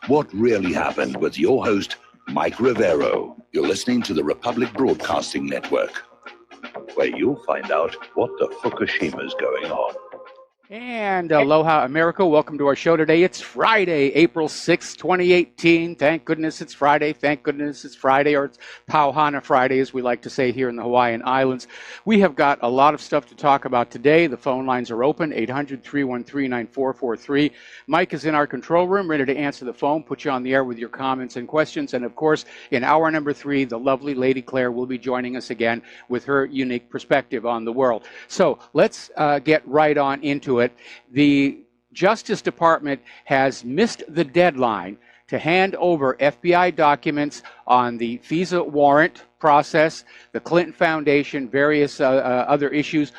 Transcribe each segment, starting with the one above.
What really happened with your host, Mike Rivero. You're listening to the Republic Broadcasting Network, where you'll find out what the Fukushima's going on. And aloha, America. Welcome to our show today. It's Friday, April 6th, 2018. Thank goodness it's Friday. Thank goodness it's Friday, or it's Pauhana Friday, as we like to say here in the Hawaiian Islands. We have got a lot of stuff to talk about today. The phone lines are open, 800-313-9443. Mike is in our control room, ready to answer the phone, put you on the air with your comments and questions. And, of course, in hour number 3, the lovely Lady Claire will be joining us again with her unique perspective on the world. So let's get right on into it. The Justice Department has missed the deadline to hand over FBI documents on the FISA warrant process, the Clinton Foundation, various other issues,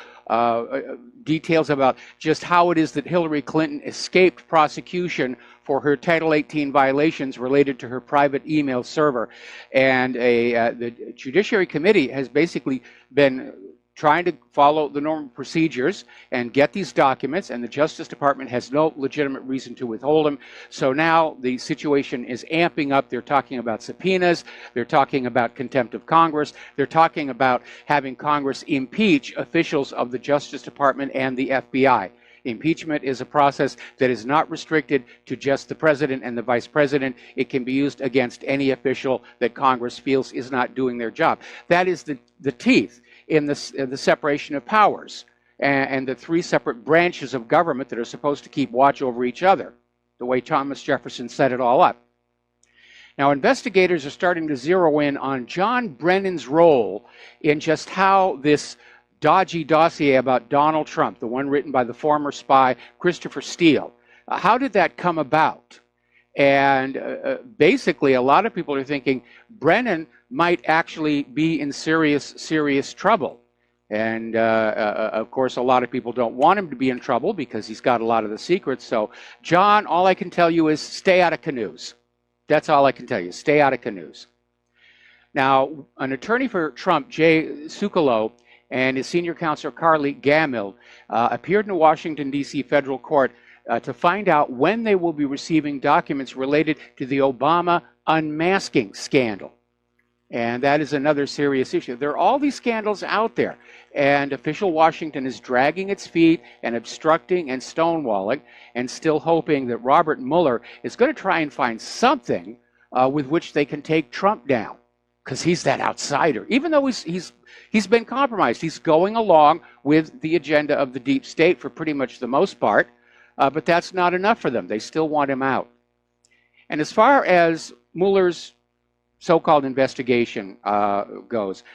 details about just how it is that Hillary Clinton escaped prosecution for her Title 18 violations related to her private email server. And the Judiciary Committee has basically been trying to follow the normal procedures and get these documents, and the Justice Department has no legitimate reason to withhold them. So now the situation is amping up. They're talking about subpoenas. They're talking about contempt of Congress. They're talking about having Congress impeach officials of the Justice Department and the FBI. Impeachment is a process that is not restricted to just the president and the vice president. It can be used against any official that Congress feels is not doing their job. That is the teeth in the separation of powers and the 3 separate branches of government that are supposed to keep watch over each other, the way Thomas Jefferson set it all up. Now, investigators are starting to zero in on John Brennan's role in just how this dodgy dossier about Donald Trump, the one written by the former spy Christopher Steele, how did that come about? And basically, a lot of people are thinking Brennan might actually be in serious trouble. And, of course, a lot of people don't want him to be in trouble because he's got a lot of the secrets. So, John, all I can tell you is stay out of canoes. That's all I can tell you. Stay out of canoes. Now, an attorney for Trump, Jay Sekulow, and his senior counsel, Carly Gammill, appeared in a Washington, D.C. federal court to find out when they will be receiving documents related to the Obama unmasking scandal. And that is another serious issue. There are all these scandals out there, and official Washington is dragging its feet and obstructing and stonewalling and still hoping that Robert Mueller is going to try and find something with which they can take Trump down, because he's that outsider. Even though he's been compromised, he's going along with the agenda of the deep state for pretty much the most part, but that's not enough for them. They still want him out. And as far as Mueller's so-called investigation goes,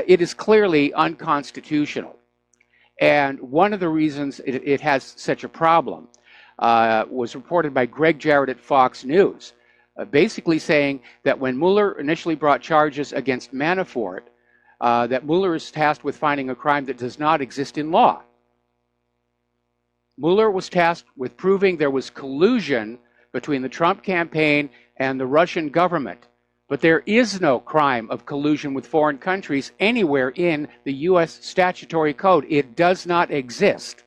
it is clearly unconstitutional. And one of the reasons it has such a problem was reported by Greg Jarrett at Fox News, basically saying that when Mueller initially brought charges against Manafort, that Mueller is tasked with finding a crime that does not exist in law. Mueller was tasked with proving there was collusion between the Trump campaign and the Russian government. But there is no crime of collusion with foreign countries anywhere in the U.S. statutory code. It does not exist.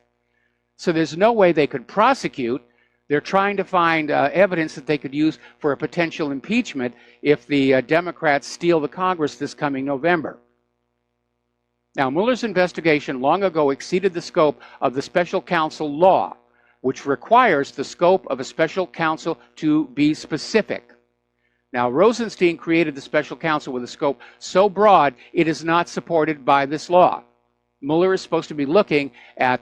So there's no way they could prosecute. They're trying to find evidence that they could use for a potential impeachment if the Democrats steal the Congress this coming November. Now, Mueller's investigation long ago exceeded the scope of the special counsel law, which requires the scope of a special counsel to be specific. Now, Rosenstein created the special counsel with a scope so broad it is not supported by this law. Mueller is supposed to be looking at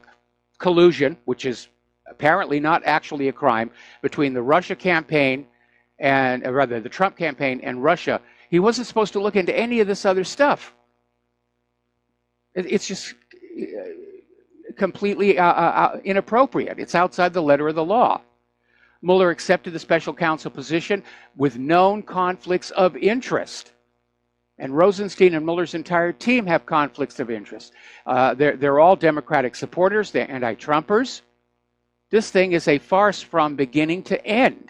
collusion, which is apparently not actually a crime, between the Russia campaign and, rather, the Trump campaign and Russia. He wasn't supposed to look into any of this other stuff. It's just completely inappropriate. It's outside the letter of the law. Mueller accepted the special counsel position with known conflicts of interest. And Rosenstein and Mueller's entire team have conflicts of interest. They're all Democratic supporters. They're anti-Trumpers. This thing is a farce from beginning to end.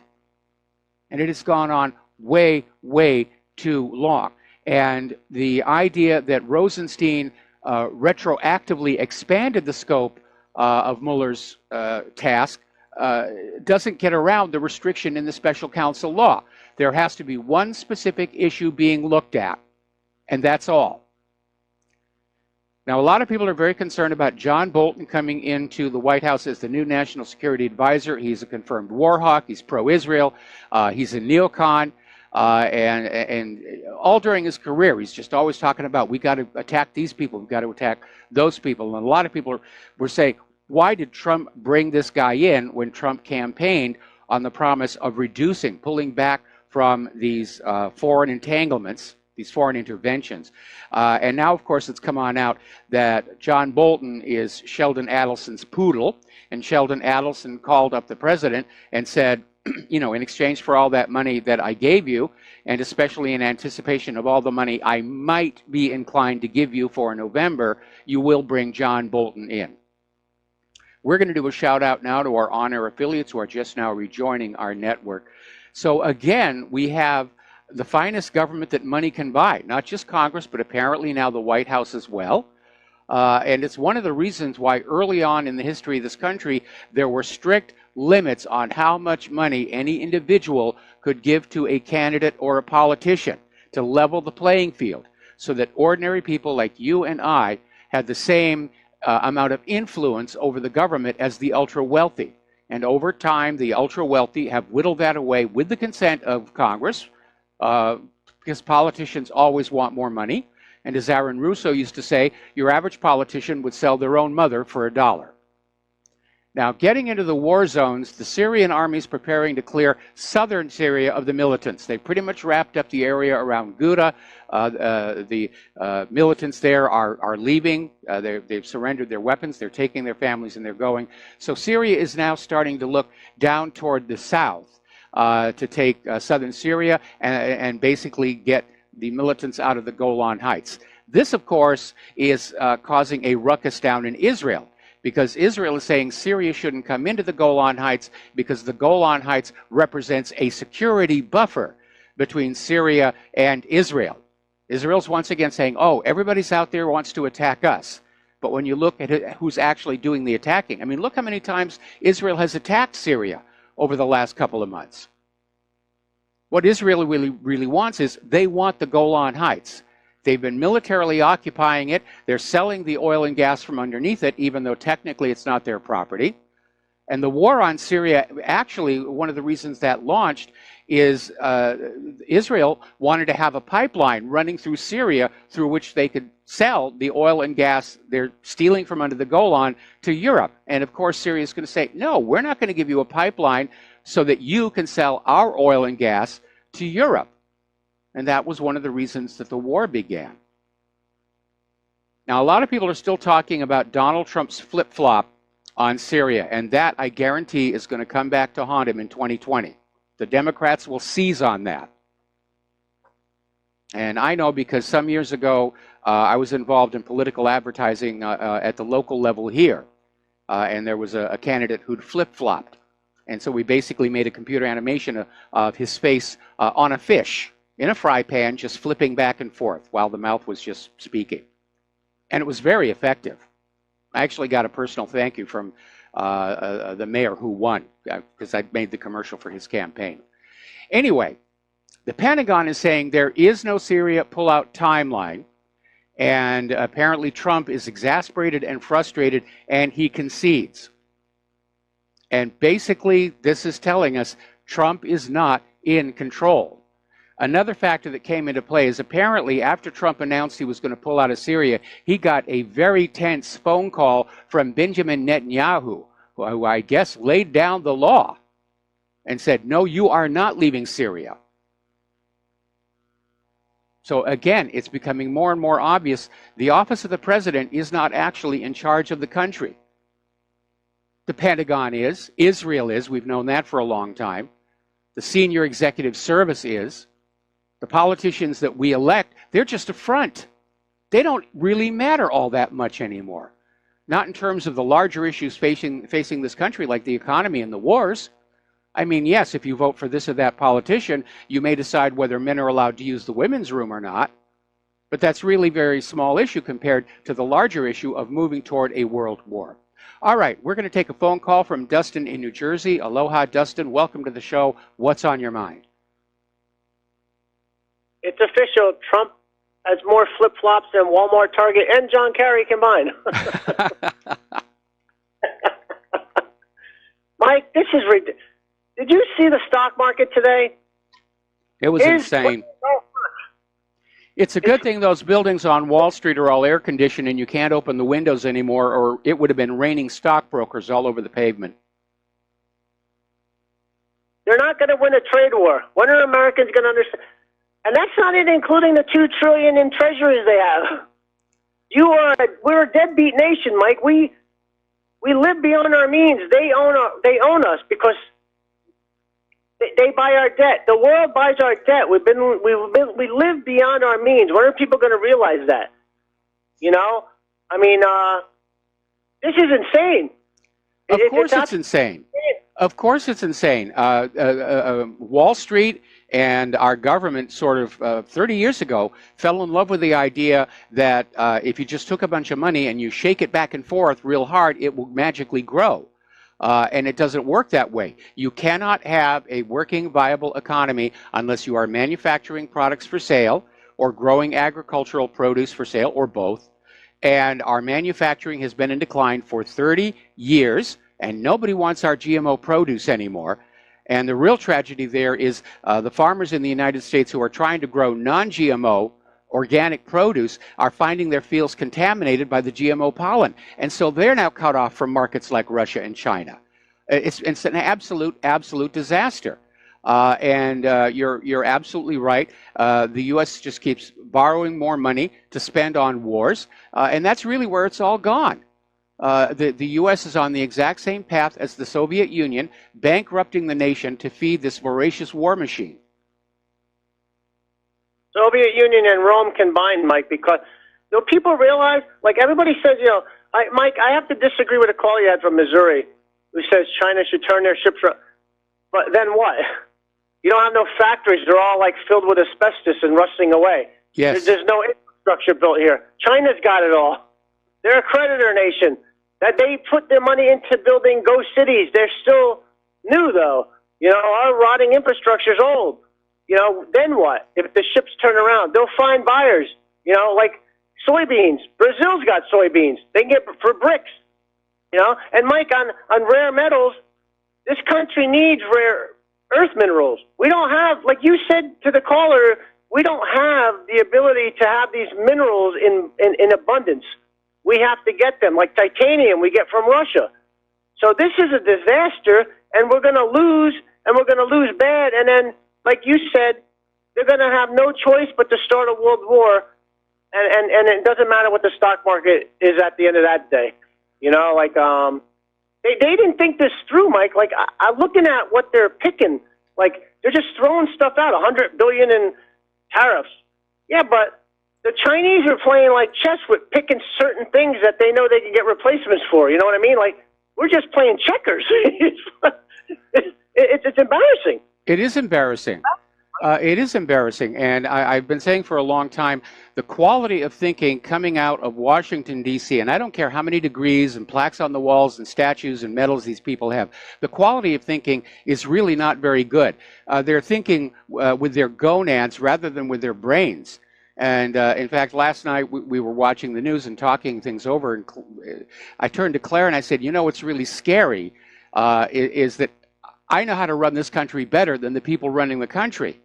And it has gone on way, way too long. And the idea that Rosenstein retroactively expanded the scope of Mueller's task doesn't get around the restriction in the special counsel law. There has to be one specific issue being looked at, and that's all. Now, a lot of people are very concerned about John Bolton coming into the White House as the new national security advisor. He's a confirmed war hawk. He's pro-Israel. He's a neocon. And all during his career, he's just always talking about, we got to attack these people. We've got to attack those people. And a lot of people were saying, why did Trump bring this guy in when Trump campaigned on the promise of reducing, pulling back from these foreign entanglements, these foreign interventions? And now, of course, it's come on out that John Bolton is Sheldon Adelson's poodle, and Sheldon Adelson called up the president and said, you know, in exchange for all that money that I gave you, and especially in anticipation of all the money I might be inclined to give you for November, you will bring John Bolton in. We're going to do a shout out now to our on-air affiliates who are just now rejoining our network. So again, we have the finest government that money can buy, not just Congress, but apparently now the White House as well. And it's one of the reasons why early on in the history of this country, there were strict limits on how much money any individual could give to a candidate or a politician to level the playing field so that ordinary people like you and I had the same amount of influence over the government as the ultra-wealthy. And over time, the ultra-wealthy have whittled that away with the consent of Congress, because politicians always want more money. And as Aaron Russo used to say, your average politician would sell their own mother for $1. Now, getting into the war zones, the Syrian army is preparing to clear southern Syria of the militants. They've pretty much wrapped up the area around Ghouta. The militants there are leaving. They've surrendered their weapons. They're taking their families and they're going. So Syria is now starting to look down toward the south to take southern Syria and basically get the militants out of the Golan Heights. This, of course, is causing a ruckus down in Israel, because Israel is saying Syria shouldn't come into the Golan Heights because the Golan Heights represents a security buffer between Syria and Israel. Israel's once again saying, oh, everybody's out there wants to attack us. But when you look at who's actually doing the attacking, I mean, look how many times Israel has attacked Syria over the last couple of months. What Israel really wants is they want the Golan Heights. They've been militarily occupying it. They're selling the oil and gas from underneath it, even though technically it's not their property. And the war on Syria, actually, one of the reasons that launched is Israel wanted to have a pipeline running through Syria through which they could sell the oil and gas they're stealing from under the Golan to Europe. And of course, Syria is going to say, no, we're not going to give you a pipeline so that you can sell our oil and gas to Europe. And that was one of the reasons that the war began. Now, a lot of people are still talking about Donald Trump's flip-flop on Syria, and that, I guarantee, is going to come back to haunt him in 2020. The Democrats will seize on that. And I know because some years ago, I was involved in political advertising at the local level here, and there was a candidate who'd flip-flopped. And so we basically made a computer animation of his face on a fish in a fry pan, just flipping back and forth while the mouth was just speaking. And it was very effective. I actually got a personal thank you from the mayor who won, because I made the commercial for his campaign. Anyway, the Pentagon is saying there is no Syria pullout timeline, and apparently Trump is exasperated and frustrated, and he concedes. And basically, this is telling us Trump is not in control. Another factor that came into play is apparently after Trump announced he was going to pull out of Syria, he got a very tense phone call from Benjamin Netanyahu, who I guess laid down the law and said, no, you are not leaving Syria. So again, it's becoming more and more obvious the office of the president is not actually in charge of the country. The Pentagon is, Israel is, we've known that for a long time. The senior executive service is. The politicians that we elect, they're just a front. They don't really matter all that much anymore. Not in terms of the larger issues facing this country, like the economy and the wars. I mean, yes, if you vote for this or that politician, you may decide whether men are allowed to use the women's room or not. But that's really a very small issue compared to the larger issue of moving toward a world war. All right, we're going to take a phone call from Dustin in New Jersey. Aloha, Dustin. Welcome to the show. What's on your mind? It's official. Trump has more flip-flops than Walmart, Target, and John Kerry combined. Mike, this is ridiculous. Did you see the stock market today? It was insane. It's a good thing those buildings on Wall Street are all air-conditioned and you can't open the windows anymore, or it would have been raining stockbrokers all over the pavement. They're not going to win a trade war. When are Americans going to understand? And that's not even including the $2 trillion in treasuries they have. We're a deadbeat nation, Mike. We live beyond our means. They own us because they buy our debt. The world buys our debt. We live beyond our means. When are people going to realize that? You know, I mean, this is insane. Of course, it's insane. Of course, it's insane. Wall Street and our government sort of 30 years ago fell in love with the idea that if you just took a bunch of money and you shake it back and forth real hard, it will magically grow. And it doesn't work that way. You cannot have a working, viable economy unless you are manufacturing products for sale or growing agricultural produce for sale, or both. And our manufacturing has been in decline for 30 years, and nobody wants our GMO produce anymore. And the real tragedy there is the farmers in the United States who are trying to grow non-GMO organic produce are finding their fields contaminated by the GMO pollen. And so they're now cut off from markets like Russia and China. It's an absolute disaster. And you're absolutely right. The U.S. just keeps borrowing more money to spend on wars. And that's really where it's all gone. The U.S. is on the exact same path as the Soviet Union, bankrupting the nation to feed this voracious war machine. Soviet Union and Rome combined, Mike, because people realize, like everybody says, Mike, I have to disagree with a call you had from Missouri who says China should turn their ships around. But then what? You don't have no factories. They're all like filled with asbestos and rusting away. Yes. There's no infrastructure built here. China's got it all. They're a creditor nation. That they put their money into building ghost cities. They're still new, though. Our rotting infrastructure's old. Then what? If the ships turn around, they'll find buyers. Like soybeans. Brazil's got soybeans. They can get for bricks. And Mike, on rare metals, this country needs rare earth minerals. We don't have, like you said to the caller, we don't have the ability to have these minerals in abundance. We have to get them, like titanium we get from Russia. So this is a disaster, and we're going to lose, and we're going to lose bad. And then, like you said, they're going to have no choice but to start a world war, and it doesn't matter what the stock market is at the end of that day. They didn't think this through, Mike. Like, I'm looking at what they're picking. Like, they're just throwing stuff out, $100 billion in tariffs. Yeah, but the Chinese are playing like chess with picking certain things that they know they can get replacements for. You know what I mean? Like, we're just playing checkers. It's embarrassing. It is embarrassing. It is embarrassing. And I've been saying for a long time, the quality of thinking coming out of Washington, D.C., and I don't care how many degrees and plaques on the walls and statues and medals these people have, the quality of thinking is really not very good. They're thinking with their gonads rather than with their brains. And in fact, last night we were watching the news and talking things over, and I turned to Claire and I said, what's really scary is that I know how to run this country better than the people running the country.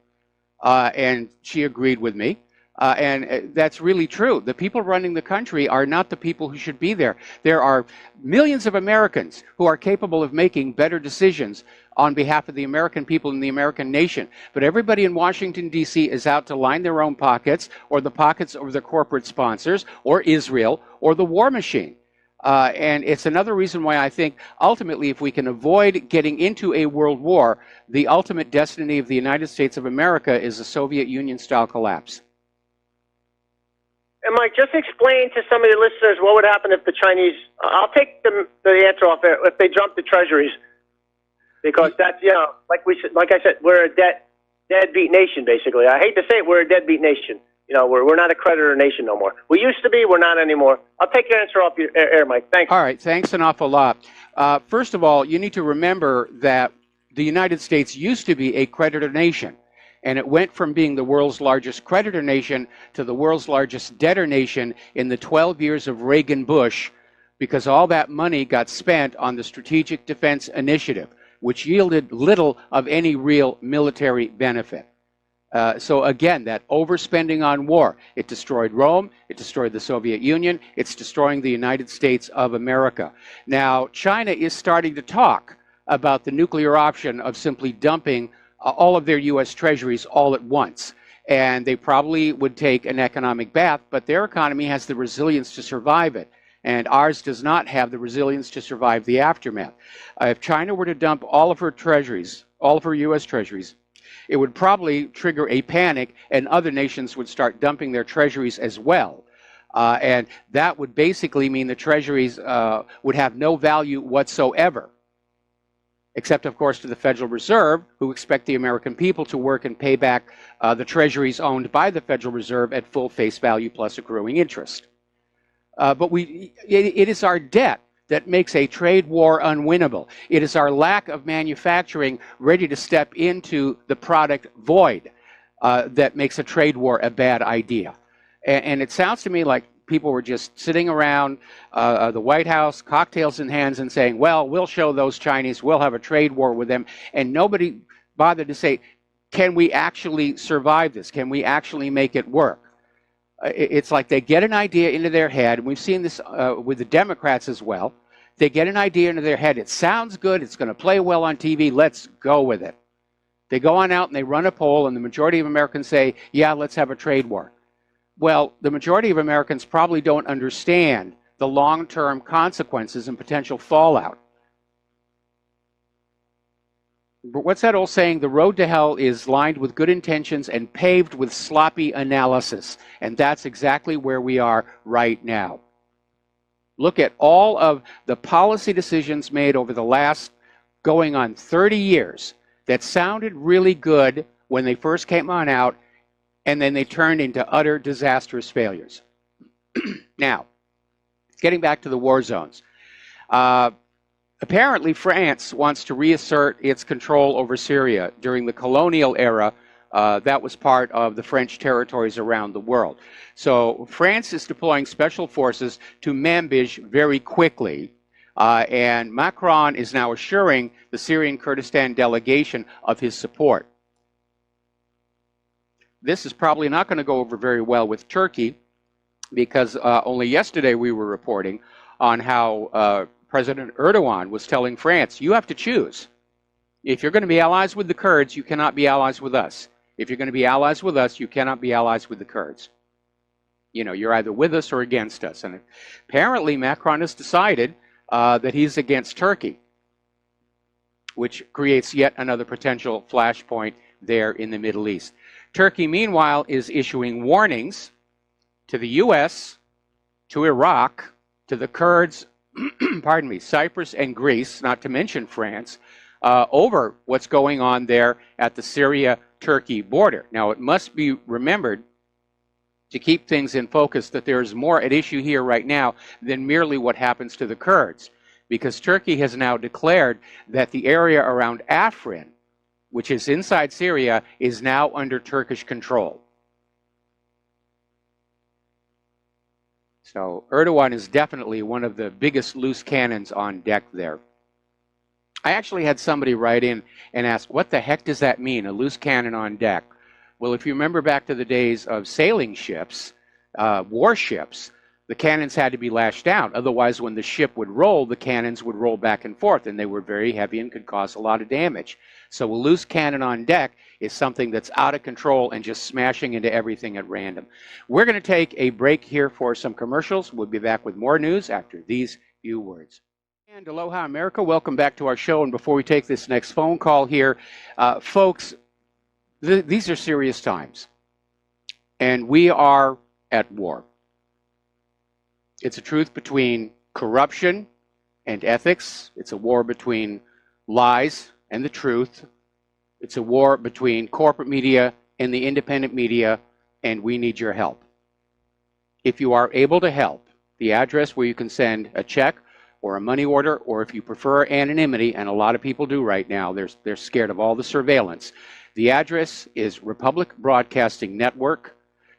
And she agreed with me. And that's really true. The people running the country are not the people who should be there. There are millions of Americans who are capable of making better decisions on behalf of the American people and the American nation. But everybody in Washington, D.C. is out to line their own pockets, or the pockets of their corporate sponsors, or Israel, or the war machine. And it's another reason why I think ultimately if we can avoid getting into a world war, the ultimate destiny of the United States of America is a Soviet Union-style collapse. And Mike, just explain to some of your listeners what would happen if the Chinese, I'll take the answer off there, if they jump the treasuries. Because that's, like I said, we're a deadbeat nation, basically. I hate to say it, we're a deadbeat nation. You know, we're not a creditor nation no more. We used to be, we're not anymore. I'll take your answer off your air, Mike. Thanks. All right, thanks an awful lot. First of all, you need to remember that the United States used to be a creditor nation, and it went from being the world's largest creditor nation to the world's largest debtor nation in the 12 years of Reagan-Bush, because all that money got spent on the Strategic Defense Initiative, which yielded little of any real military benefit. So again, that overspending on war, it destroyed Rome, it destroyed the Soviet Union, it's destroying the United States of America. Now, China is starting to talk about the nuclear option of simply dumping all of their U.S. treasuries all at once. And they probably would take an economic bath, but their economy has the resilience to survive it. And ours does not have the resilience to survive the aftermath. If China were to dump all of her treasuries, all of her U.S. treasuries, it would probably trigger a panic, and other nations would start dumping their treasuries as well. And that would basically mean the treasuries would have no value whatsoever, except, of course, to the Federal Reserve, who expect the American people to work and pay back the treasuries owned by the Federal Reserve at full face value plus accruing interest. But it is our debt that makes a trade war unwinnable. It is our lack of manufacturing ready to step into the product void that makes a trade war a bad idea. And it sounds to me like people were just sitting around the White House, cocktails in hands, and saying, well, we'll show those Chinese, we'll have a trade war with them. And nobody bothered to say, can we actually survive this? Can we actually make it work? It's like they get an idea into their head, and we've seen this with the Democrats as well. They get an idea into their head. It sounds good. It's going to play well on TV. Let's go with it. They go on out and they run a poll, and the majority of Americans say, yeah, let's have a trade war. Well, the majority of Americans probably don't understand the long-term consequences and potential fallout. But what's that old saying? The road to hell is lined with good intentions and paved with sloppy analysis. And that's exactly where we are right now. Look at all of the policy decisions made over the last going on 30 years that sounded really good when they first came on out, and then they turned into utter disastrous failures. Now, getting back to the war zones. Apparently, France wants to reassert its control over Syria. During the colonial era, that was part of the French territories around the world. So France is deploying special forces to Manbij very quickly, and Macron is now assuring the Syrian Kurdistan delegation of his support. This is probably not going to go over very well with Turkey, because only yesterday we were reporting on how President Erdogan was telling France, you have to choose. If you're going to be allies with the Kurds, you cannot be allies with us. If you're going to be allies with us, you cannot be allies with the Kurds. You know, you're either with us or against us. And apparently Macron has decided that he's against Turkey, which creates yet another potential flashpoint there in the Middle East. Turkey, meanwhile, is issuing warnings to the U.S., to Iraq, to the Kurds, pardon me, Cyprus and Greece, not to mention France, over what's going on there at the Syria-Turkey border. Now, it must be remembered to keep things in focus that there's more at issue here right now than merely what happens to the Kurds, because Turkey has now declared that the area around Afrin, which is inside Syria, is now under Turkish control. So Erdogan is definitely one of the biggest loose cannons on deck there. I actually had somebody write in and ask, what the heck does that mean, a loose cannon on deck? Well, if you remember back to the days of sailing ships, warships, the cannons had to be lashed down. Otherwise, when the ship would roll, the cannons would roll back and forth, and they were very heavy and could cause a lot of damage. So a loose cannon on deck is something that's out of control and just smashing into everything at random. We're going to take a break here for some commercials. We'll be back with more news after these few words. And aloha, America. Welcome back to our show. And before we take this next phone call here, folks, these are serious times. And we are at war. It's a truth between corruption and ethics. It's a war between lies and the truth. It's a war between corporate media and the independent media and we need your help. If you are able to help, the address where you can send a check or a money order, or if you prefer anonymity, and a lot of people do right now, they're scared of all the surveillance. The address is Republic Broadcasting Network,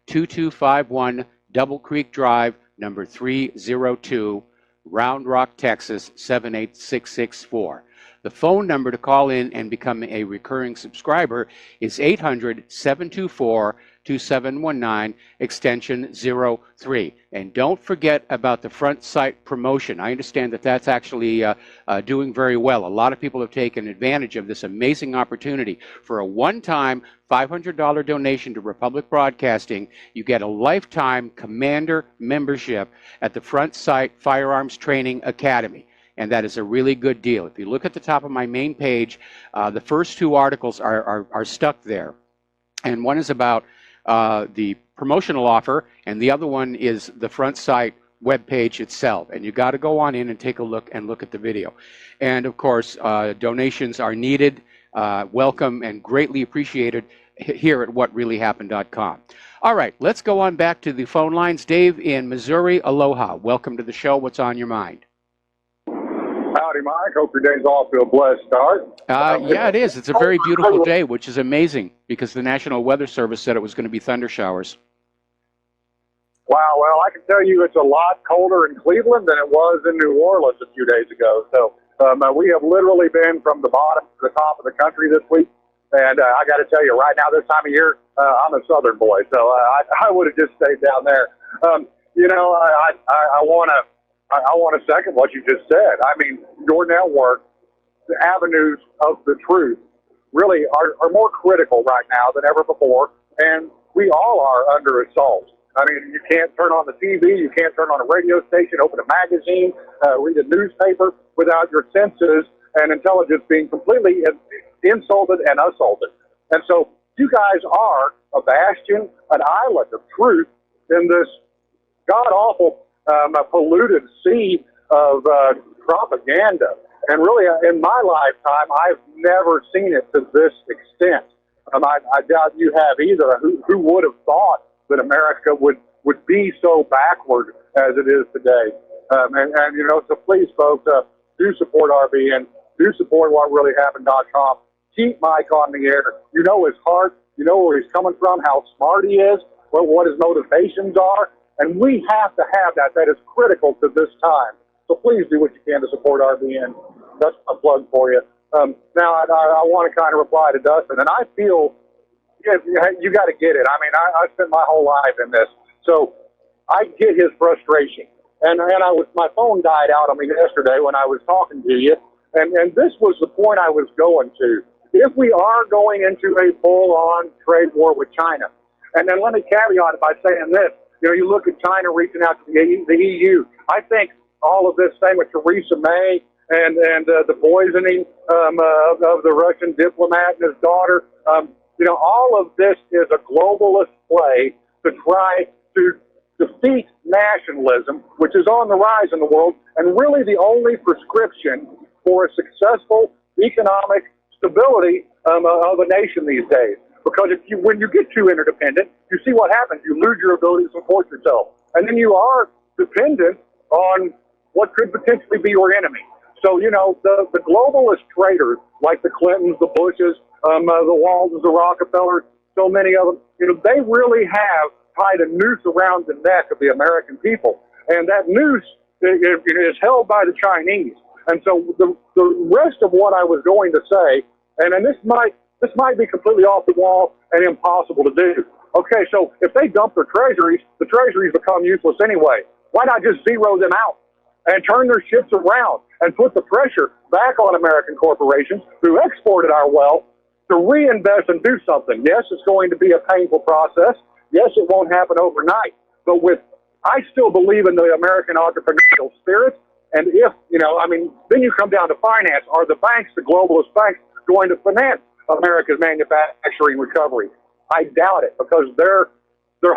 2251 Double Creek Drive, number 302, Round Rock, Texas, 78664. The phone number to call in and become a recurring subscriber is 800-724-2719, extension 03. And don't forget about the front site promotion. I understand that that's actually doing very well. A lot of people have taken advantage of this amazing opportunity. For a one-time $500 donation to Republic Broadcasting, you get a lifetime Commander membership at the Front Sight Firearms Training Academy. And that is a really good deal. If you look at the top of my main page, the first two articles are stuck there. And one is about the promotional offer, and the other one is the Front Sight webpage itself. And you got to go on in and take a look at the video. And of course, donations are needed, welcome, and greatly appreciated here at whatreallyhappened.com. All right, let's go on back to the phone lines. Dave in Missouri, aloha. Welcome to the show. What's on your mind? Howdy, Mike. Hope your day's off to a blessed start. Yeah, it is. It's a very beautiful day, which is amazing because the National Weather Service said it was going to be thunder showers. Wow, well, I can tell you it's a lot colder in Cleveland than it was in New Orleans a few days ago. So we have literally been from the bottom to the top of the country this week. And I got to tell you, right now, this time of year, I'm a Southern boy, so I would have just stayed down there. I want to second what you just said. I mean, your network, the avenues of the truth really are more critical right now than ever before, and we all are under assault. I mean, you can't turn on the TV, you can't turn on a radio station, open a magazine, read a newspaper without your senses and intelligence being completely insulted and assaulted. And so you guys are a bastion, an island of truth in this god-awful polluted sea of propaganda. And really, in my lifetime, I've never seen it to this extent. I doubt you have either. Who would have thought that America would be so backward as it is today? So please, folks, do support RBN. Do support whatreallyhappened.com. Keep Mike on the air. You know his heart. You know where he's coming from, how smart he is, what his motivations are. And we have to have that. That is critical to this time. So please do what you can to support RBN. That's a plug for you. Now, I want to kind of reply to Dustin. And I feel you got to get it. I mean, I spent my whole life in this. So I get his frustration. And my phone died out on me yesterday when I was talking to you. And this was the point I was going to. If we are going into a full-on trade war with China, and then let me caveat it by saying this. You look at China reaching out to the EU. I think all of this thing with Theresa May and the poisoning of the Russian diplomat and his daughter, all of this is a globalist play to try to defeat nationalism, which is on the rise in the world, and really the only prescription for a successful economic stability of a nation these days. Because when you get too interdependent, you see what happens. You lose your ability to support yourself. And then you are dependent on what could potentially be your enemy. So, the globalist traitors like the Clintons, the Bushes, the Waltons, the Rockefellers, so many of them, they really have tied a noose around the neck of the American people. And that noose is held by the Chinese. And so the rest of what I was going to say, and this might be completely off the wall and impossible to do. Okay, so if they dump their treasuries, the treasuries become useless anyway. Why not just zero them out and turn their ships around and put the pressure back on American corporations who exported our wealth to reinvest and do something? Yes, it's going to be a painful process. Yes, it won't happen overnight. But I still believe in the American entrepreneurial spirit. And if, then you come down to finance. Are the banks, the globalist banks, going to finance America's manufacturing recovery? I doubt it, because their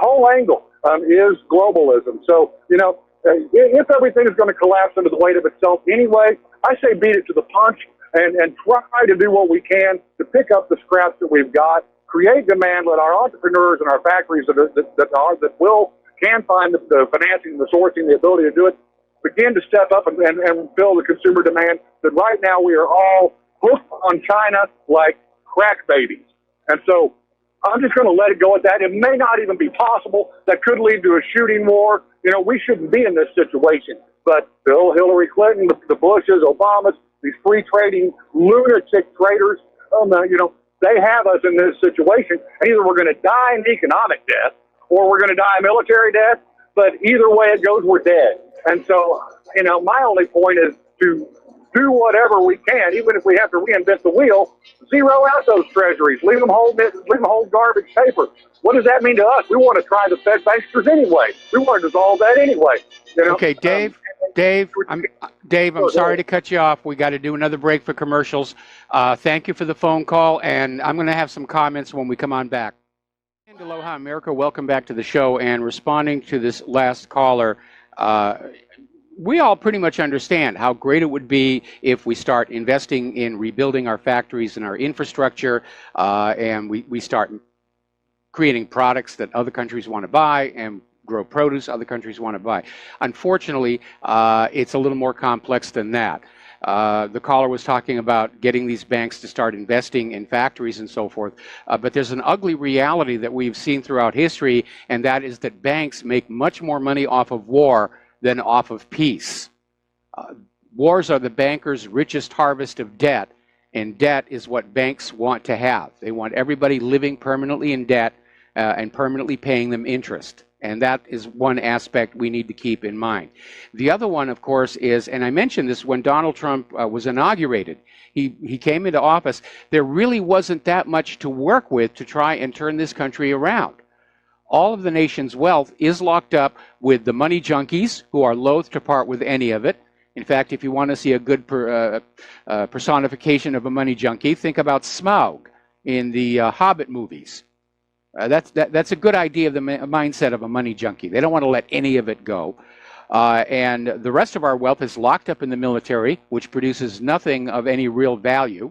whole angle is globalism. So, if everything is going to collapse under the weight of itself anyway, I say beat it to the punch and try to do what we can to pick up the scraps that we've got, create demand. Let our entrepreneurs and our factories can find the financing, the sourcing, the ability to do it, begin to step up and fill the consumer demand. That right now we are all hooked on China like crack babies. And so I'm just going to let it go at that. It may not even be possible. That could lead to a shooting war. We shouldn't be in this situation. But Bill, Hillary Clinton, the Bushes, Obamas, these free trading lunatic traders, they have us in this situation. And either we're going to die an economic death or we're going to die a military death. But either way it goes, we're dead. And so, my only point is to do whatever we can, even if we have to reinvent the wheel, zero out those treasuries, leave them hold garbage paper. What does that mean to us? We want to try the Fed banksters anyway. We want to dissolve that anyway. Okay, Dave, I'm sorry to cut you off. We got to do another break for commercials. Thank you for the phone call, and I'm going to have some comments when we come on back. And aloha, America. Welcome back to the show. And responding to this last caller, we all pretty much understand how great it would be if we start investing in rebuilding our factories and our infrastructure, and we start creating products that other countries want to buy and grow produce other countries want to buy. Unfortunately, it's a little more complex than that. The caller was talking about getting these banks to start investing in factories and so forth. But there's an ugly reality that we've seen throughout history, and that is that banks make much more money off of war than off of peace. Wars are the bankers' richest harvest of debt, and debt is what banks want to have. They want everybody living permanently in debt and permanently paying them interest. And that is one aspect we need to keep in mind. The other one, of course, is, and I mentioned this when Donald Trump was inaugurated, he came into office, there really wasn't that much to work with to try and turn this country around. All of the nation's wealth is locked up with the money junkies who are loath to part with any of it. In fact, if you want to see a good personification of a money junkie, think about Smaug in the Hobbit movies. That's a good idea of the mindset of a money junkie. They don't want to let any of it go. And the rest of our wealth is locked up in the military, which produces nothing of any real value.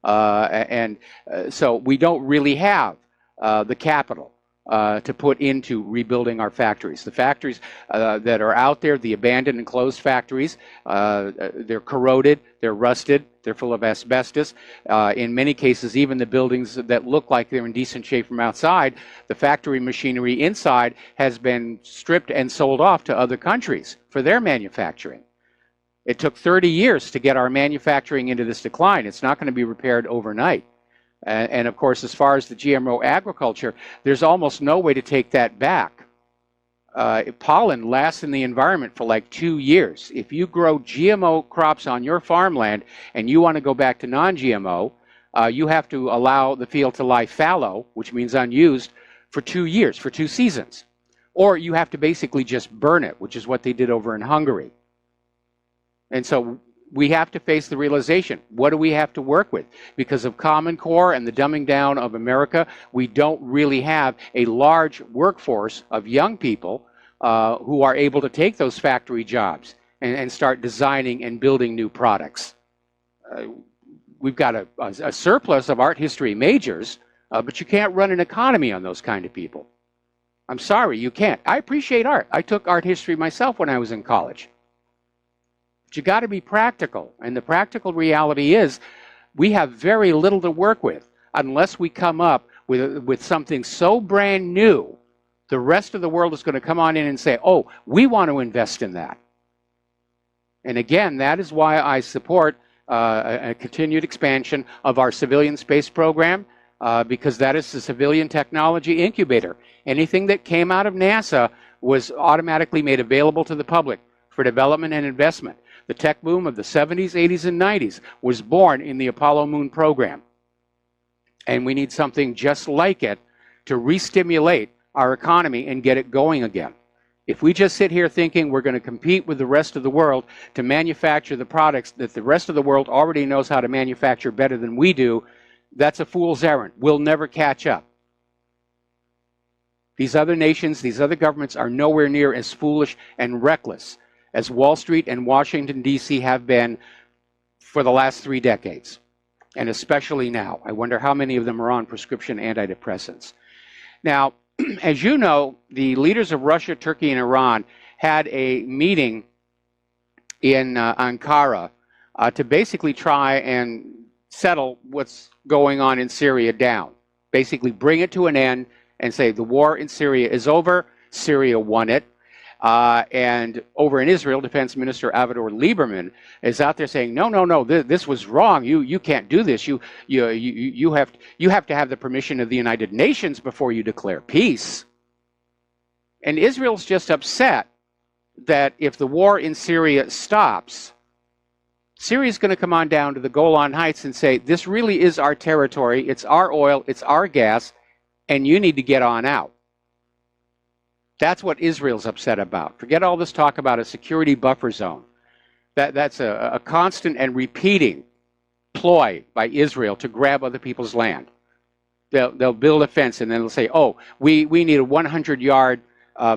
So we don't really have the capital to put into rebuilding our factories. The factories that are out there, the abandoned and closed factories, they're corroded, they're rusted, they're full of asbestos. In many cases, even the buildings that look like they're in decent shape from outside, the factory machinery inside has been stripped and sold off to other countries for their manufacturing. It took 30 years to get our manufacturing into this decline. It's not going to be repaired overnight. And of course, as far as the GMO agriculture, there's almost no way to take that back. Pollen lasts in the environment for like 2 years. If you grow GMO crops on your farmland and you want to go back to non-GMO, you have to allow the field to lie fallow, which means unused, for 2 years, for 2 seasons. Or you have to basically just burn it, which is what they did over in Hungary. And so we have to face the realization, what do we have to work with? Because of Common Core and the dumbing down of America, we don't really have a large workforce of young people who are able to take those factory jobs and start designing and building new products. We've got a surplus of art history majors, but you can't run an economy on those kind of people. I'm sorry, you can't. I appreciate art. I took art history myself when I was in college. But you got to be practical, and the practical reality is we have very little to work with unless we come up with something so brand new. The rest of the world is going to come on in and say, oh, we want to invest in that. And again, that is why I support a continued expansion of our civilian space program, because that is the civilian technology incubator. Anything that came out of NASA was automatically made available to the public for development and investment. The tech boom of the 70s, 80s, and 90s was born in the Apollo Moon program. And we need something just like it to re-stimulate our economy and get it going again. If we just sit here thinking we're going to compete with the rest of the world to manufacture the products that the rest of the world already knows how to manufacture better than we do, that's a fool's errand. We'll never catch up. These other nations, these other governments are nowhere near as foolish and reckless as Wall Street and Washington, D.C. have been for the last 3 decades. and especially now. I wonder how many of them are on prescription antidepressants. Now, as you know, the leaders of Russia, Turkey, and Iran had a meeting in Ankara to basically try and settle what's going on in Syria down. Basically bring it to an end and say the war in Syria is over. Syria won it. And over in Israel, Defense Minister Avigdor Lieberman is out there saying, no, this was wrong. You can't do this. You have to have the permission of the United Nations before you declare peace. And Israel's just upset that if the war in Syria stops, Syria's going to come on down to the Golan Heights and say, this really is our territory, it's our oil, it's our gas, and you need to get on out. That's what Israel's upset about. Forget all this talk about a security buffer zone. That's a constant and repeating ploy by Israel to grab other people's land. They'll build a fence and then they'll say, oh, we need a 100-yard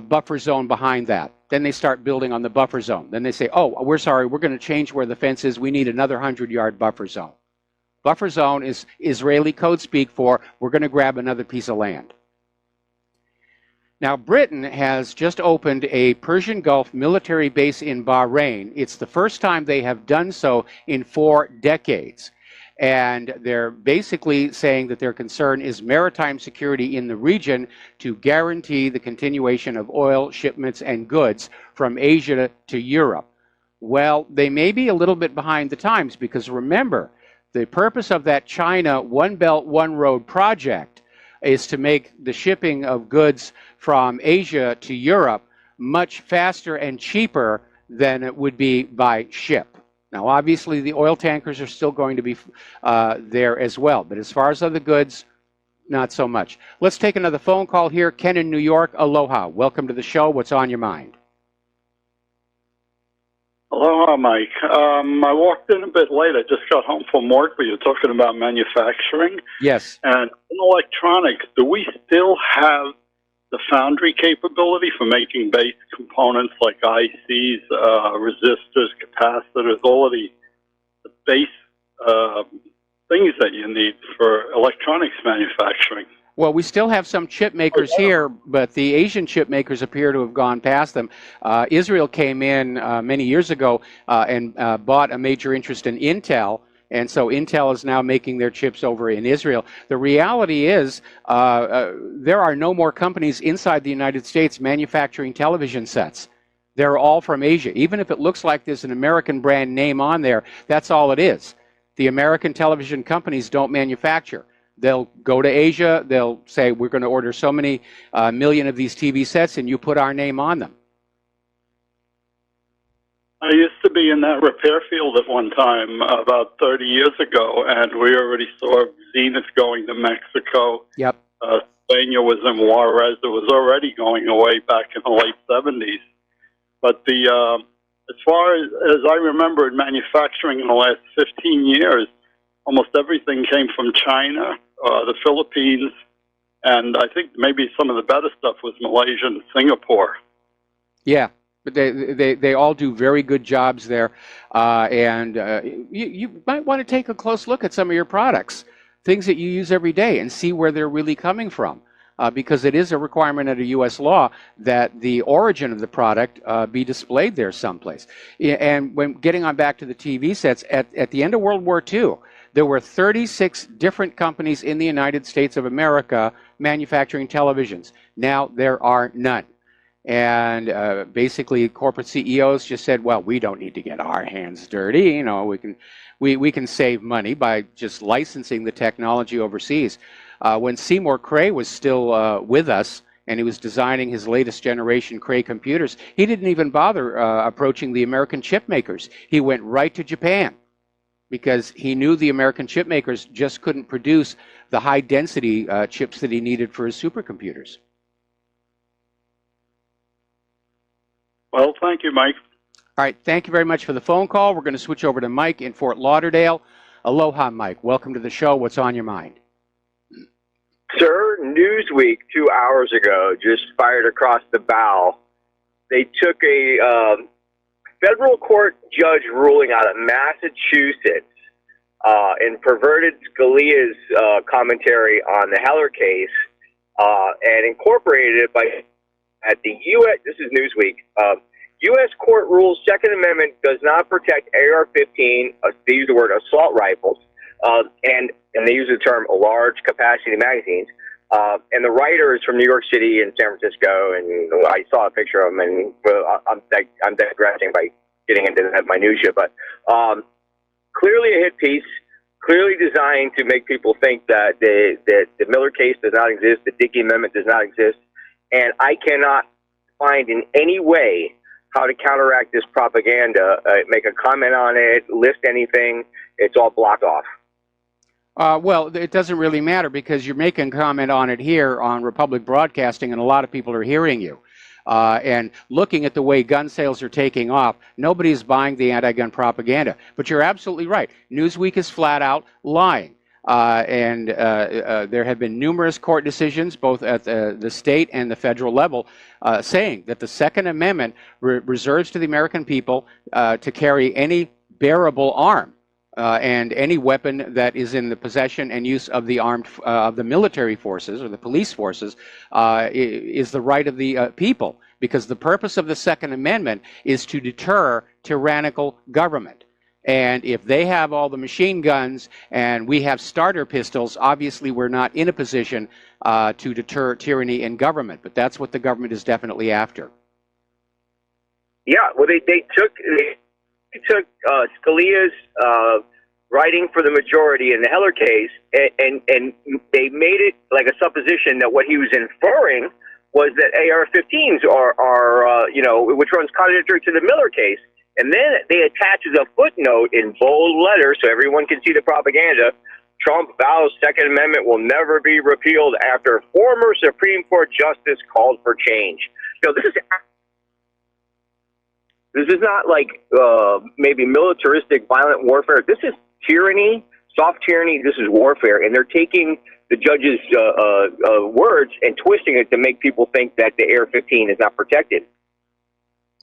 buffer zone behind that. Then they start building on the buffer zone. Then they say, oh, we're sorry, we're going to change where the fence is. We need another 100-yard buffer zone. Buffer zone is Israeli code speak for we're going to grab another piece of land. Now, Britain has just opened a Persian Gulf military base in Bahrain. It's the first time they have done so in 4 decades. And they're basically saying that their concern is maritime security in the region to guarantee the continuation of oil shipments and goods from Asia to Europe. Well, they may be a little bit behind the times because remember, the purpose of that China One Belt, One Road project is to make the shipping of goods from Asia to Europe much faster and cheaper than it would be by ship. Now, obviously, the oil tankers are still going to be there as well. But as far as other goods, not so much. Let's take another phone call here. Ken in New York, aloha. Welcome to the show. What's on your mind? Aloha, Mike. I walked in a bit late. I just got home from work, but you're talking about manufacturing. Yes. And in electronics, do we still have the foundry capability for making base components like ICs, resistors, capacitors, all of the base things that you need for electronics manufacturing? Well, we still have some chip makers here, but the Asian chip makers appear to have gone past them. Israel came in many years ago and bought a major interest in Intel. And so Intel is now making their chips over in Israel. The reality is there are no more companies inside the United States manufacturing television sets. They're all from Asia. Even if it looks like there's an American brand name on there, that's all it is. The American television companies don't manufacture. They'll go to Asia. They'll say, we're going to order so many million of these TV sets, and you put our name on them. I used to be in that repair field at one time about 30 years ago, and we already saw Zenith going to Mexico. Yep. Spain was in Juarez. It was already going away back in the late 70s. But as far as I remember in manufacturing in the last 15 years, almost everything came from China, the Philippines, and I think maybe some of the better stuff was Malaysia and Singapore. Yeah. But they all do very good jobs there, and you might want to take a close look at some of your products, things that you use every day, and see where they're really coming from, because it is a requirement under U.S. law that the origin of the product be displayed there someplace. And when getting on back to the TV sets, at the end of World War II, there were 36 different companies in the United States of America manufacturing televisions. Now there are none. And basically, corporate CEOs just said, "Well, we don't need to get our hands dirty. You know, we can save money by just licensing the technology overseas." When Seymour Cray was still with us, and he was designing his latest generation Cray computers, he didn't even bother approaching the American chip makers. He went right to Japan because he knew the American chip makers just couldn't produce the high density chips that he needed for his supercomputers. Well, thank you, Mike. All right, thank you very much for the phone call. We're going to switch over to Mike in Fort Lauderdale. Aloha, Mike. Welcome to the show. What's on your mind? Sir, Newsweek 2 hours ago just fired across the bow. They took a federal court judge ruling out of Massachusetts and perverted Scalia's commentary on the Heller case and incorporated it at the U.S. This is Newsweek. U.S. court rules Second Amendment does not protect AR-15. They use the word assault rifles, and they use the term large capacity magazines. And the writer is from New York City and San Francisco, and I saw a picture of him. And well, I'm digressing by getting into that minutia, but clearly a hit piece, clearly designed to make people think that the Miller case does not exist, the Dickey Amendment does not exist, and I cannot find in any way how to counteract this propaganda, make a comment on it, list anything. It's all blocked off. Well, it doesn't really matter because you're making comment on it here on Republic Broadcasting, and a lot of people are hearing you. And looking at the way gun sales are taking off, nobody's buying the anti-gun propaganda. But you're absolutely right. Newsweek is flat out lying. And there have been numerous court decisions, both at the state and the federal level, saying that the Second Amendment reserves to the American people to carry any bearable arm. And any weapon that is in the possession and use of the of the military forces or the police forces is the right of the people, because the purpose of the Second Amendment is to deter tyrannical government. And if they have all the machine guns and we have starter pistols, obviously we're not in a position to deter tyranny in government. But that's what the government is definitely after. Yeah, well, they took Scalia's writing for the majority in the Heller case, and they made it like a supposition that what he was inferring was that AR-15s are which runs contradictory to the Miller case. And then they attach as a footnote in bold letters so everyone can see the propaganda. Trump vows Second Amendment will never be repealed after former Supreme Court justice called for change. This is not like maybe militaristic, violent warfare. This is tyranny, soft tyranny. This is warfare, and they're taking the judge's words and twisting it to make people think that the AR-15 is not protected.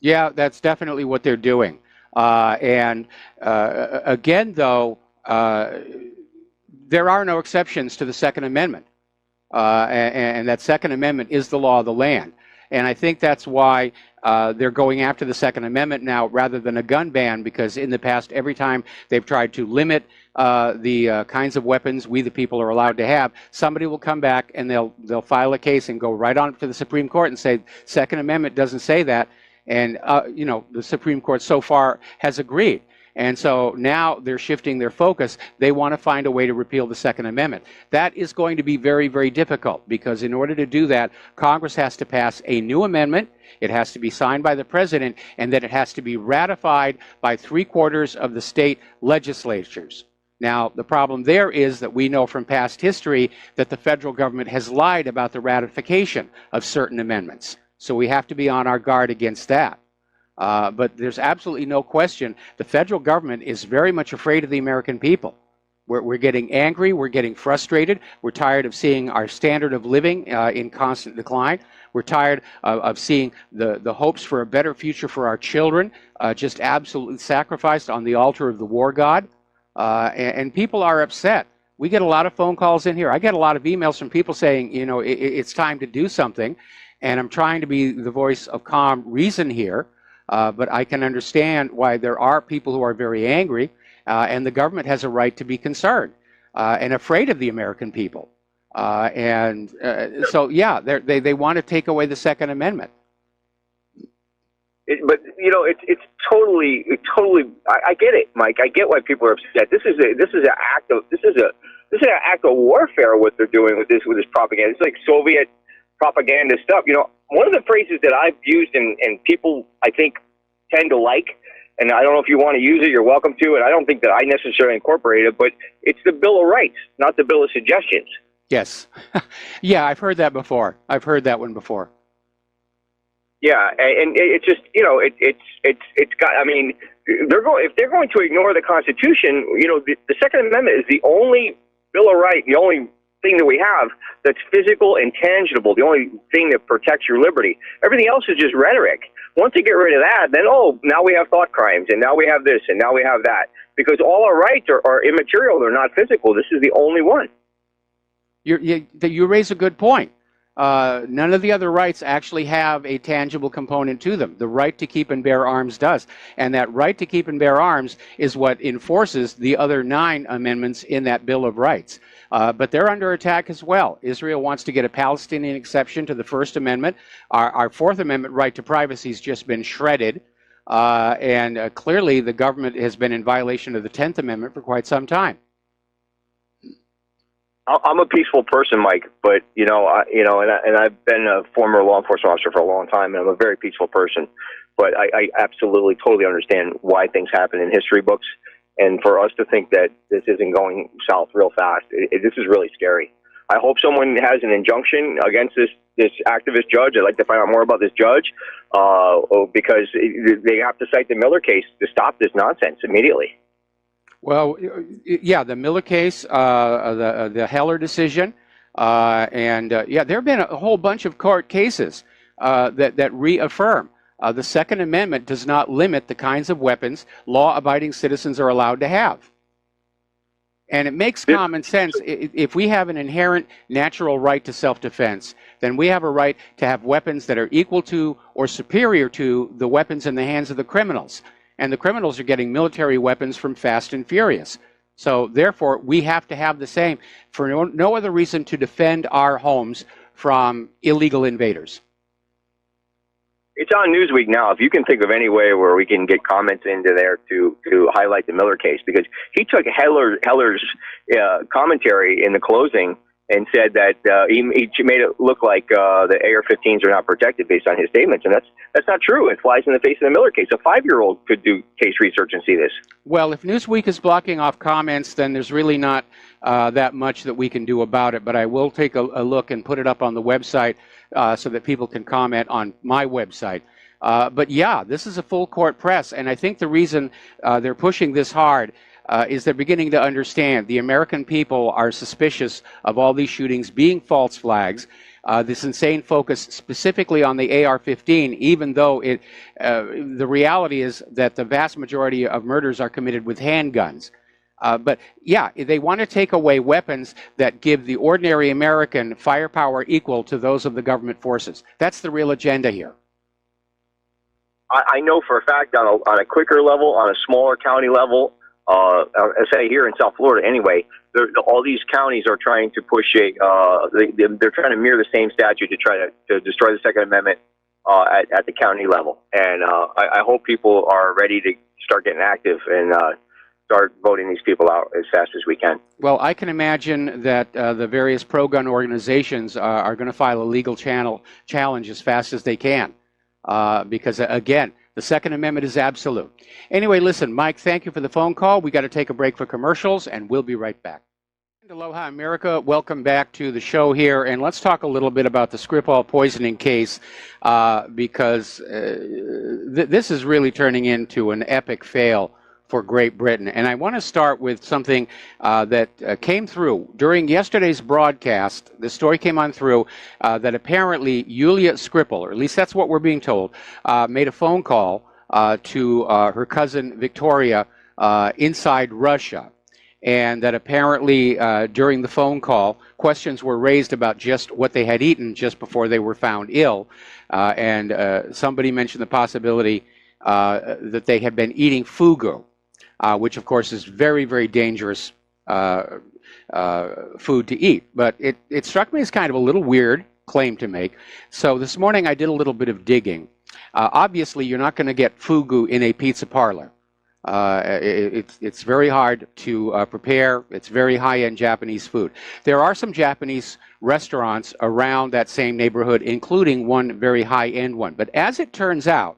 Yeah, that's definitely what they're doing. Again, though, there are no exceptions to the Second Amendment, and that Second Amendment is the law of the land. And I think that's why they're going after the Second Amendment now rather than a gun ban, because in the past, every time they've tried to limit the kinds of weapons we, the people, are allowed to have, somebody will come back and they'll file a case and go right on to the Supreme Court and say, Second Amendment doesn't say that. And, the Supreme Court so far has agreed. And so now they're shifting their focus. They want to find a way to repeal the Second Amendment. That is going to be very, very difficult, because in order to do that, Congress has to pass a new amendment. It has to be signed by the president, and then it has to be ratified by 3/4 of the state legislatures. Now, the problem there is that we know from past history that the federal government has lied about the ratification of certain amendments. So we have to be on our guard against that. But there's absolutely no question the federal government is very much afraid of the American people. We're getting angry. We're getting frustrated. We're tired of seeing our standard of living in constant decline. We're tired of seeing the hopes for a better future for our children just absolutely sacrificed on the altar of the war god. And people are upset. We get a lot of phone calls in here. I get a lot of emails from people saying, it's time to do something. And I'm trying to be the voice of calm reason here, but I can understand why there are people who are very angry, and the government has a right to be concerned and afraid of the American people. So, yeah, they want to take away the Second Amendment. It's totally. I get it, Mike. I get why people are upset. This is an act of warfare. What they're doing with this propaganda. It's like Soviet propaganda stuff. One of the phrases that I've used and people, I think, tend to like, and I don't know if you want to use it, you're welcome to, and I don't think that I necessarily incorporate it, but it's the Bill of Rights, not the Bill of Suggestions. Yes. Yeah, I've heard that before. I've heard that one before. Yeah, and it's just, it's got, I mean, if they're going to ignore the Constitution, the Second Amendment is the only Bill of Rights, the only thing that we have that's physical and tangible, the only thing that protects your liberty. Everything else is just rhetoric. Once they get rid of that, then, now we have thought crimes, and now we have this, and now we have that. Because all our rights are immaterial. They're not physical. This is the only one. You raise a good point. None of the other rights actually have a tangible component to them. The right to keep and bear arms does. And that right to keep and bear arms is what enforces the other 9 amendments in that Bill of Rights. But they're under attack as well. Israel wants to get a Palestinian exception to the First Amendment. Our Fourth Amendment right to privacy has just been shredded. And clearly the government has been in violation of the 10th Amendment for quite some time. I'm a peaceful person, Mike, but and I've been a former law enforcement officer for a long time, and I'm a very peaceful person. But I absolutely, totally understand why things happen in history books, and for us to think that this isn't going south real fast, this is really scary. I hope someone has an injunction against this activist judge. I'd like to find out more about this judge, because they have to cite the Miller case to stop this nonsense immediately. Well, yeah, the Miller case, the Heller decision, and there have been a whole bunch of court cases that reaffirm the Second Amendment does not limit the kinds of weapons law-abiding citizens are allowed to have. And it makes common sense. If we have an inherent natural right to self-defense, then we have a right to have weapons that are equal to or superior to the weapons in the hands of the criminals. And the criminals are getting military weapons from Fast and Furious. So therefore, we have to have the same for no other reason to defend our homes from illegal invaders. It's on Newsweek now. If you can think of any way where we can get comments into there to highlight the Miller case, because he took Heller's commentary in the closing and said that he made it look like the AR-15s are not protected based on his statements, and that's not true. It flies in the face of the Miller case. A 5-year-old could do case research and see this. Well, if Newsweek is blocking off comments, then there's really not that much that we can do about it, but I will take a look and put it up on the website so that people can comment on my website. But yeah, this is a full court press, and I think the reason they're pushing this hard is they're beginning to understand the American people are suspicious of all these shootings being false flags. This insane focus specifically on the AR-15, even though the reality is that the vast majority of murders are committed with handguns. But yeah, they want to take away weapons that give the ordinary American firepower equal to those of the government forces. That's the real agenda here. I know for a fact on a quicker level, on a smaller county level, I say here in South Florida anyway, all these counties are trying to push they're trying to mirror the same statute to try to destroy the Second Amendment at the county level. And I hope people are ready to start getting active and start voting these people out as fast as we can. Well, I can imagine that the various pro-gun organizations are going to file a legal challenge as fast as they can. Because, again, the Second Amendment is absolute. Anyway, listen, Mike, thank you for the phone call. We got to take a break for commercials, and we'll be right back. Aloha, America. Welcome back to the show here, and let's talk a little bit about the Skripal poisoning case, because this is really turning into an epic fail for Great Britain. And I want to start with something that came through during yesterday's broadcast. The story came on through that apparently Yulia Skripal, or at least that's what we're being told, made a phone call to her cousin Victoria inside Russia. And that apparently during the phone call, questions were raised about just what they had eaten just before they were found ill. And somebody mentioned the possibility that they had been eating fugu. Which, of course, is very, very dangerous food to eat. But it struck me as kind of a little weird claim to make. So this morning I did a little bit of digging. Obviously, you're not going to get fugu in a pizza parlor. It's very hard to prepare. It's very high-end Japanese food. There are some Japanese restaurants around that same neighborhood, including one very high-end one. But as it turns out,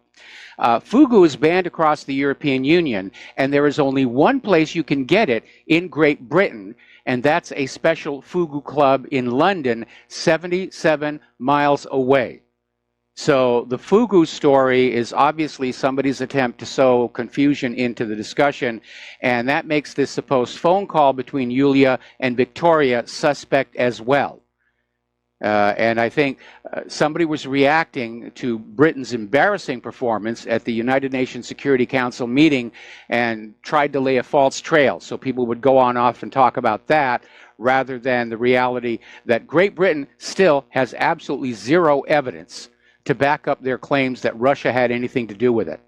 fugu is banned across the European Union, and there is only one place you can get it in Great Britain, and that's a special fugu club in London, 77 miles away. So the fugu story is obviously somebody's attempt to sow confusion into the discussion, and that makes this supposed phone call between Yulia and Victoria suspect as well. And I think somebody was reacting to Britain's embarrassing performance at the United Nations Security Council meeting and tried to lay a false trail so people would go on off and talk about that rather than the reality that Great Britain still has absolutely zero evidence to back up their claims that Russia had anything to do with it.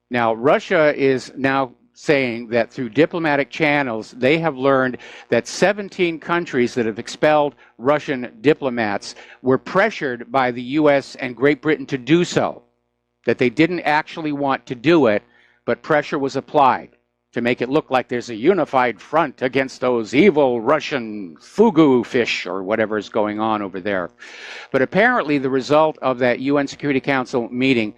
Now, Russia is now saying that through diplomatic channels, they have learned that 17 countries that have expelled Russian diplomats were pressured by the U.S. and Great Britain to do so, that they didn't actually want to do it, but pressure was applied to make it look like there's a unified front against those evil Russian fugu fish or whatever is going on over there. But apparently the result of that UN Security Council meeting,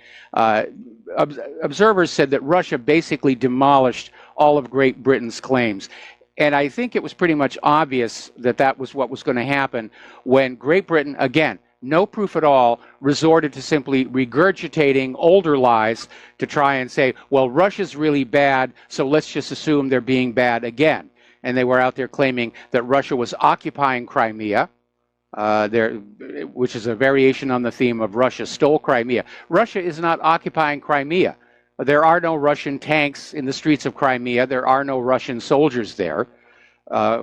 observers said that Russia basically demolished all of Great Britain's claims. And I think it was pretty much obvious that that was what was going to happen when Great Britain, again, no proof at all, resorted to simply regurgitating older lies to try and say, well, Russia's really bad, so let's just assume they're being bad again. And they were out there claiming that Russia was occupying Crimea, which is a variation on the theme of Russia stole Crimea. Russia is not occupying Crimea. There are no Russian tanks in the streets of Crimea. There are no Russian soldiers there.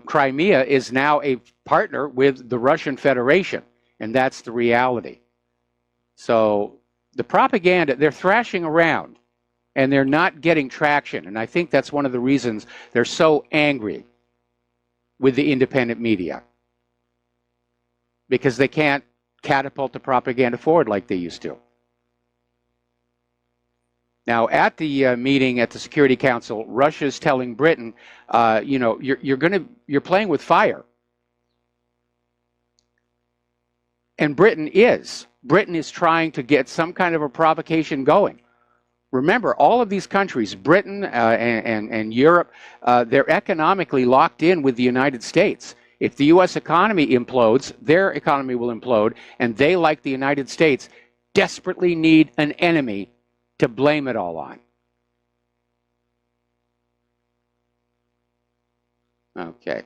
Crimea is now a partner with the Russian Federation. And that's the reality. So the propaganda, they're thrashing around and they're not getting traction. And I think that's one of the reasons they're so angry with the independent media, because they can't catapult the propaganda forward like they used to. Now, at the meeting at the Security Council, Russia's telling Britain, you know, you're playing with fire. And Britain is trying to get some kind of a provocation going. Remember, all of these countries, Britain and Europe, they're economically locked in with the United States. If the U.S. economy implodes, their economy will implode, and they, like the United States, desperately need an enemy to blame it all on. Okay.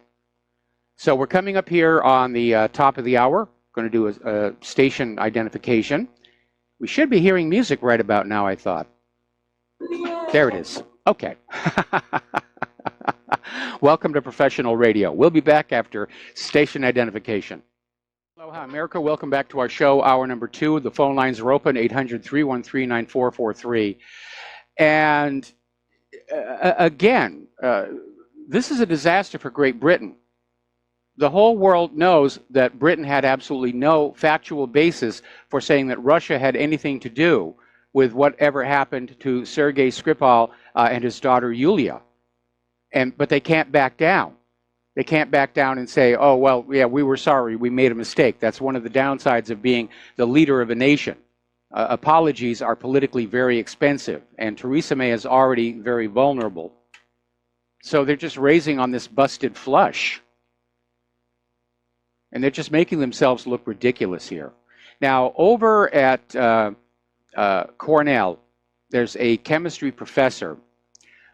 So we're coming up here on the top of the hour. Going to do a station identification. We should be hearing music right about now, I thought. There it is. Okay. Welcome to Professional Radio. We'll be back after station identification. Aloha, America. Welcome back to our show, hour number 2. The phone lines are open, 800-313-9443. And again, this is a disaster for Great Britain. The whole world knows that Britain had absolutely no factual basis for saying that Russia had anything to do with whatever happened to Sergei Skripal and his daughter Yulia. But they can't back down. They can't back down and say, oh, well, yeah, we were sorry, we made a mistake. That's one of the downsides of being the leader of a nation. Apologies are politically very expensive, and Theresa May is already very vulnerable. So they're just raising on this busted flush. And they're just making themselves look ridiculous here. Now, over at Cornell, there's a chemistry professor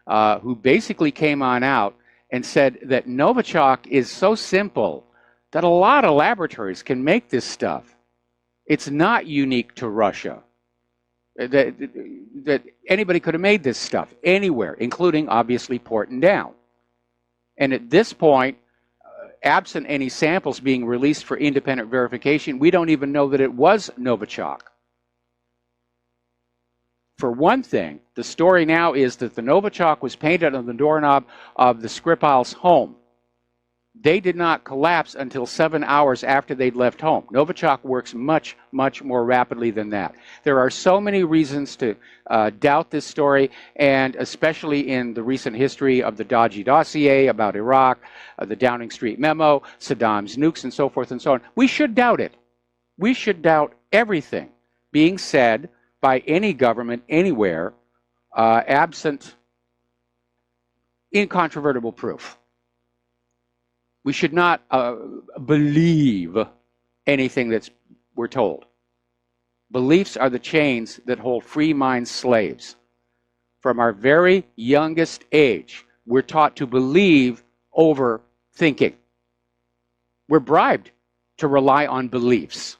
who basically came on out and said that Novichok is so simple that a lot of laboratories can make this stuff. It's not unique to Russia. That anybody could have made this stuff anywhere, including, obviously, Porton Down. And at this point, absent any samples being released for independent verification, we don't even know that it was Novichok. For one thing, the story now is that the Novichok was painted on the doorknob of the Skripal's home. They did not collapse until 7 hours after they'd left home. Novichok works much, much more rapidly than that. There are so many reasons to doubt this story, and especially in the recent history of the Dodgy dossier about Iraq, the Downing Street memo, Saddam's nukes, and so forth and so on. We should doubt it. We should doubt everything being said by any government anywhere absent incontrovertible proof. We should not believe anything that we're told. Beliefs are the chains that hold free minds slaves. From our very youngest age, we're taught to believe over thinking. We're bribed to rely on beliefs.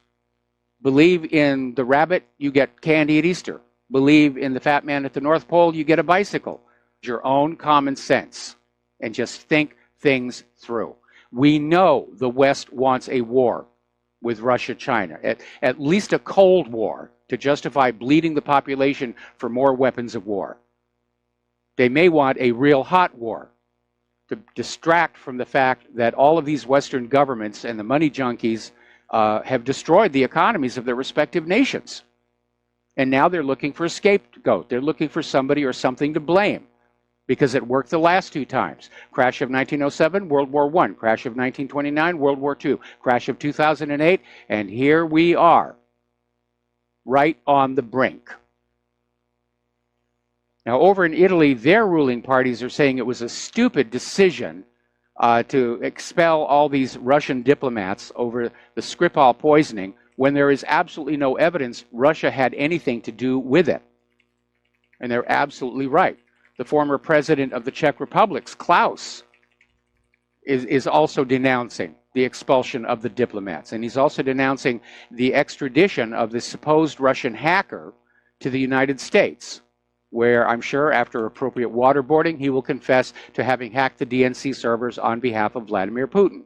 Believe in the rabbit, you get candy at Easter. Believe in the fat man at the North Pole, you get a bicycle. Your own common sense. And just think things through. We know the West wants a war with Russia, China, at least a Cold War to justify bleeding the population for more weapons of war. They may want a real hot war to distract from the fact that all of these Western governments and the money junkies have destroyed the economies of their respective nations. And now they're looking for a scapegoat. They're looking for somebody or something to blame because it worked the last two times. Crash of 1907, World War I. Crash of 1929, World War II. Crash of 2008, and here we are, right on the brink. Now, over in Italy, their ruling parties are saying it was a stupid decision to expel all these Russian diplomats over the Skripal poisoning when there is absolutely no evidence Russia had anything to do with it. And they're absolutely right. The former president of the Czech Republic, Klaus, is also denouncing the expulsion of the diplomats. And he's also denouncing the extradition of the supposed Russian hacker to the United States, where I'm sure after appropriate waterboarding, he will confess to having hacked the DNC servers on behalf of Vladimir Putin.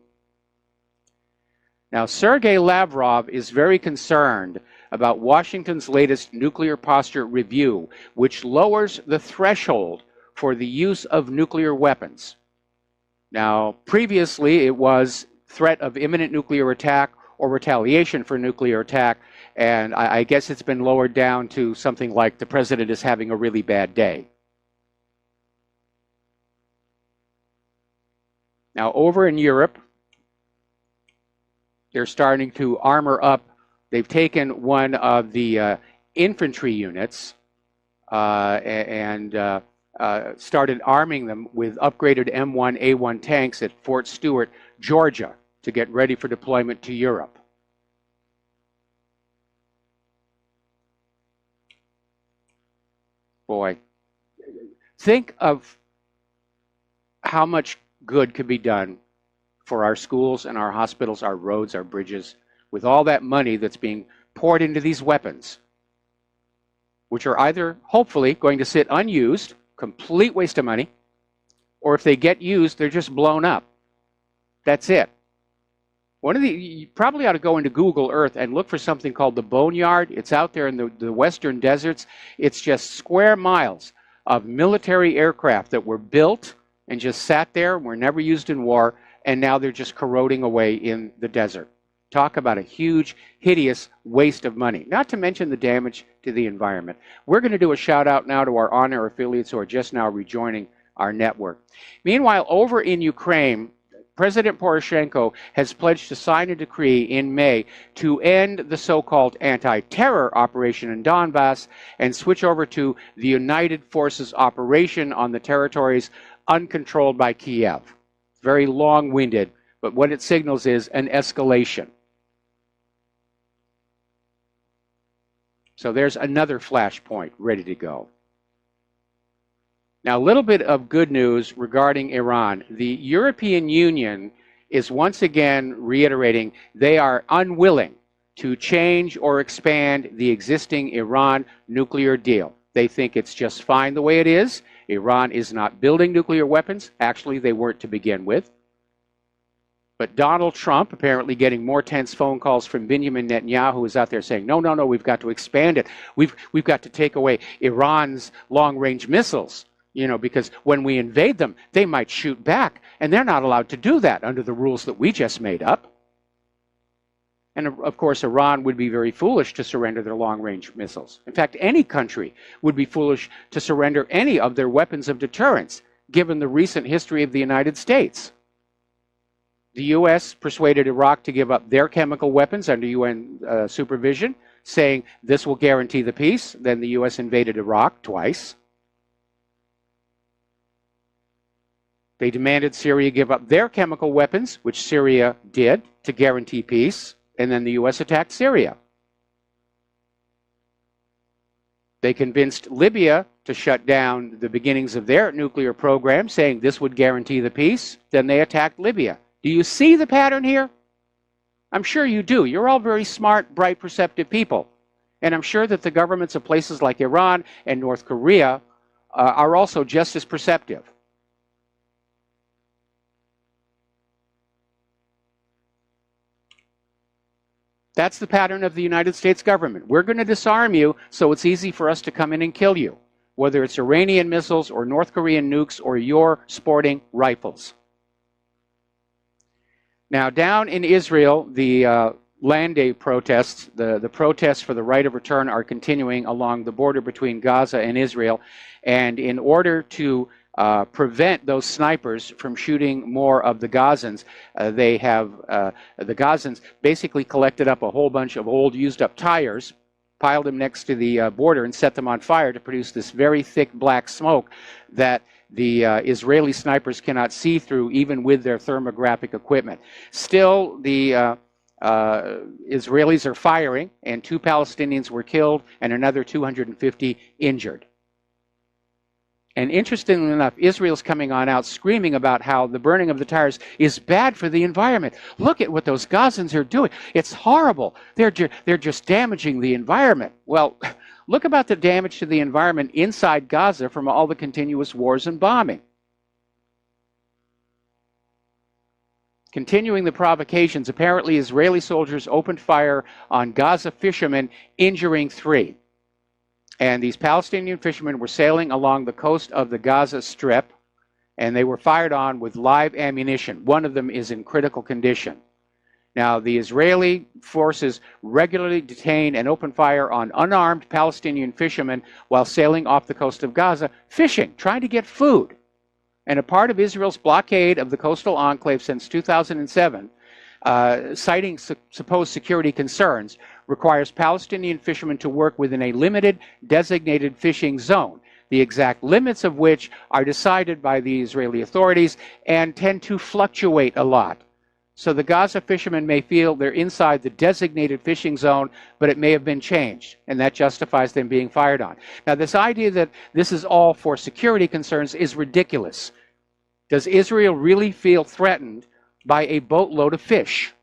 Now, Sergei Lavrov is very concerned about Washington's latest nuclear posture review, which lowers the threshold for the use of nuclear weapons. Now, previously it was threat of imminent nuclear attack or retaliation for nuclear attack, and I guess it's been lowered down to something like the president is having a really bad day. Now, over in Europe, they're starting to armor up. They've taken one of the infantry units and started arming them with upgraded M1A1 tanks at Fort Stewart, Georgia, to get ready for deployment to Europe. Boy, think of how much good could be done for our schools and our hospitals, our roads, our bridges, with all that money that's being poured into these weapons, which are either, hopefully, going to sit unused, complete waste of money, or if they get used, they're just blown up. That's it. You probably ought to go into Google Earth and look for something called the Boneyard. It's out there in the western deserts. It's just square miles of military aircraft that were built and just sat there, were never used in war, and now they're just corroding away in the desert. Talk about a huge, hideous waste of money, not to mention the damage to the environment. We're going to do a shout out now to our on-air affiliates who are just now rejoining our network. Meanwhile, over in Ukraine, President Poroshenko has pledged to sign a decree in May to end the so-called anti-terror operation in Donbass and switch over to the United Forces operation on the territories uncontrolled by Kiev. Very long-winded, but what it signals is an escalation. So there's another flashpoint ready to go. Now, a little bit of good news regarding Iran. The European Union is once again reiterating they are unwilling to change or expand the existing Iran nuclear deal. They think it's just fine the way it is. Iran is not building nuclear weapons. Actually, they weren't to begin with. But Donald Trump, apparently getting more tense phone calls from Benjamin Netanyahu, who is out there saying, no, we've got to expand it. We've got to take away Iran's long-range missiles, because when we invade them, they might shoot back, and they're not allowed to do that under the rules that we just made up. And of course, Iran would be very foolish to surrender their long-range missiles. In fact, any country would be foolish to surrender any of their weapons of deterrence, given the recent history of the United States. The U.S. persuaded Iraq to give up their chemical weapons under UN supervision, saying this will guarantee the peace. Then the U.S. invaded Iraq twice. They demanded Syria give up their chemical weapons, which Syria did, to guarantee peace. And then the U.S. attacked Syria. They convinced Libya to shut down the beginnings of their nuclear program, saying this would guarantee the peace. Then they attacked Libya. Do you see the pattern here? I'm sure you do. You're all very smart, bright, perceptive people. And I'm sure that the governments of places like Iran and North Korea are also just as perceptive. That's the pattern of the United States government. We're going to disarm you so it's easy for us to come in and kill you, whether it's Iranian missiles or North Korean nukes or your sporting rifles. Now, down in Israel, the Land Day protests, the protests for the right of return are continuing along the border between Gaza and Israel. And in order to prevent those snipers from shooting more of the Gazans, the Gazans basically collected up a whole bunch of old used up tires, piled them next to the border and set them on fire to produce this very thick black smoke that the Israeli snipers cannot see through even with their thermographic equipment. Still, the Israelis are firing, and 2 Palestinians were killed and another 250 injured. And interestingly enough, Israel's coming on out screaming about how the burning of the tires is bad for the environment. Look at what those Gazans are doing. It's horrible. They're just damaging the environment. Well, look about the damage to the environment inside Gaza from all the continuous wars and bombing. Continuing the provocations, apparently Israeli soldiers opened fire on Gaza fishermen, injuring 3. And these Palestinian fishermen were sailing along the coast of the Gaza Strip, and they were fired on with live ammunition. One of them is in critical condition. Now, the Israeli forces regularly detain and open fire on unarmed Palestinian fishermen while sailing off the coast of Gaza, fishing, trying to get food. And a part of Israel's blockade of the coastal enclave since 2007, citing supposed security concerns, requires Palestinian fishermen to work within a limited, designated fishing zone, the exact limits of which are decided by the Israeli authorities and tend to fluctuate a lot. So the Gaza fishermen may feel they're inside the designated fishing zone, but it may have been changed, and that justifies them being fired on. Now, this idea that this is all for security concerns is ridiculous. Does Israel really feel threatened by a boatload of fish?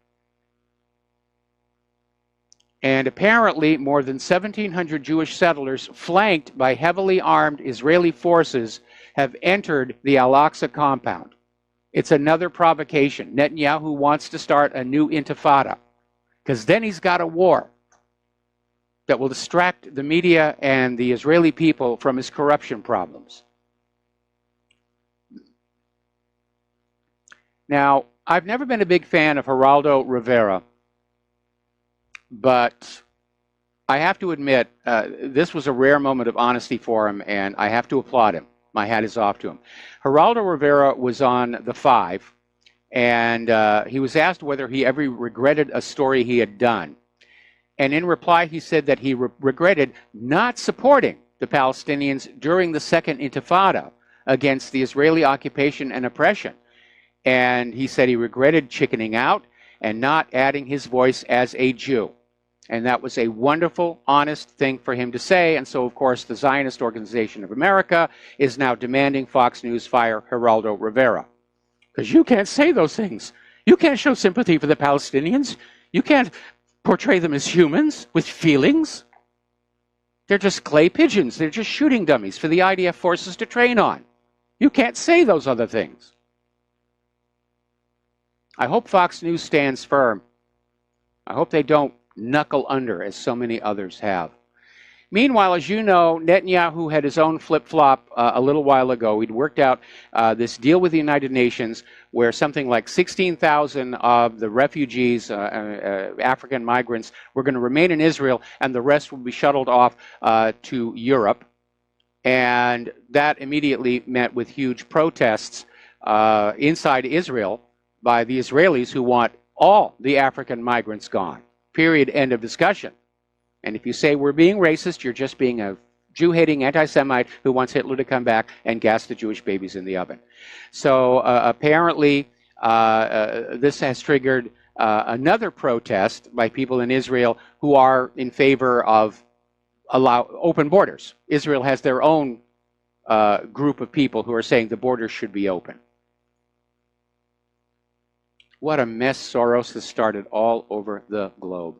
And apparently, more than 1,700 Jewish settlers, flanked by heavily armed Israeli forces, have entered the Al-Aqsa compound. It's another provocation. Netanyahu wants to start a new intifada, because then he's got a war that will distract the media and the Israeli people from his corruption problems. Now, I've never been a big fan of Geraldo Rivera, but I have to admit, this was a rare moment of honesty for him, and I have to applaud him. My hat is off to him. Geraldo Rivera was on The Five, and he was asked whether he ever regretted a story he had done. And in reply, he said that he regretted not supporting the Palestinians during the Second Intifada against the Israeli occupation and oppression. And he said he regretted chickening out and not adding his voice as a Jew. And that was a wonderful, honest thing for him to say. And so, of course, the Zionist Organization of America is now demanding Fox News fire Geraldo Rivera. Because you can't say those things. You can't show sympathy for the Palestinians. You can't portray them as humans with feelings. They're just clay pigeons. They're just shooting dummies for the IDF forces to train on. You can't say those other things. I hope Fox News stands firm. I hope they don't knuckle under as so many others have. Meanwhile, as you know, Netanyahu had his own flip-flop a little while ago. He'd worked out this deal with the United Nations where something like 16,000 of the refugees, African migrants, were going to remain in Israel, and the rest would be shuttled off to Europe. And that immediately met with huge protests inside Israel by the Israelis who want all the African migrants gone. Period. End of discussion. And if you say we're being racist, you're just being a Jew-hating anti-Semite who wants Hitler to come back and gas the Jewish babies in the oven. So apparently this has triggered another protest by people in Israel who are in favor of open borders. Israel has their own group of people who are saying the borders should be open. What a mess Soros has started all over the globe.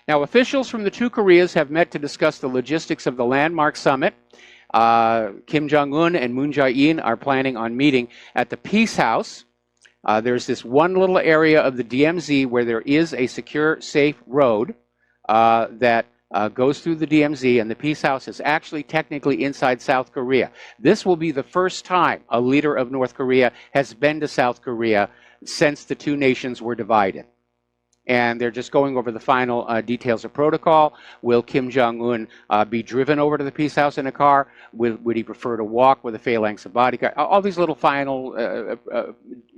Now, officials from the two Koreas have met to discuss the logistics of the landmark summit. Kim Jong-un and Moon Jae-in are planning on meeting at the Peace House. There's this one little area of the DMZ where there is a secure, safe road that goes through the DMZ, and the Peace House is actually technically inside South Korea. This will be the first time a leader of North Korea has been to South Korea since the two nations were divided. And they're just going over the final details of protocol. Will Kim Jong-un be driven over to the Peace House in a car? Would he prefer to walk with a phalanx of bodyguards? All these little final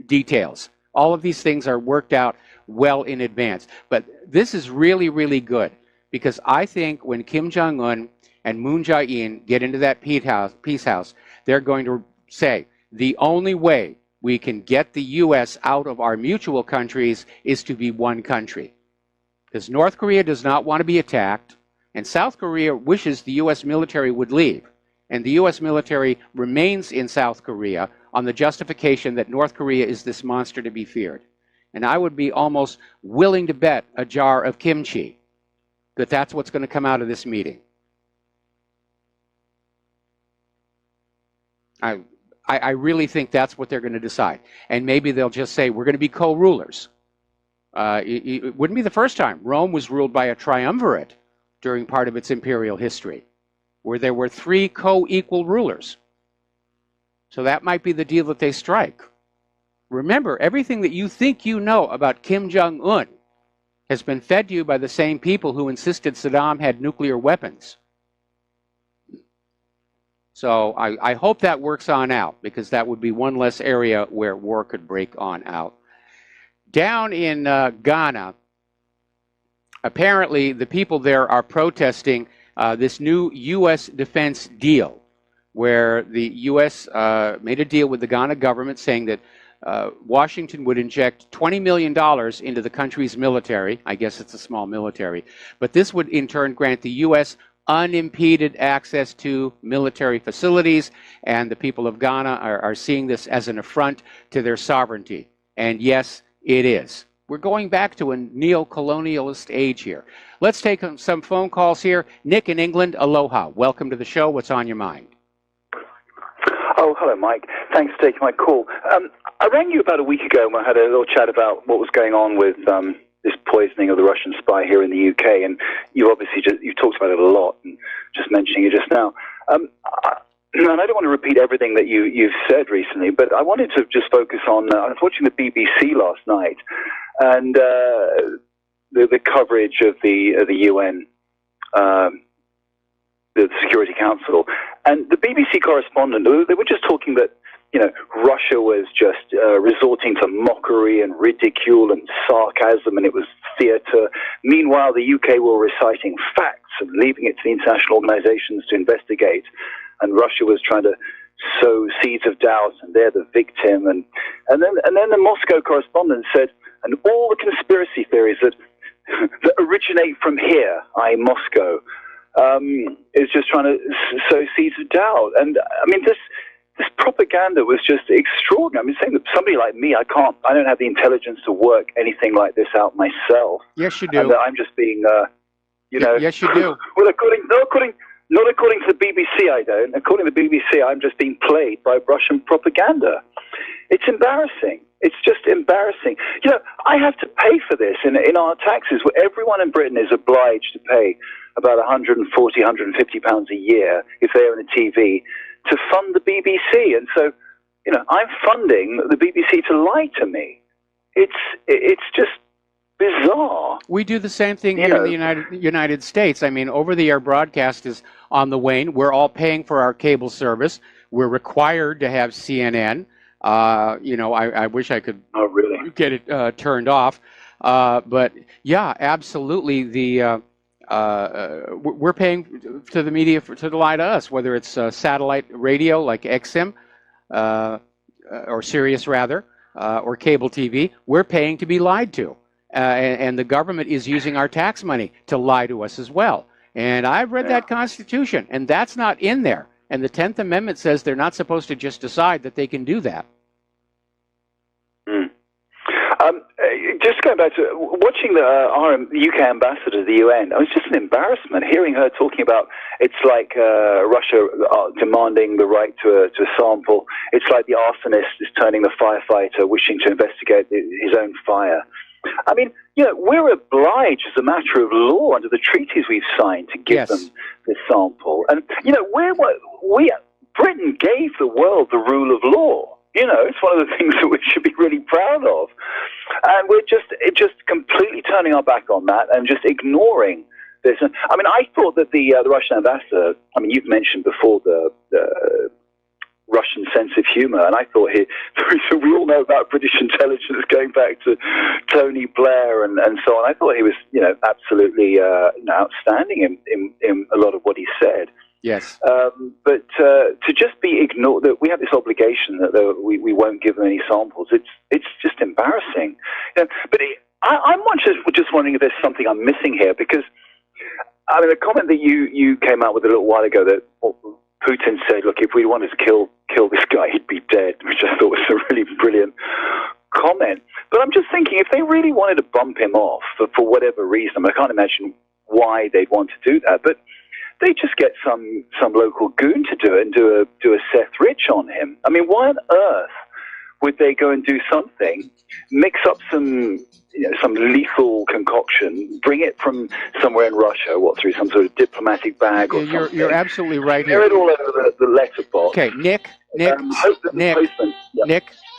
details. All of these things are worked out well in advance. But this is really, really good, because I think when Kim Jong-un and Moon Jae-in get into that Peace House, they're going to say, the only way we can get the U.S. out of our mutual countries is to be one country. Because North Korea does not want to be attacked, and South Korea wishes the U.S. military would leave. And the U.S. military remains in South Korea on the justification that North Korea is this monster to be feared. And I would be almost willing to bet a jar of kimchi that that's what's going to come out of this meeting. I really think that's what they're going to decide. And maybe they'll just say, we're going to be co-rulers. It wouldn't be the first time. Rome was ruled by a triumvirate during part of its imperial history, where there were 3 co-equal rulers. So that might be the deal that they strike. Remember, everything that you think you know about Kim Jong-un has been fed to you by the same people who insisted Saddam had nuclear weapons. So I hope that works on out, because that would be one less area where war could break on out. Down in Ghana, apparently the people there are protesting this new U.S. defense deal, where the U.S. Made a deal with the Ghana government saying that Washington would inject $20 million into the country's military. I guess it's a small military. But this would in turn grant the U.S. unimpeded access to military facilities, and the people of Ghana are seeing this as an affront to their sovereignty. And yes, it is. We're going back to a neo-colonialist age here. Let's take some phone calls here. Nick in England, aloha. Welcome to the show. What's on your mind? Oh, hello, Mike. Thanks for taking my call. I rang you about a week ago and I had a little chat about what was going on with this poisoning of the Russian spy here in the UK, and you've talked about it a lot, and just mentioning it just now. And I don't want to repeat everything that you've said recently, but I wanted to just focus on, I was watching the BBC last night, and the coverage of the UN, the Security Council, and the BBC correspondent, they were just talking that, Russia was just resorting to mockery and ridicule and sarcasm, and it was theatre. Meanwhile, the UK were reciting facts and leaving it to the international organizations to investigate, and Russia was trying to sow seeds of doubt, and they're the victim. And then the Moscow correspondent said, and all the conspiracy theories that originate from here, i.e. Moscow, is just trying to sow seeds of doubt. And I mean, this propaganda was just extraordinary. I mean, saying that somebody like me, I don't have the intelligence to work anything like this out myself. Yes, you do. And that I'm just being, Yes, you do. Well, not according to the BBC, I don't. According to the BBC, I'm just being played by Russian propaganda. It's embarrassing. It's just embarrassing. I have to pay for this in our taxes. Everyone in Britain is obliged to pay about £140, £150 a year if they own a TV to fund the BBC. And so, I'm funding the BBC to lie to me. It's just bizarre. We do the same thing here in the United States. I mean, over-the-air broadcast is on the wane. We're all paying for our cable service. We're required to have CNN. I wish I could get it turned off. But yeah, absolutely. We're paying to the media to lie to us, whether it's satellite radio like XM or Sirius rather, or cable TV. We're paying to be lied to, and the government is using our tax money to lie to us as well. And I've read that Constitution, and that's not in there. And the 10th Amendment says they're not supposed to just decide that they can do that. just going back to watching our UK ambassador to the UN, it was just an embarrassment hearing her talking about it's like Russia demanding the right to a sample. It's like the arsonist is turning the firefighter wishing to investigate his own fire. I mean, we're obliged as a matter of law under the treaties we've signed to give them the sample. And, Britain gave the world the rule of law. It's one of the things that we should be really proud of. And we're just completely turning our back on that and just ignoring this. I mean, I thought that the Russian ambassador, you've mentioned before the Russian sense of humor, and I thought we all know about British intelligence going back to Tony Blair and so on. I thought he was, absolutely outstanding in a lot of what he said. Yes. But to just be ignored, that we have this obligation that we won't give them any samples, it's just embarrassing. But I'm just wondering if there's something I'm missing here, because, the comment that you came out with a little while ago that Putin said, look, if we wanted to kill this guy, he'd be dead, which I thought was a really brilliant comment. But I'm just thinking, if they really wanted to bump him off for whatever reason, I can't imagine why they'd want to do that, but they just get some local goon to do it and do a Seth Rich on him. I mean, why on earth would they go and do something, mix up some lethal concoction, bring it from somewhere in Russia, through some sort of diplomatic bag or something? You're absolutely right here. Throw it all over the letterbox. Okay, Nick,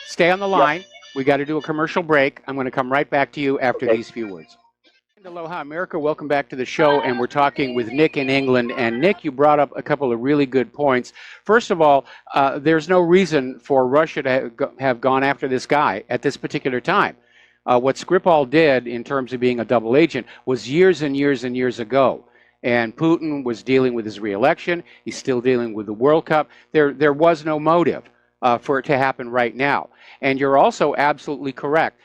stay on the line. Yep. We got to do a commercial break. I'm going to come right back to you after these few words. Aloha, America. Welcome back to the show, and we're talking with Nick in England. And Nick, you brought up a couple of really good points. First of all, there's no reason for Russia to have gone after this guy at this particular time. What Skripal did in terms of being a double agent was years and years and years ago. And Putin was dealing with his re-election. He's still dealing with the World Cup. There was no motive for it to happen right now. And you're also absolutely correct.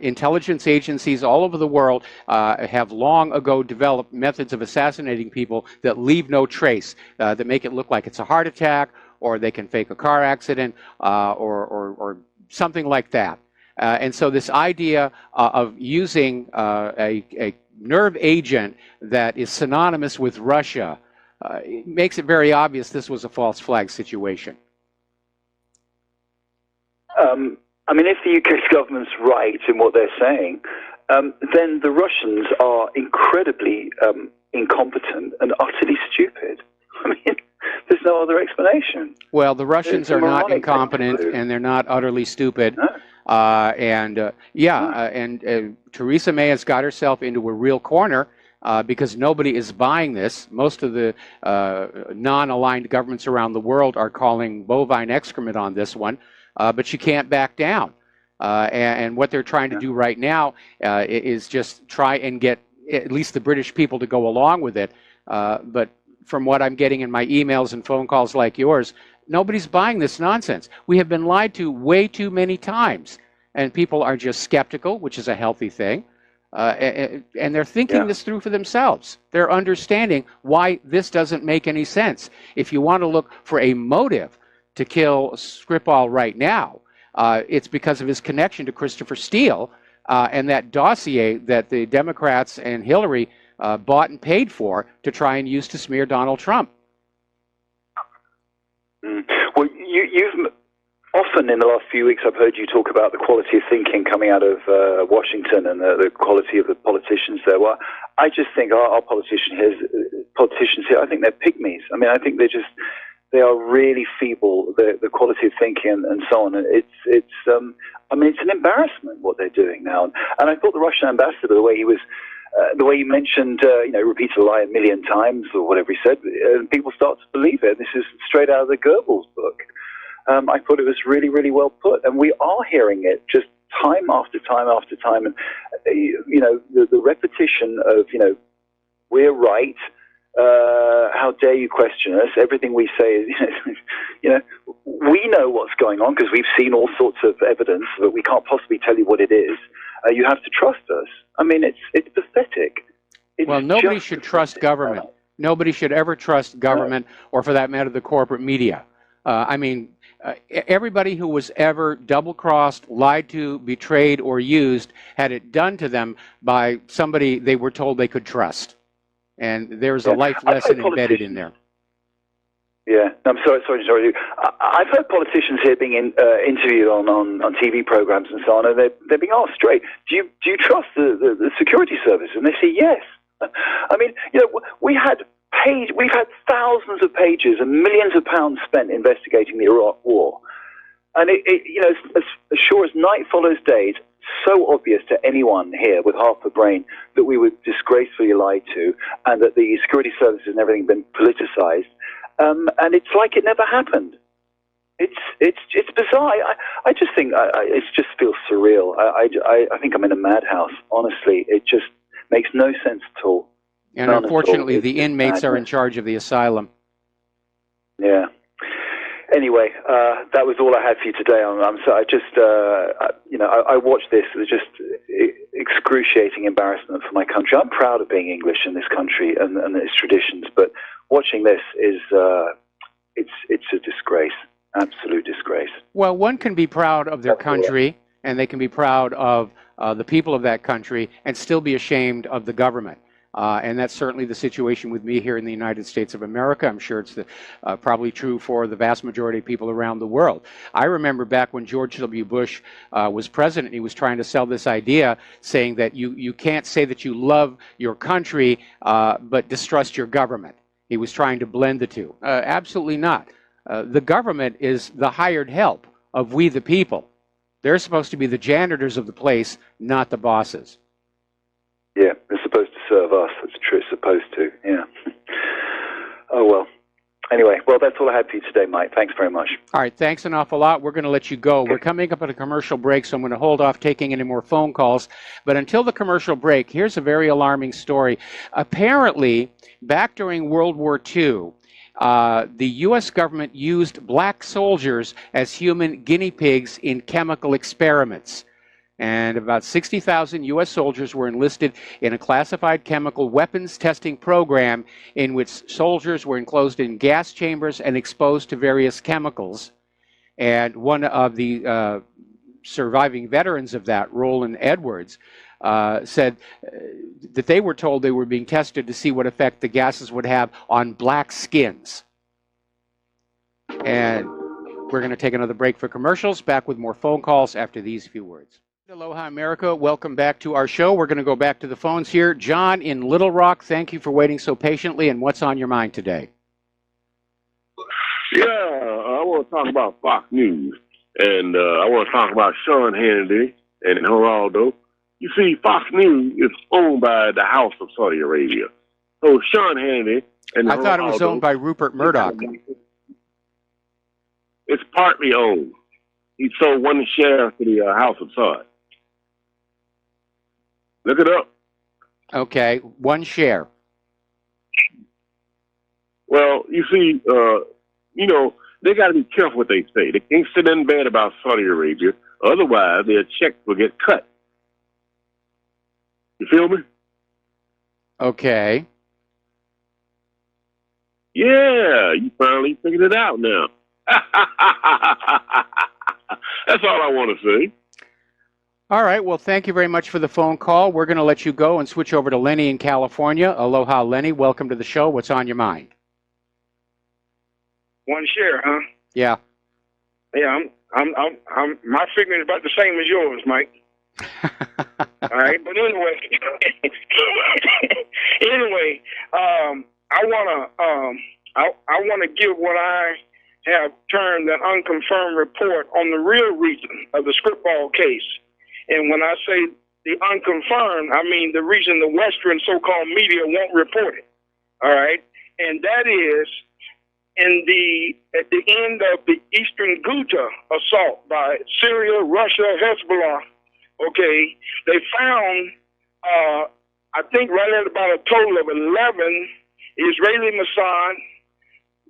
Intelligence agencies all over the world have long ago developed methods of assassinating people that leave no trace, that make it look like it's a heart attack, or they can fake a car accident, or something like that. And so this idea of using a nerve agent that is synonymous with Russia it makes it very obvious this was a false flag situation. If the UK government's right in what they're saying, then the Russians are incredibly incompetent and utterly stupid. There's no other explanation. Well, the Russians are not incompetent, and they're not utterly stupid. No. Theresa May has got herself into a real corner because nobody is buying this. Most of the non-aligned governments around the world are calling bovine excrement on this one, but she can't back down. And what they're trying to do right now is just try and get at least the British people to go along with it. But from what I'm getting in my emails and phone calls like yours, nobody's buying this nonsense. We have been lied to way too many times, and people are just skeptical, which is a healthy thing. And they're thinking this through for themselves. They're understanding why this doesn't make any sense. If you want to look for a motive to kill Skripal right now, it's because of his connection to Christopher Steele and that dossier that the Democrats and Hillary bought and paid for to try and use to smear Donald Trump. Well, you've often in the last few weeks I've heard you talk about the quality of thinking coming out of Washington and the quality of the politicians there. Well, I just think our politicians here, I think they're pygmies. I think they are really feeble, the quality of thinking and so on. It's an embarrassment what they're doing now. And I thought the Russian ambassador, the way he mentioned, repeated a lie a million times or whatever he said, people start to believe it. This is straight out of the Goebbels book. I thought it was really, really well put. And we are hearing it just time after time after time. And, the repetition of, we're right. How dare you question us? Everything we say is, we know what's going on because we've seen all sorts of evidence, but we can't possibly tell you what it is. You have to trust us. It's pathetic. Well, nobody should trust government. Nobody should ever trust government or, for that matter, the corporate media. everybody who was ever double-crossed, lied to, betrayed, or used had it done to them by somebody they were told they could trust. And there's a life lesson embedded in there. Yeah, I'm sorry to interrupt you. I've heard politicians here being interviewed on TV programs and so on, and they're being asked straight, do you trust the security service? And they say yes. I mean, we've had thousands of pages and millions of pounds spent investigating the Iraq War, and as sure as night follows day, so obvious to anyone here with half a brain that we were disgracefully lied to, and that the security services and everything been politicized. And it's like it never happened. It's bizarre. I just think it just feels surreal. I think I'm in a madhouse. Honestly, it just makes no sense at all. And unfortunately, the inmates are in charge of the asylum. Yeah. Anyway, that was all I had for you today. I watched this. It was just excruciating embarrassment for my country. I'm proud of being English in this country and its traditions, but watching this is it's a disgrace, absolute disgrace. Well, one can be proud of their country, and they can be proud of the people of that country, and still be ashamed of the government. And that's certainly the situation with me here in the United States of America. I'm sure it's probably true for the vast majority of people around the world. I remember back when George W. Bush was president, he was trying to sell this idea saying that you can't say that you love your country but distrust your government. He was trying to blend the two. Absolutely not. The government is the hired help of we the people. They're supposed to be the janitors of the place, not the bosses. Yeah, they're supposed to serve us. That's true, supposed to, yeah. Oh, well. Anyway, well, that's all I had for you today, Mike. Thanks very much. All right, thanks an awful lot. We're going to let you go. We're coming up at a commercial break, so I'm going to hold off taking any more phone calls. But until the commercial break, here's a very alarming story. Apparently, back during World War II, the U.S. government used black soldiers as human guinea pigs in chemical experiments. And about 60,000 U.S. soldiers were enlisted in a classified chemical weapons testing program in which soldiers were enclosed in gas chambers and exposed to various chemicals. And one of the surviving veterans of that, Roland Edwards, said that they were told they were being tested to see what effect the gases would have on black skins. And we're going to take another break for commercials. Back with more phone calls after these few words. Aloha, America. Welcome back to our show. We're going to go back to the phones here. John in Little Rock, thank you for waiting so patiently. And what's on your mind today? Yeah, I want to talk about Fox News. And I want to talk about Sean Hannity and Geraldo. You see, Fox News is owned by the House of Saudi Arabia. So Sean Hannity and I thought it was owned by Rupert Murdoch. It's partly owned. He sold one share to the House of Saudi. Look it up. Okay, one share. Well, you see, they got to be careful what they say. They can't say nothing bad about Saudi Arabia. Otherwise, their checks will get cut. You feel me? Okay. Yeah, you finally figured it out now. That's all I want to say. All right. Well, thank you very much for the phone call. We're going to let you go and switch over to Lenny in California. Aloha, Lenny. Welcome to the show. What's on your mind? One share, huh? Yeah. Yeah. I'm. My figure is about the same as yours, Mike. All right. But anyway, I want to give what I have termed an unconfirmed report on the real reason of the Skripal case. And when I say the unconfirmed, I mean the reason the Western so-called media won't report it. All right? And that is at the end of the Eastern Ghouta assault by Syria, Russia, Hezbollah, okay, they found, I think right at about a total of 11 Israeli Mossad,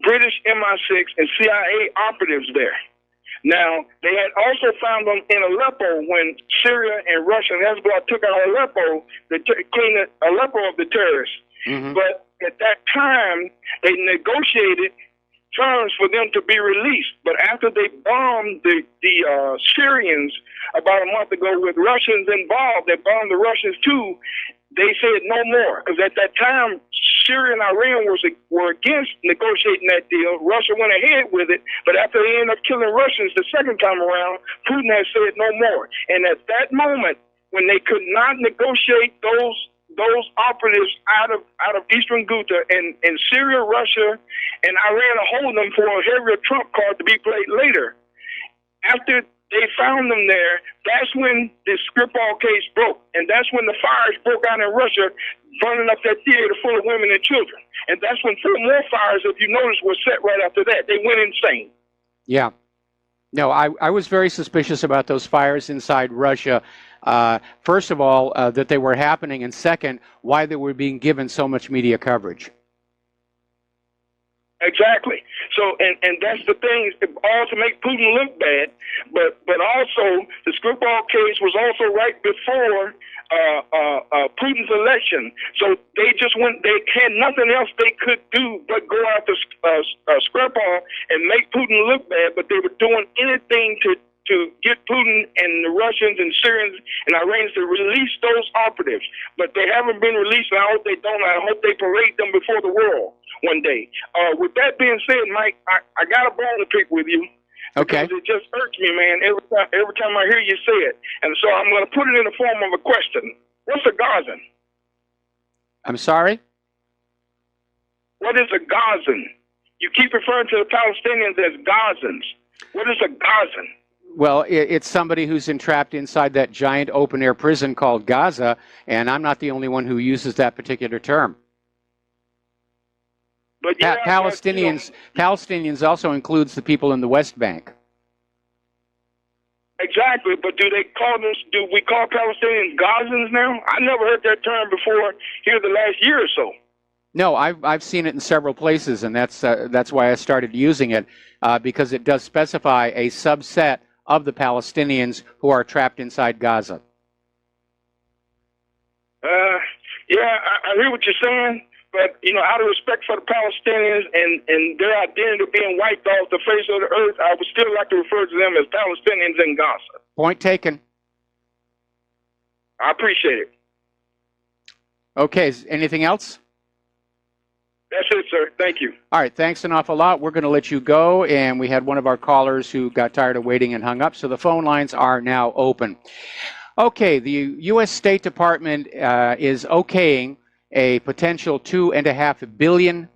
British MI6, and CIA operatives there. Now, they had also found them in Aleppo when Syria and Russia and Hezbollah took out Aleppo to clean Aleppo of the terrorists. Mm-hmm. But at that time, they negotiated terms for them to be released. But after they bombed the Syrians about a month ago with Russians involved, they bombed the Russians too, they said no more. Because at that time, Syria and Iran were against negotiating that deal. Russia went ahead with it, but after they ended up killing Russians the second time around, Putin has said no more. And at that moment, when they could not negotiate those operatives out of Eastern Ghouta and Syria, Russia, and Iran are holding them for a heavier trump card to be played later. After they found them there, that's when the Skripal case broke, and that's when the fires broke out in Russia, burning up that theater full of women and children. And that's when 4 more fires, if you notice, were set right after that. They went insane. Yeah. No, I was very suspicious about those fires inside Russia. First of all, that they were happening, and second, why they were being given so much media coverage. Exactly. So, and that's the thing, all to make Putin look bad, but also the Skripal case was also right before Putin's election. So they just they had nothing else they could do but go after Skripal and make Putin look bad, but they were doing anything to get Putin and the Russians and Syrians and Iranians to release those operatives. But they haven't been released, and I hope they don't. I hope they parade them before the world one day. With that being said, Mike, I got a bone to pick with you. Okay. Because it just irks me, man, every time I hear you say it. And so I'm going to put it in the form of a question. What's a Gazan? I'm sorry? What is a Gazan? You keep referring to the Palestinians as Gazans. What is a Gazan? Well, it's somebody who's entrapped inside that giant open-air prison called Gaza, and I'm not the only one who uses that particular term. But yeah, Palestinians also includes the people in the West Bank. Exactly, but do we call Palestinians Gazans now? I never heard that term before here the last year or so. No, I've seen it in several places, and that's why I started using it, because it does specify a subset of the Palestinians who are trapped inside Gaza. Yeah, I hear what you're saying, but, out of respect for the Palestinians and their identity being wiped off the face of the earth, I would still like to refer to them as Palestinians in Gaza. Point taken. I appreciate it. Okay, anything else? That's it, sir. Thank you. All right, thanks an awful lot. We're going to let you go, and we had one of our callers who got tired of waiting and hung up, so the phone lines are now open. Okay, the U.S. State Department is okaying a potential $2.5 billion,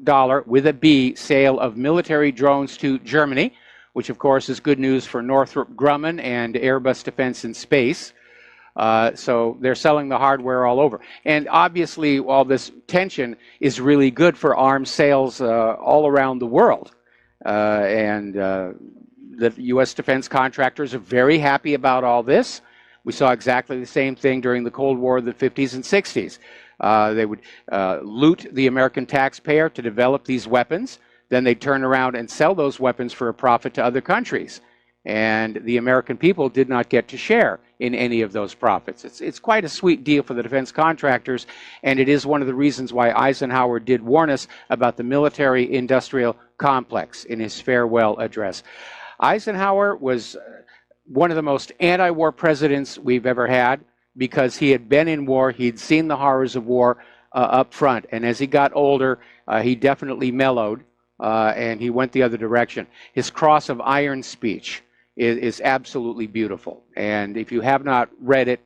with a B, sale of military drones to Germany, which of course is good news for Northrop Grumman and Airbus Defense and Space. So they're selling the hardware all over. And obviously, all this tension is really good for arms sales all around the world. The U.S. defense contractors are very happy about all this. We saw exactly the same thing during the Cold War of the 50s and 60s. They would loot the American taxpayer to develop these weapons. Then they'd turn around and sell those weapons for a profit to other countries. And the American people did not get to share in any of those profits. It's quite a sweet deal for the defense contractors, and it is one of the reasons why Eisenhower did warn us about the military-industrial complex in his farewell address. Eisenhower was one of the most anti-war presidents we've ever had, because he had been in war, he'd seen the horrors of war up front, and as he got older, he definitely mellowed, and he went the other direction. His Cross of Iron speech is absolutely beautiful, and if you have not read it,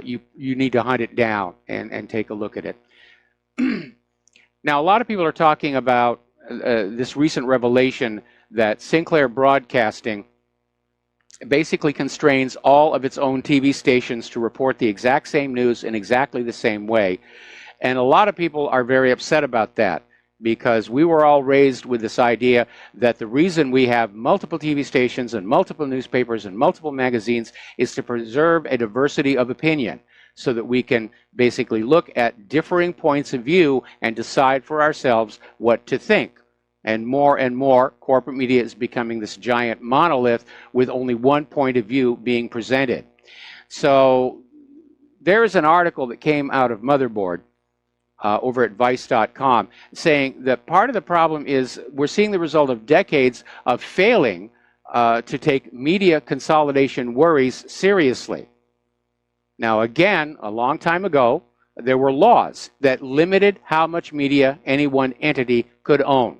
you need to hunt it down and take a look at it. Now, a lot of people are talking about this recent revelation that Sinclair Broadcasting basically constrains all of its own TV stations to report the exact same news in exactly the same way. And a lot of people are very upset about that, because we were all raised with this idea that the reason we have multiple TV stations and multiple newspapers and multiple magazines is to preserve a diversity of opinion, so that we can basically look at differing points of view and decide for ourselves what to think. And more, corporate media is becoming this giant monolith with only one point of view being presented. So there is an article that came out of Motherboard over at Vice.com, saying that part of the problem is we're seeing the result of decades of failing to take media consolidation worries seriously. Now, again, a long time ago, there were laws that limited how much media any one entity could own.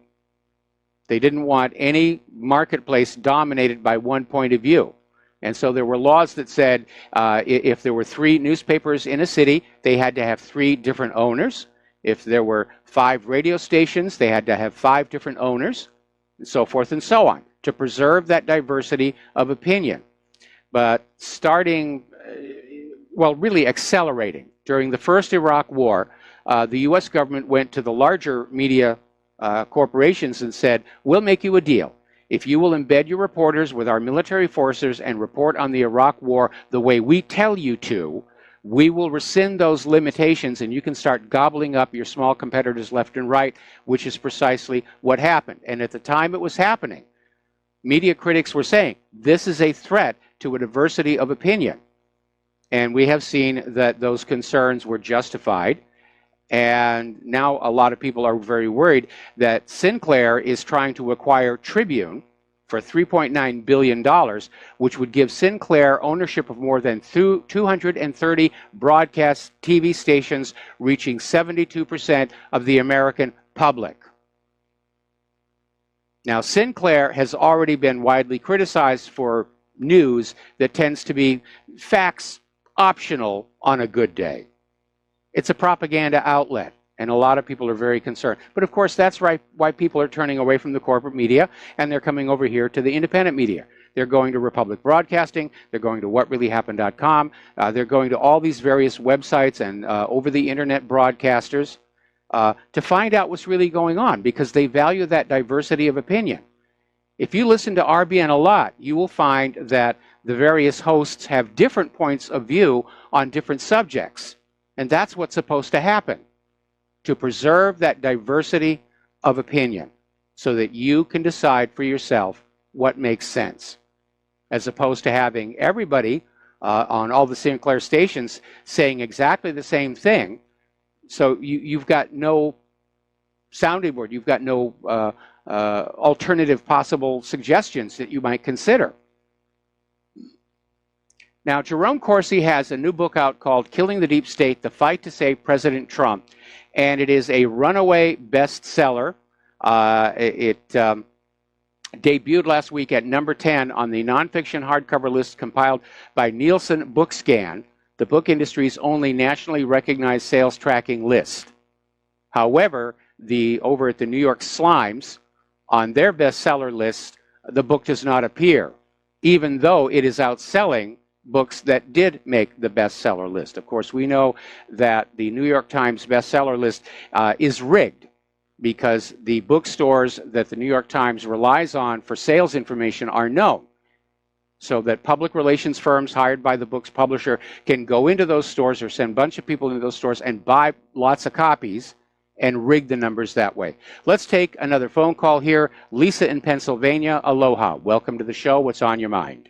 They didn't want any marketplace dominated by one point of view. And so there were laws that said if there were 3 newspapers in a city, they had to have 3 different owners. If there were 5 radio stations, they had to have 5 different owners, and so forth and so on, to preserve that diversity of opinion. But starting, well, really accelerating, during the first Iraq War, the U.S. government went to the larger media corporations and said, we'll make you a deal. If you will embed your reporters with our military forces and report on the Iraq War the way we tell you to, we will rescind those limitations and you can start gobbling up your small competitors left and right, which is precisely what happened. And at the time it was happening, media critics were saying, this is a threat to a diversity of opinion. And we have seen that those concerns were justified. And now a lot of people are very worried that Sinclair is trying to acquire Tribune for $3.9 billion, which would give Sinclair ownership of more than 230 broadcast TV stations, reaching 72% of the American public. Now, Sinclair has already been widely criticized for news that tends to be facts optional on a good day. It's a propaganda outlet, and a lot of people are very concerned. But of course, that's right why people are turning away from the corporate media, and they're coming over here to the independent media. They're going to Republic Broadcasting, they're going to whatreallyhappened.com, they're going to all these various websites and over-the-internet broadcasters to find out what's really going on, because they value that diversity of opinion. If you listen to RBN a lot, you will find that the various hosts have different points of view on different subjects. And that's what's supposed to happen, to preserve that diversity of opinion so that you can decide for yourself what makes sense, as opposed to having everybody on all the Sinclair stations saying exactly the same thing. So you've got no sounding board, you've got no alternative possible suggestions that you might consider. Now, Jerome Corsi has a new book out called Killing the Deep State, The Fight to Save President Trump, and it is a runaway bestseller. It debuted last week at number 10 on the nonfiction hardcover list compiled by Nielsen Bookscan, the book industry's only nationally recognized sales tracking list. However, over at the New York Slimes, on their bestseller list, the book does not appear, even though it is outselling books that did make the bestseller list. Of course, we know that the New York Times bestseller list is rigged, because the bookstores that the New York Times relies on for sales information are known, so that public relations firms hired by the book's publisher can go into those stores or send a bunch of people into those stores and buy lots of copies and rig the numbers that way. Let's take another phone call here. Lisa in Pennsylvania, aloha. Welcome to the show. What's on your mind?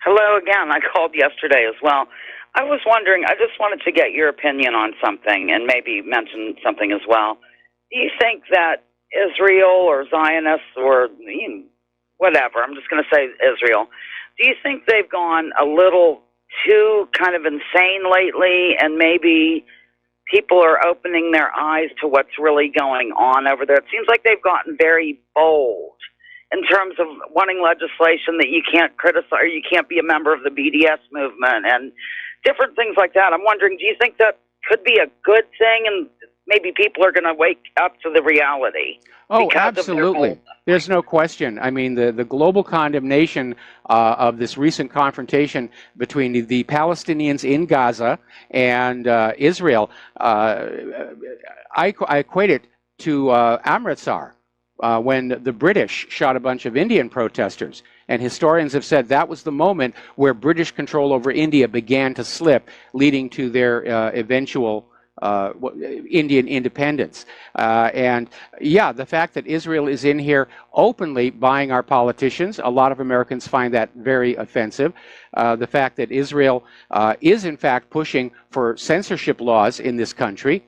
Hello again. I called yesterday as well. I was wondering, I just wanted to get your opinion on something and maybe mention something as well. Do you think that Israel or Zionists or whatever, I'm just going to say Israel, do you think they've gone a little too kind of insane lately, and maybe people are opening their eyes to what's really going on over there? It seems like they've gotten very bold in terms of wanting legislation that you can't criticize, or you can't be a member of the BDS movement and different things like that. I'm wondering, do you think that could be a good thing, and maybe people are going to wake up to the reality? Oh, absolutely. There's no question. I mean, the global condemnation of this recent confrontation between the Palestinians in Gaza and Israel, I equate it to Amritsar, when the British shot a bunch of Indian protesters. And historians have said that was the moment where British control over India began to slip, leading to their eventual Indian independence. And yeah, the fact that Israel is in here openly buying our politicians, a lot of Americans find that very offensive. The fact that Israel is in fact pushing for censorship laws in this country.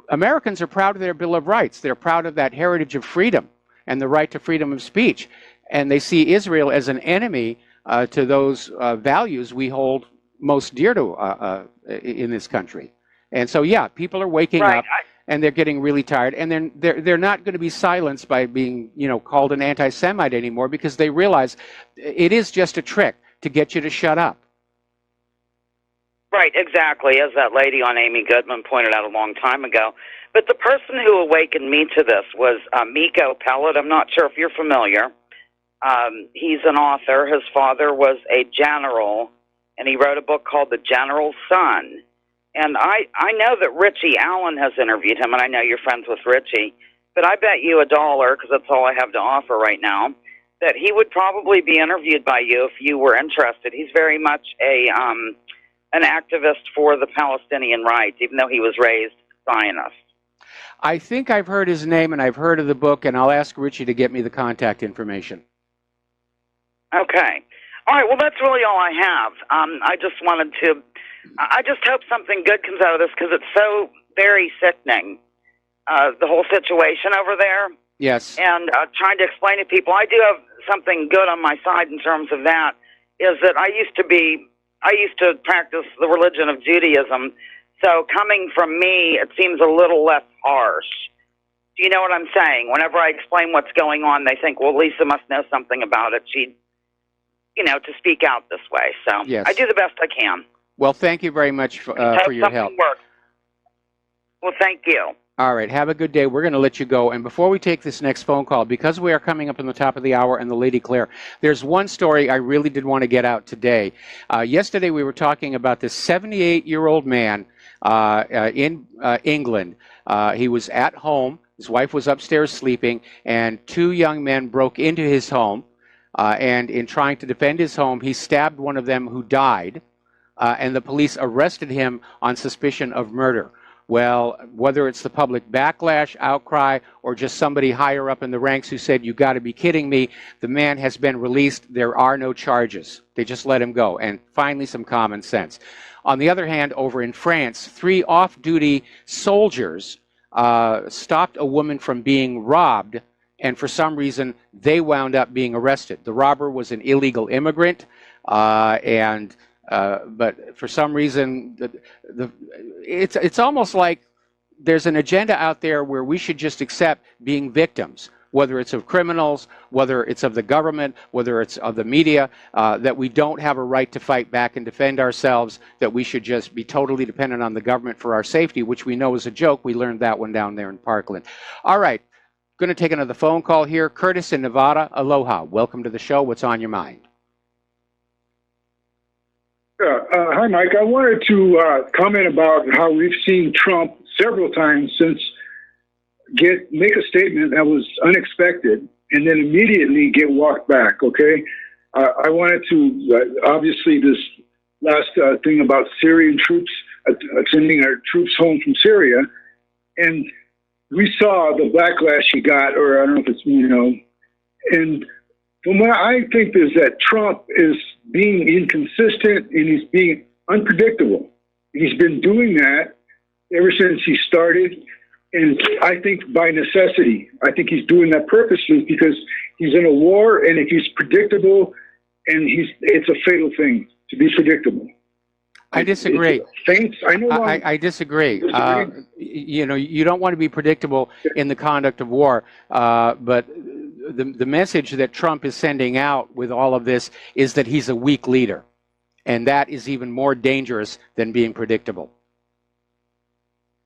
Americans are proud of their Bill of Rights. They're proud of that heritage of freedom and the right to freedom of speech. And they see Israel as an enemy to those values we hold most dear to in this country. And so, yeah, people are waking up, and they're getting really tired, and they're not going to be silenced by being, called an anti-Semite anymore, because they realize it is just a trick to get you to shut up. Right, exactly, as that lady on Amy Goodman pointed out a long time ago. But the person who awakened me to this was Miko Pellet. I'm not sure if you're familiar. He's an author. His father was a general, and he wrote a book called The General's Son. And I know that Richie Allen has interviewed him, and I know you're friends with Richie, but I bet you $1, because that's all I have to offer right now, that he would probably be interviewed by you if you were interested. He's very much an activist for the Palestinian rights, even though he was raised Zionist. I think I've heard his name, and I've heard of the book, and I'll ask Richie to get me the contact information. Okay. All right, well, that's really all I have. I just hope something good comes out of this, because it's so very sickening, the whole situation over there. Yes. And trying to explain to people, I do have something good on my side in terms of that, is that I used to practice the religion of Judaism, so coming from me, it seems a little less harsh. Do you know what I'm saying? Whenever I explain what's going on, they think, well, Lisa must know something about it. She, to speak out this way. So yes. I do the best I can. Well, thank you very much for your help. Works. Well, thank you. All right, have a good day. We're going to let you go. And before we take this next phone call, because we are coming up on the top of the hour and the Lady Claire, there's one story I really did want to get out today. Yesterday we were talking about this 78-year-old man in England. He was at home. His wife was upstairs sleeping, and two young men broke into his home. And in trying to defend his home, he stabbed one of them, who died. And the police arrested him on suspicion of murder. Well, whether it's the public backlash, outcry, or just somebody higher up in the ranks who said, you got to be kidding me, the man has been released. There are no charges. They just let him go. And finally, some common sense. On the other hand, over in France, 3 off-duty soldiers stopped a woman from being robbed, and for some reason, they wound up being arrested. The robber was an illegal immigrant, but for some reason, it's almost like there's an agenda out there where we should just accept being victims, whether it's of criminals, whether it's of the government, whether it's of the media, that we don't have a right to fight back and defend ourselves, that we should just be totally dependent on the government for our safety, which we know is a joke. We learned that one down there in Parkland. All right, going to take another phone call here. Curtis in Nevada, aloha. Welcome to the show. What's on your mind? Hi, Mike. I wanted to comment about how we've seen Trump several times since make a statement that was unexpected and then immediately get walked back, okay? I wanted to, obviously, this last thing about Syrian troops, sending our troops home from Syria, and we saw the backlash he got, or I don't know if it's, and from what I think is that Trump is being inconsistent and he's being unpredictable. He's been doing that ever since he started, and I think by necessity. I think he's doing that purposely because he's in a war, and if he's predictable, and it's a fatal thing to be predictable. I disagree. I disagree. You don't want to be predictable in the conduct of war, but the message that Trump is sending out with all of this is that he's a weak leader, and that is even more dangerous than being predictable.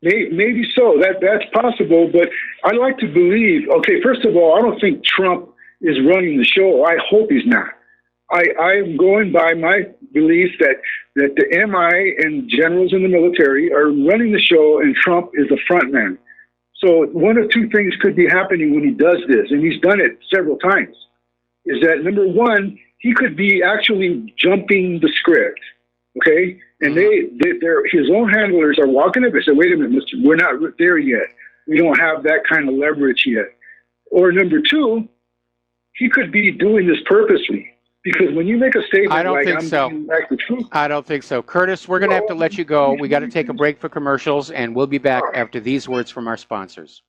Maybe so. That's possible, but I like to believe. Okay, first of all, I don't think Trump is running the show. I hope he's not. I'm going by my belief that the MI and generals in the military are running the show, and Trump is the front man. So one of two things could be happening when he does this, and he's done it several times, is that, number one, he could be actually jumping the script, okay? And his own handlers are walking up and say, wait a minute, mister, we're not there yet. We don't have that kind of leverage yet. Or number two, he could be doing this purposely. Because when you make a statement I don't like, think I'm so. bringing back the truth. I don't think so. Curtis, we're going to have to let you go. We got to take a break for commercials, and we'll be back after these words from our sponsors.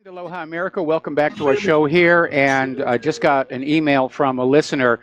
Aloha America, welcome back to our show here, and I just got an email from a listener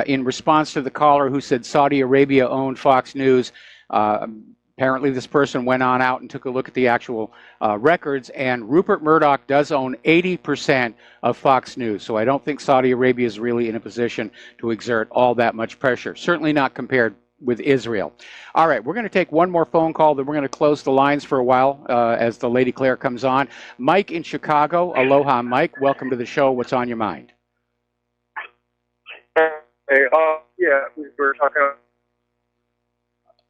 in response to the caller who said Saudi Arabia owned Fox News. Apparently this person went on out and took a look at the actual records, and Rupert Murdoch does own 80% of Fox News, so I don't think Saudi Arabia is really in a position to exert all that much pressure, certainly not compared with Israel. All right, we're going to take one more phone call, then we're going to close the lines for a while as the Lady Claire comes on. Mike in Chicago. Aloha, Mike. Welcome to the show. What's on your mind? Hey, yeah, we were talking.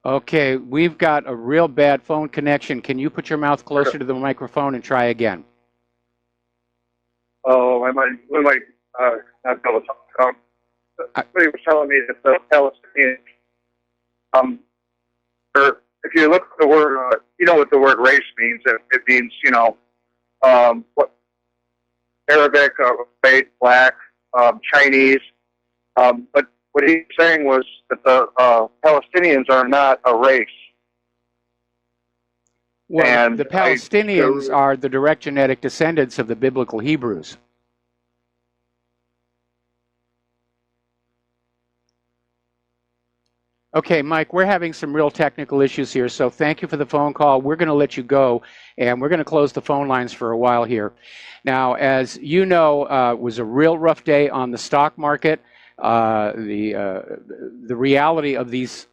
Okay, we've got a real bad phone connection. Can you put your mouth closer to the microphone and try again? Oh, I might not be able to talk. Somebody was telling me that the Palestinians, if you look at the word, you know what the word race means. It means, what Arabic, white, black, Chinese. But what he's saying was that the Palestinians are not a race. Well, and the Palestinians are the direct genetic descendants of the biblical Hebrews. Okay, Mike, we're having some real technical issues here, so thank you for the phone call. We're going to let you go, and we're going to close the phone lines for a while here. Now, as you know, it was a real rough day on the stock market. The reality of these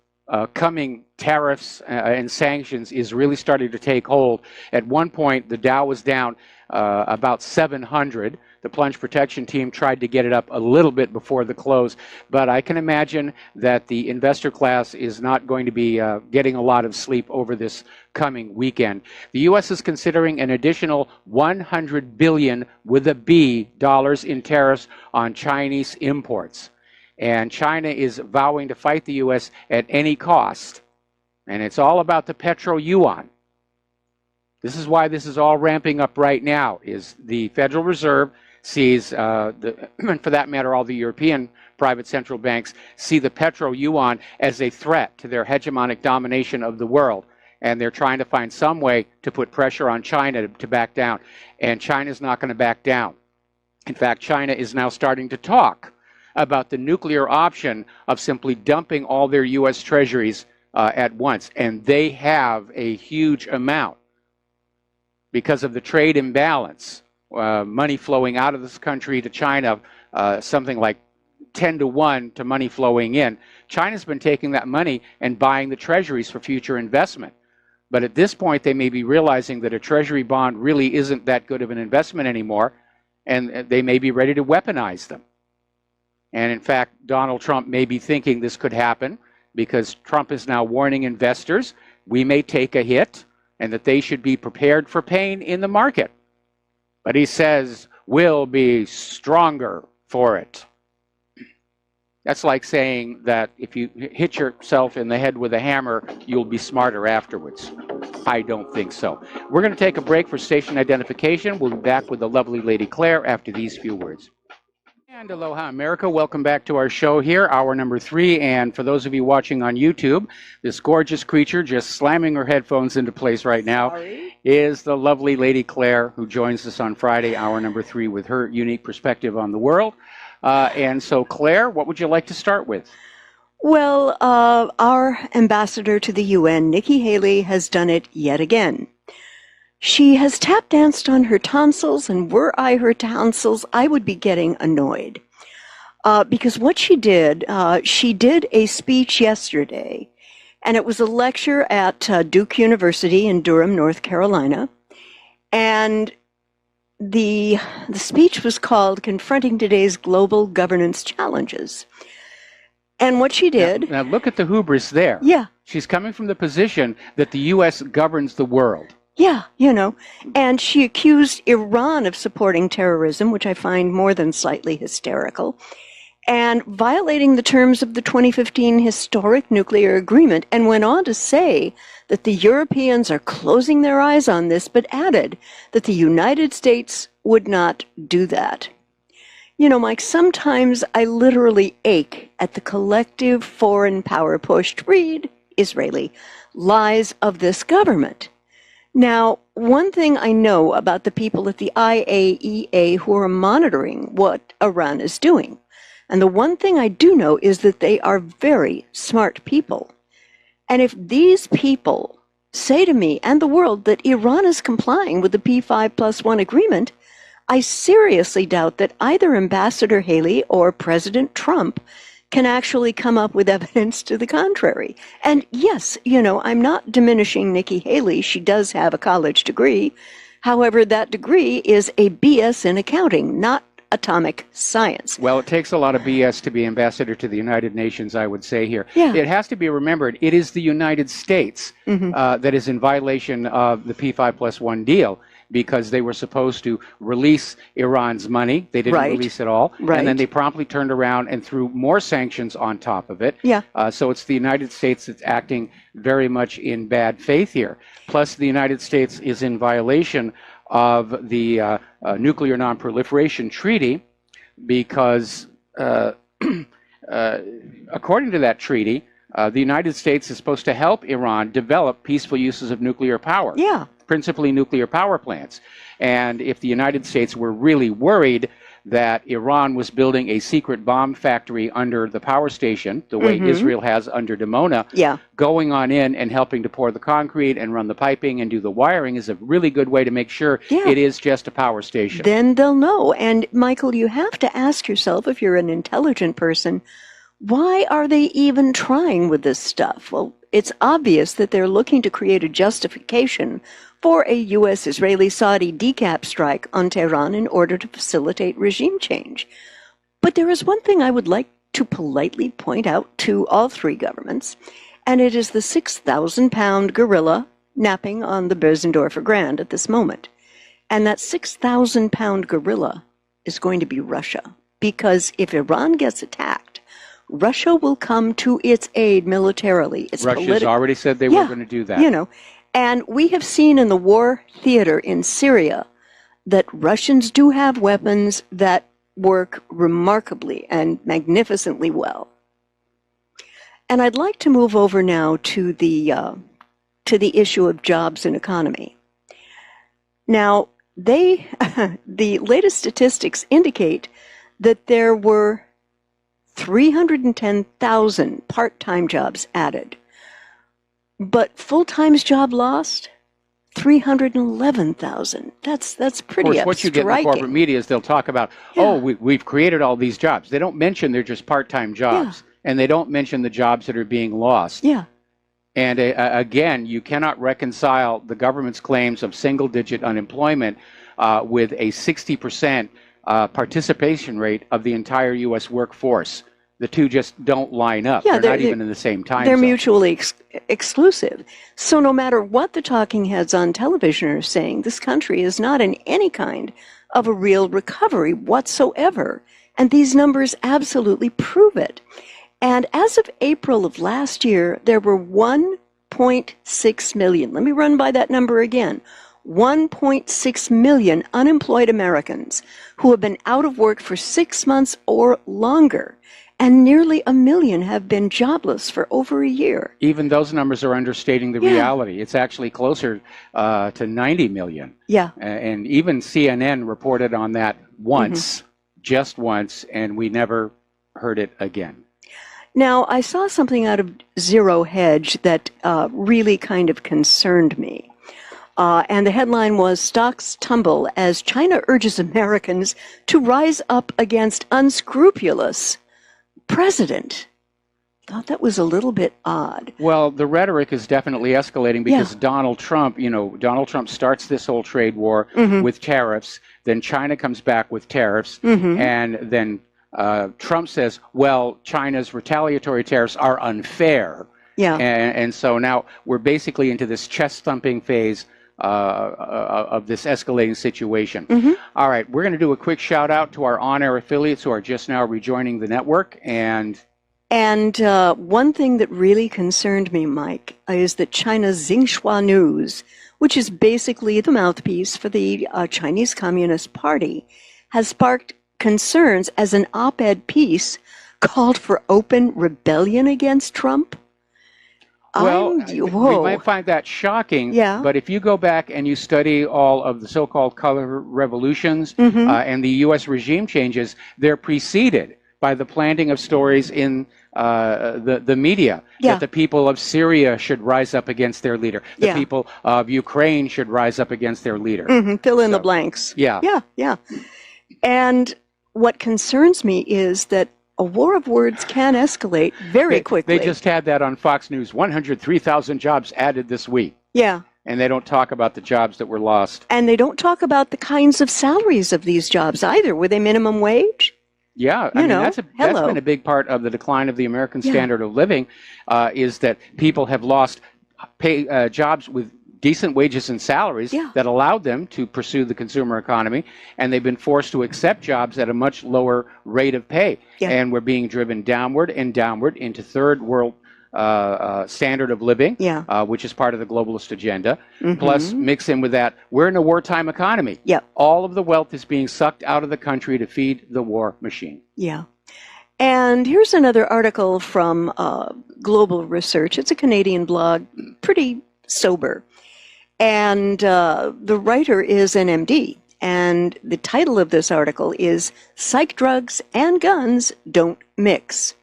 coming tariffs and sanctions is really starting to take hold. At one point, the Dow was down about 700. The plunge protection team tried to get it up a little bit before the close, but I can imagine that the investor class is not going to be getting a lot of sleep over this coming weekend. The U.S. is considering an additional $100 billion with a B dollars in tariffs on Chinese imports. And China is vowing to fight the U.S. at any cost. And it's all about the petro-yuan. This is why this is all ramping up right now, is the Federal Reserve sees, and for that matter, all the European private central banks see the petro-yuan as a threat to their hegemonic domination of the world. And they're trying to find some way to put pressure on China to back down. And China's not going to back down. In fact, China is now starting to talk about the nuclear option of simply dumping all their U.S. treasuries at once. And they have a huge amount because of the trade imbalance. Money flowing out of this country to China, something like 10 to 1 to money flowing in. China's been taking that money and buying the treasuries for future investment. But at this point, they may be realizing that a treasury bond really isn't that good of an investment anymore, and they may be ready to weaponize them. And in fact, Donald Trump may be thinking this could happen because Trump is now warning investors we may take a hit and that they should be prepared for pain in the market. But he says, we'll be stronger for it. That's like saying that if you hit yourself in the head with a hammer, you'll be smarter afterwards. I don't think so. We're going to take a break for station identification. We'll be back with the lovely Lady Claire after these few words. And aloha, America. Welcome back to our show here, hour number 3. And for those of you watching on YouTube, this gorgeous creature just slamming her headphones into place right now is the lovely Lady Claire, who joins us on Friday, hour number 3, with her unique perspective on the world. And so, Claire, what would you like to start with? Well, our ambassador to the UN, Nikki Haley, has done it yet again. She has tap danced on her tonsils, and were I her tonsils, I would be getting annoyed. Because what she did a speech yesterday, and it was a lecture at Duke University in Durham, North Carolina. And the speech was called Confronting Today's Global Governance Challenges. And what she did... Now look at the hubris there. Yeah. She's coming from the position that the U.S. governs the world. Yeah, and she accused Iran of supporting terrorism, which I find more than slightly hysterical. and violating the terms of the 2015 historic nuclear agreement, and went on to say that the Europeans are closing their eyes on this, but added that the United States would not do that. You know, Mike, sometimes I literally ache at the collective foreign power push to read Israeli lies of this government. Now, one thing I know about the people at the IAEA who are monitoring what Iran is doing, and the one thing I do know is that they are very smart people. And if these people say to me and the world that Iran is complying with the P5+1 agreement, I seriously doubt that either Ambassador Haley or President Trump can actually come up with evidence to the contrary. And yes, you know, I'm not diminishing Nikki Haley. She does have a college degree. However, that degree is a BS in accounting, not atomic science. Well, it takes a lot of BS to be ambassador to the United Nations, I would say here. Yeah. It has to be remembered, it is the United States that is in violation of the P5+1 deal, because they were supposed to release Iran's money. They didn't release it all. And then they promptly turned around and threw more sanctions on top of it. Yeah. So it's the United States that's acting very much in bad faith here. Plus, the United States is in violation of the Nuclear Non-Proliferation Treaty, because according to that treaty, the United States is supposed to help Iran develop peaceful uses of nuclear power. Yeah. Principally nuclear power plants. And if the United States were really worried that Iran was building a secret bomb factory under the power station, the way Israel has under Dimona, going on in and helping to pour the concrete and run the piping and do the wiring is a really good way to make sure it is just a power station. Then they'll know. And Michael, you have to ask yourself, if you're an intelligent person, why are they even trying with this stuff? Well, it's obvious that they're looking to create a justification for a U.S., Israeli, Saudi decap strike on Tehran in order to facilitate regime change. But there is one thing I would like to politely point out to all three governments, and it is the 6,000-pound gorilla napping on the Bösendorfer Grand at this moment. And that 6,000-pound gorilla is going to be Russia, because if Iran gets attacked, Russia will come to its aid militarily. Russia's already said they were going to do that. You know, and we have seen in the war theater in Syria that Russians do have weapons that work remarkably and magnificently well. And I'd like to move over now to the issue of jobs and economy. Now, the latest statistics indicate that there were 310,000 part-time jobs added. But full-time job lost, 311,000. That's pretty striking. Of course, what you get in the corporate media is they'll talk about, we've created all these jobs. They don't mention they're just part-time jobs, and they don't mention the jobs that are being lost. Yeah. And again, you cannot reconcile the government's claims of single-digit unemployment with a 60% participation rate of the entire U.S. workforce. The two just don't line up. They're not even in the same time They're zone. mutually exclusive. So no matter what the talking heads on television are saying, this country is not in any kind of a real recovery whatsoever. And these numbers absolutely prove it. And as of April of last year, there were 1.6 million. Let me run by that number again. 1.6 million unemployed Americans who have been out of work for 6 months or longer. And nearly 1 million have been jobless for over a year. Even those numbers are understating the reality. It's actually closer to 90 million. Yeah. And even CNN reported on that once, just once, and we never heard it again. Now, I saw something out of Zero Hedge that really kind of concerned me. And the headline was, "Stocks tumble as China urges Americans to rise up against unscrupulous president." Thought that was a little bit odd. Well, the rhetoric is definitely escalating because Donald Trump starts this whole trade war with tariffs. Then China comes back with tariffs. And then Trump says, well, China's retaliatory tariffs are unfair. Yeah. And so now we're basically into this chest-thumping phase of this escalating situation. Mm-hmm. All right, we're going to do a quick shout out to our on-air affiliates who are just now rejoining the network. And one thing that really concerned me, Mike, is that China's Xinhua News, which is basically the mouthpiece for the Chinese Communist Party, has sparked concerns as an op-ed piece called for open rebellion against Trump. Well, we might find that shocking, Yeah. but if you go back and you study all of the so-called color revolutions Mhm. And the U.S. regime changes, they're preceded by the planting of stories in the media Yeah. that the people of Syria should rise up against their leader. The Yeah. people of Ukraine should rise up against their leader. Mhm. Fill in the blanks. Yeah. Yeah. And what concerns me is that a war of words can escalate very quickly. They just had that on Fox News. 103,000 jobs added this week. Yeah. And they don't talk about the jobs that were lost. And they don't talk about the kinds of salaries of these jobs either. Were they minimum wage? Yeah, I mean, that's been a big part of the decline of the American standard of living, is that people have lost jobs with decent wages and salaries that allowed them to pursue the consumer economy, and they've been forced to accept jobs at a much lower rate of pay. And we're being driven downward and downward into third world standard of living, which is part of the globalist agenda. Mhm. Plus, mix in with that, we're in a wartime economy. All of the wealth is being sucked out of the country to feed the war machine. Yeah. And here's another article from Global Research. It's a Canadian blog, pretty sober. And the writer is an MD. And the title of this article is Psych Drugs and Guns Don't Mix.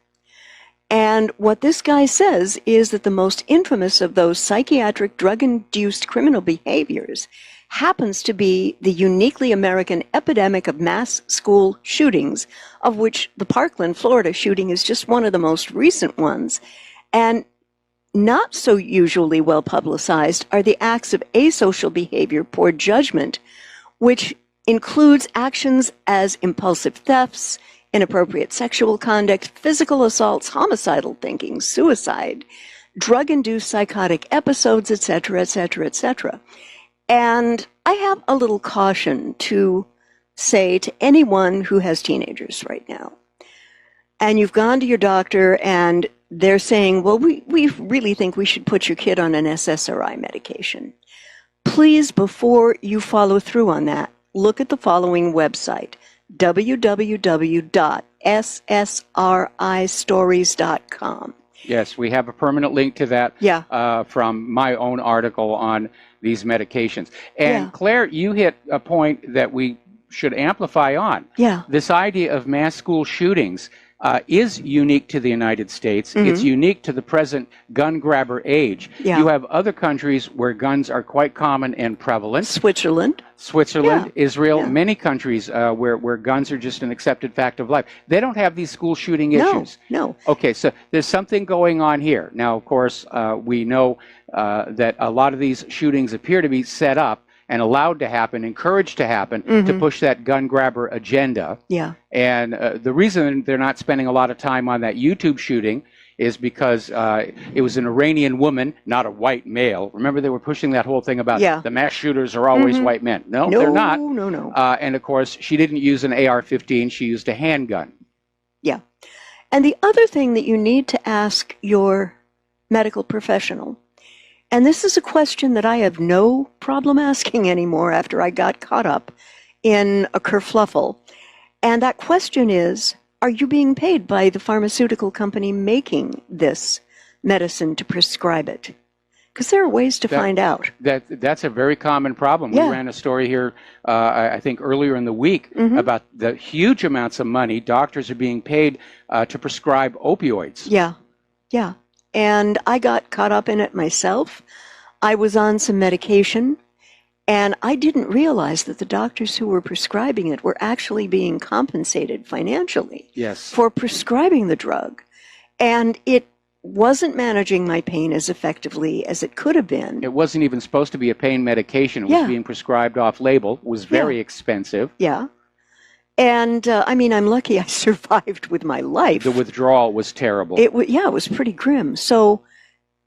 And what this guy says is that the most infamous of those psychiatric drug-induced criminal behaviors happens to be the uniquely American epidemic of mass school shootings, of which the Parkland, Florida shooting is just one of the most recent ones. And not so usually well publicized are the acts of asocial behavior, poor judgment, which includes actions as impulsive thefts, inappropriate sexual conduct, physical assaults, homicidal thinking, suicide, drug-induced psychotic episodes, etc., etc., etc. And I have a little caution to say to anyone who has teenagers right now, and you've gone to your doctor and they're saying, well, we really think we should put your kid on an SSRI medication. Please, before you follow through on that, look at the following website, www.ssristories.com. Yes, we have a permanent link to that from my own article on these medications. And Claire, you hit a point that we should amplify on. This idea of mass school shootings is unique to the United States. Mhm. It's unique to the present gun grabber age. You have other countries where guns are quite common and prevalent. Switzerland, Israel, many countries where guns are just an accepted fact of life. They don't have these school shooting issues. No. Okay, so there's something going on here. Now, of course, we know that a lot of these shootings appear to be set up and allowed to happen, encouraged to happen, to push that gun grabber agenda. And the reason they're not spending a lot of time on that YouTube shooting is because it was an Iranian woman, not a white male. Remember, they were pushing that whole thing about the mass shooters are always white men. No, they're not. No. And of course, she didn't use an AR-15, she used a handgun. And the other thing that you need to ask your medical professional, and this is a question that I have no problem asking anymore after I got caught up in a kerfluffle, and that question is, are you being paid by the pharmaceutical company making this medicine to prescribe it? Because there are ways to find out. That's a very common problem. We ran a story here, I think earlier in the week, about the huge amounts of money doctors are being paid to prescribe opioids. Yeah. And I got caught up in it myself. I was on some medication, and I didn't realize that the doctors who were prescribing it were actually being compensated financially for prescribing the drug. And it wasn't managing my pain as effectively as it could have been. It wasn't even supposed to be a pain medication. It was being prescribed off-label. It was very expensive. And I mean, I'm lucky I survived with my life. The withdrawal was terrible. It was pretty grim. So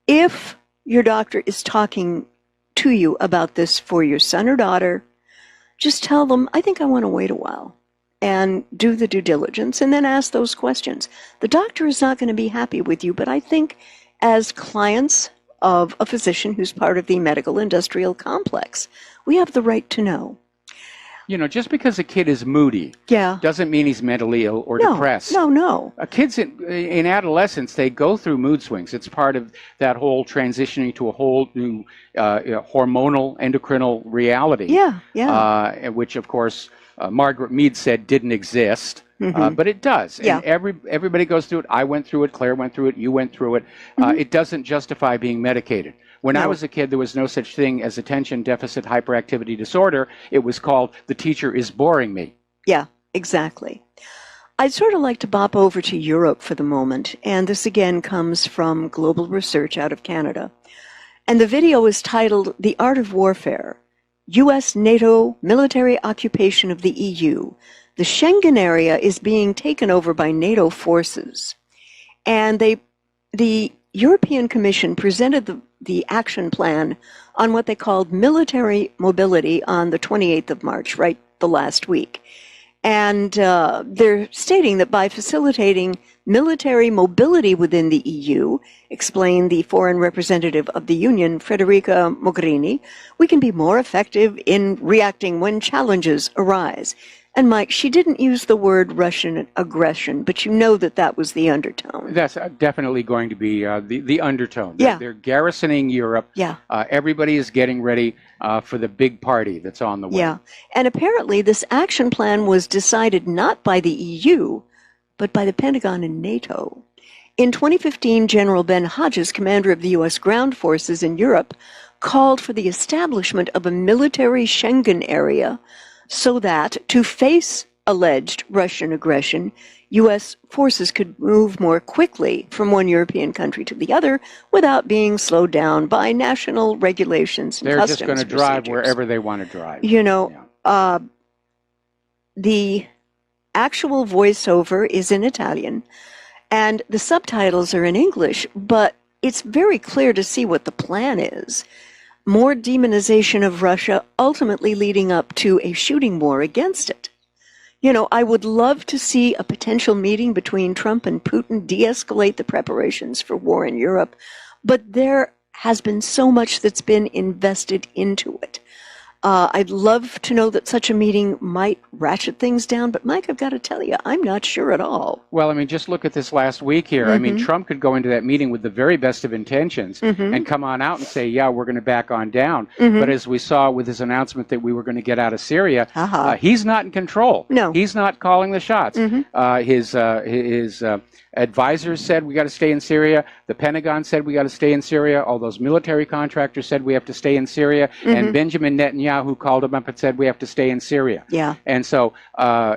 if your doctor is talking to you about this for your son or daughter, just tell them, I think I want to wait a while and do the due diligence and then ask those questions. The doctor is not going to be happy with you, but I think as clients of a physician who's part of the medical industrial complex, we have the right to know. You know, just because a kid is moody doesn't mean he's mentally ill or depressed. No. Kids in adolescence, they go through mood swings. It's part of that whole transitioning to a whole new hormonal, endocrinal reality. Which, of course, Margaret Mead said didn't exist. But it does. And everybody goes through it. I went through it. Claire went through it. You went through it. It doesn't justify being medicated. When I was a kid, there was no such thing as attention deficit hyperactivity disorder. It was called the teacher is boring me. Yeah, exactly. I'd sort of like to bop over to Europe for the moment. And this again comes from Global Research out of Canada. And the video is titled The Art of Warfare, U.S.-NATO Military Occupation of the EU. The Schengen area is being taken over by NATO forces. And the European Commission presented the action plan on what they called military mobility on the 28th of March, right, the last week. And they're stating that by facilitating military mobility within the EU, explained the foreign representative of the Union, Federica Mogherini, we can be more effective in reacting when challenges arise. And Mike, she didn't use the word Russian aggression, but you know that that was the undertone. That's definitely going to be the undertone. Yeah. They're garrisoning Europe. Yeah. Everybody is getting ready for the big party that's on the way. Yeah. And apparently this action plan was decided not by the EU, but by the Pentagon and NATO. In 2015, General Ben Hodges, commander of the U.S. ground forces in Europe, called for the establishment of a military Schengen area so that, to face alleged Russian aggression, U.S. forces could move more quickly from one European country to the other without being slowed down by national regulations and customs They're just going to drive wherever they want to drive. You know, the actual voiceover is in Italian, and the subtitles are in English, but it's very clear to see what the plan is. More demonization of Russia, ultimately leading up to a shooting war against it. You know, I would love to see a potential meeting between Trump and Putin de-escalate the preparations for war in Europe, but there has been so much that's been invested into it. I'd love to know that such a meeting might ratchet things down, but Mike, I've got to tell you, I'm not sure at all. Well, I mean, just look at this last week here. I mean, Trump could go into that meeting with the very best of intentions and come on out and say, yeah, we're going to back on down. But as we saw with his announcement that we were going to get out of Syria, he's not in control. No. He's not calling the shots. His advisors said we got to stay in Syria. The Pentagon said we got to stay in Syria. All those military contractors said we have to stay in Syria. And Benjamin Netanyahu called him up and said we have to stay in Syria. Yeah. And so,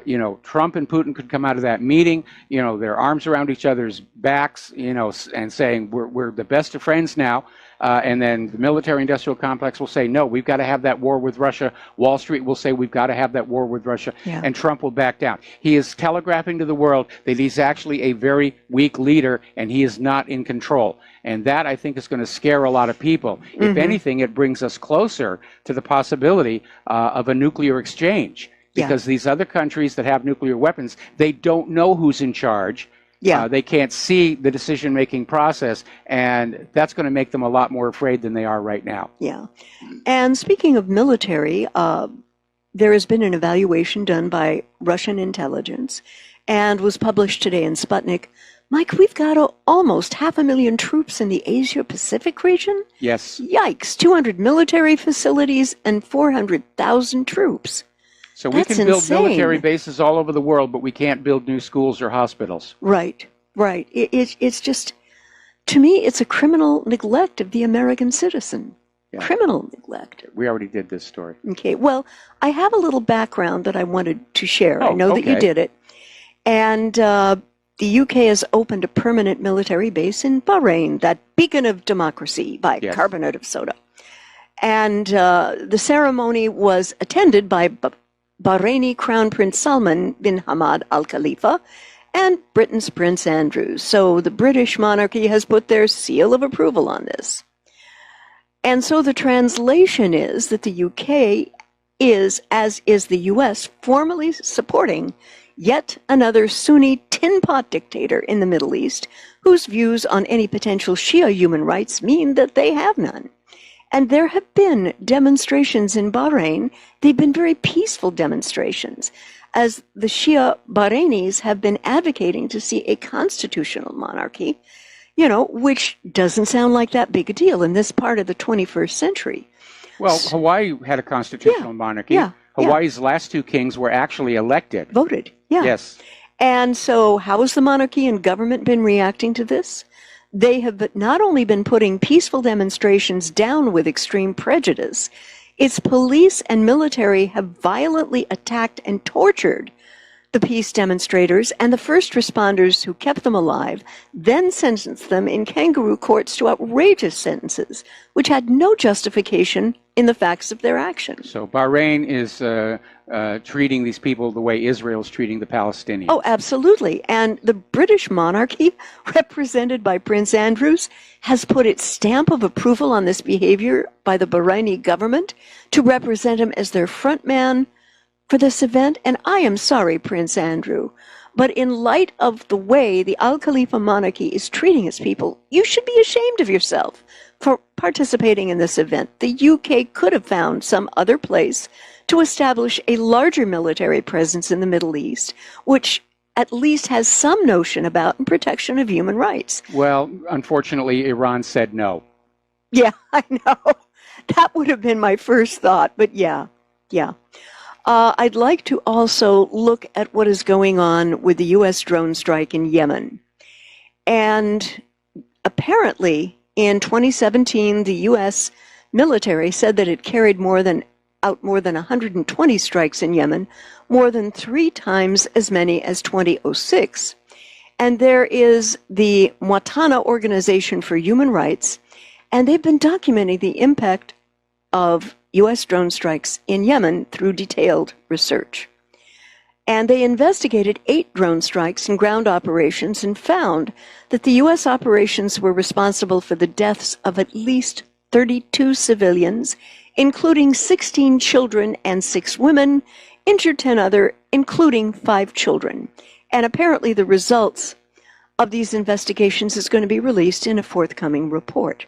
you know, Trump and Putin could come out of that meeting, you know, their arms around each other's backs, you know, and saying we're the best of friends now. And then the military-industrial complex will say, no, we've got to have that war with Russia. Wall Street will say, we've got to have that war with Russia. Yeah. And Trump will back down. He is telegraphing to the world that he's actually a very weak leader, and he is not in control. And that, I think, is going to scare a lot of people. If anything, it brings us closer to the possibility of a nuclear exchange. Because these other countries that have nuclear weapons, they don't know who's in charge. They can't see the decision-making process, and that's going to make them a lot more afraid than they are right now. Yeah. And speaking of military, there has been an evaluation done by Russian intelligence and was published today in Sputnik. Mike, we've got almost 500,000 troops in the Asia-Pacific region? Yes. Yikes. 200 military facilities and 400,000 troops. So we can build military bases all over the world, but we can't build new schools or hospitals. Right, right. It's just, to me, it's a criminal neglect of the American citizen. Yeah. Criminal neglect. We already did this story. Okay, well, I have a little background that I wanted to share. I know that you did it. And the UK has opened a permanent military base in Bahrain, that beacon of democracy, by carbonate of soda. And the ceremony was attended by Bahraini Crown Prince Salman bin Hamad Al Khalifa and Britain's Prince Andrew. So the British monarchy has put their seal of approval on this. And so the translation is that the UK is, as is the US, formally supporting yet another Sunni tin pot dictator in the Middle East, whose views on any potential Shia human rights mean that they have none. And there have been demonstrations in Bahrain. They've been very peaceful demonstrations, as the Shia Bahrainis have been advocating to see a constitutional monarchy, which doesn't sound like that big a deal in this part of the 21st century. Well, Hawaii had a constitutional monarchy. Yeah, Hawaii's last two kings were actually elected. Voted, yeah. Yes. And so how has the monarchy and government been reacting to this? They have not only been putting peaceful demonstrations down with extreme prejudice, its police and military have violently attacked and tortured the peace demonstrators, and the first responders who kept them alive then sentenced them in kangaroo courts to outrageous sentences, which had no justification in the facts of their actions. So Bahrain is treating these people the way Israel's treating the Palestinians. Oh, absolutely. And the British monarchy, represented by Prince Andrews, has put its stamp of approval on this behavior by the Bahraini government to represent him as their front man for this event. And I am sorry, Prince Andrew, but in light of the way the Al Khalifa monarchy is treating its people, you should be ashamed of yourself for participating in this event. The UK could have found some other place to establish a larger military presence in the Middle East, which at least has some notion about and protection of human rights. Well, unfortunately, Iran said no. Yeah, I know. That would have been my first thought, but yeah. I'd like to also look at what is going on with the U.S. drone strike in Yemen. And apparently, in 2017, the U.S. military said that it carried out more than 120 strikes in Yemen, more than 3 times as many as 2006. And there is the Mwatana Organization for Human Rights, and they've been documenting the impact of U.S. drone strikes in Yemen through detailed research. And they investigated 8 drone strikes and ground operations and found that the U.S. operations were responsible for the deaths of at least 32 civilians, including 16 children and 6 women, injured 10 other, including 5 children. And apparently the results of these investigations is going to be released in a forthcoming report.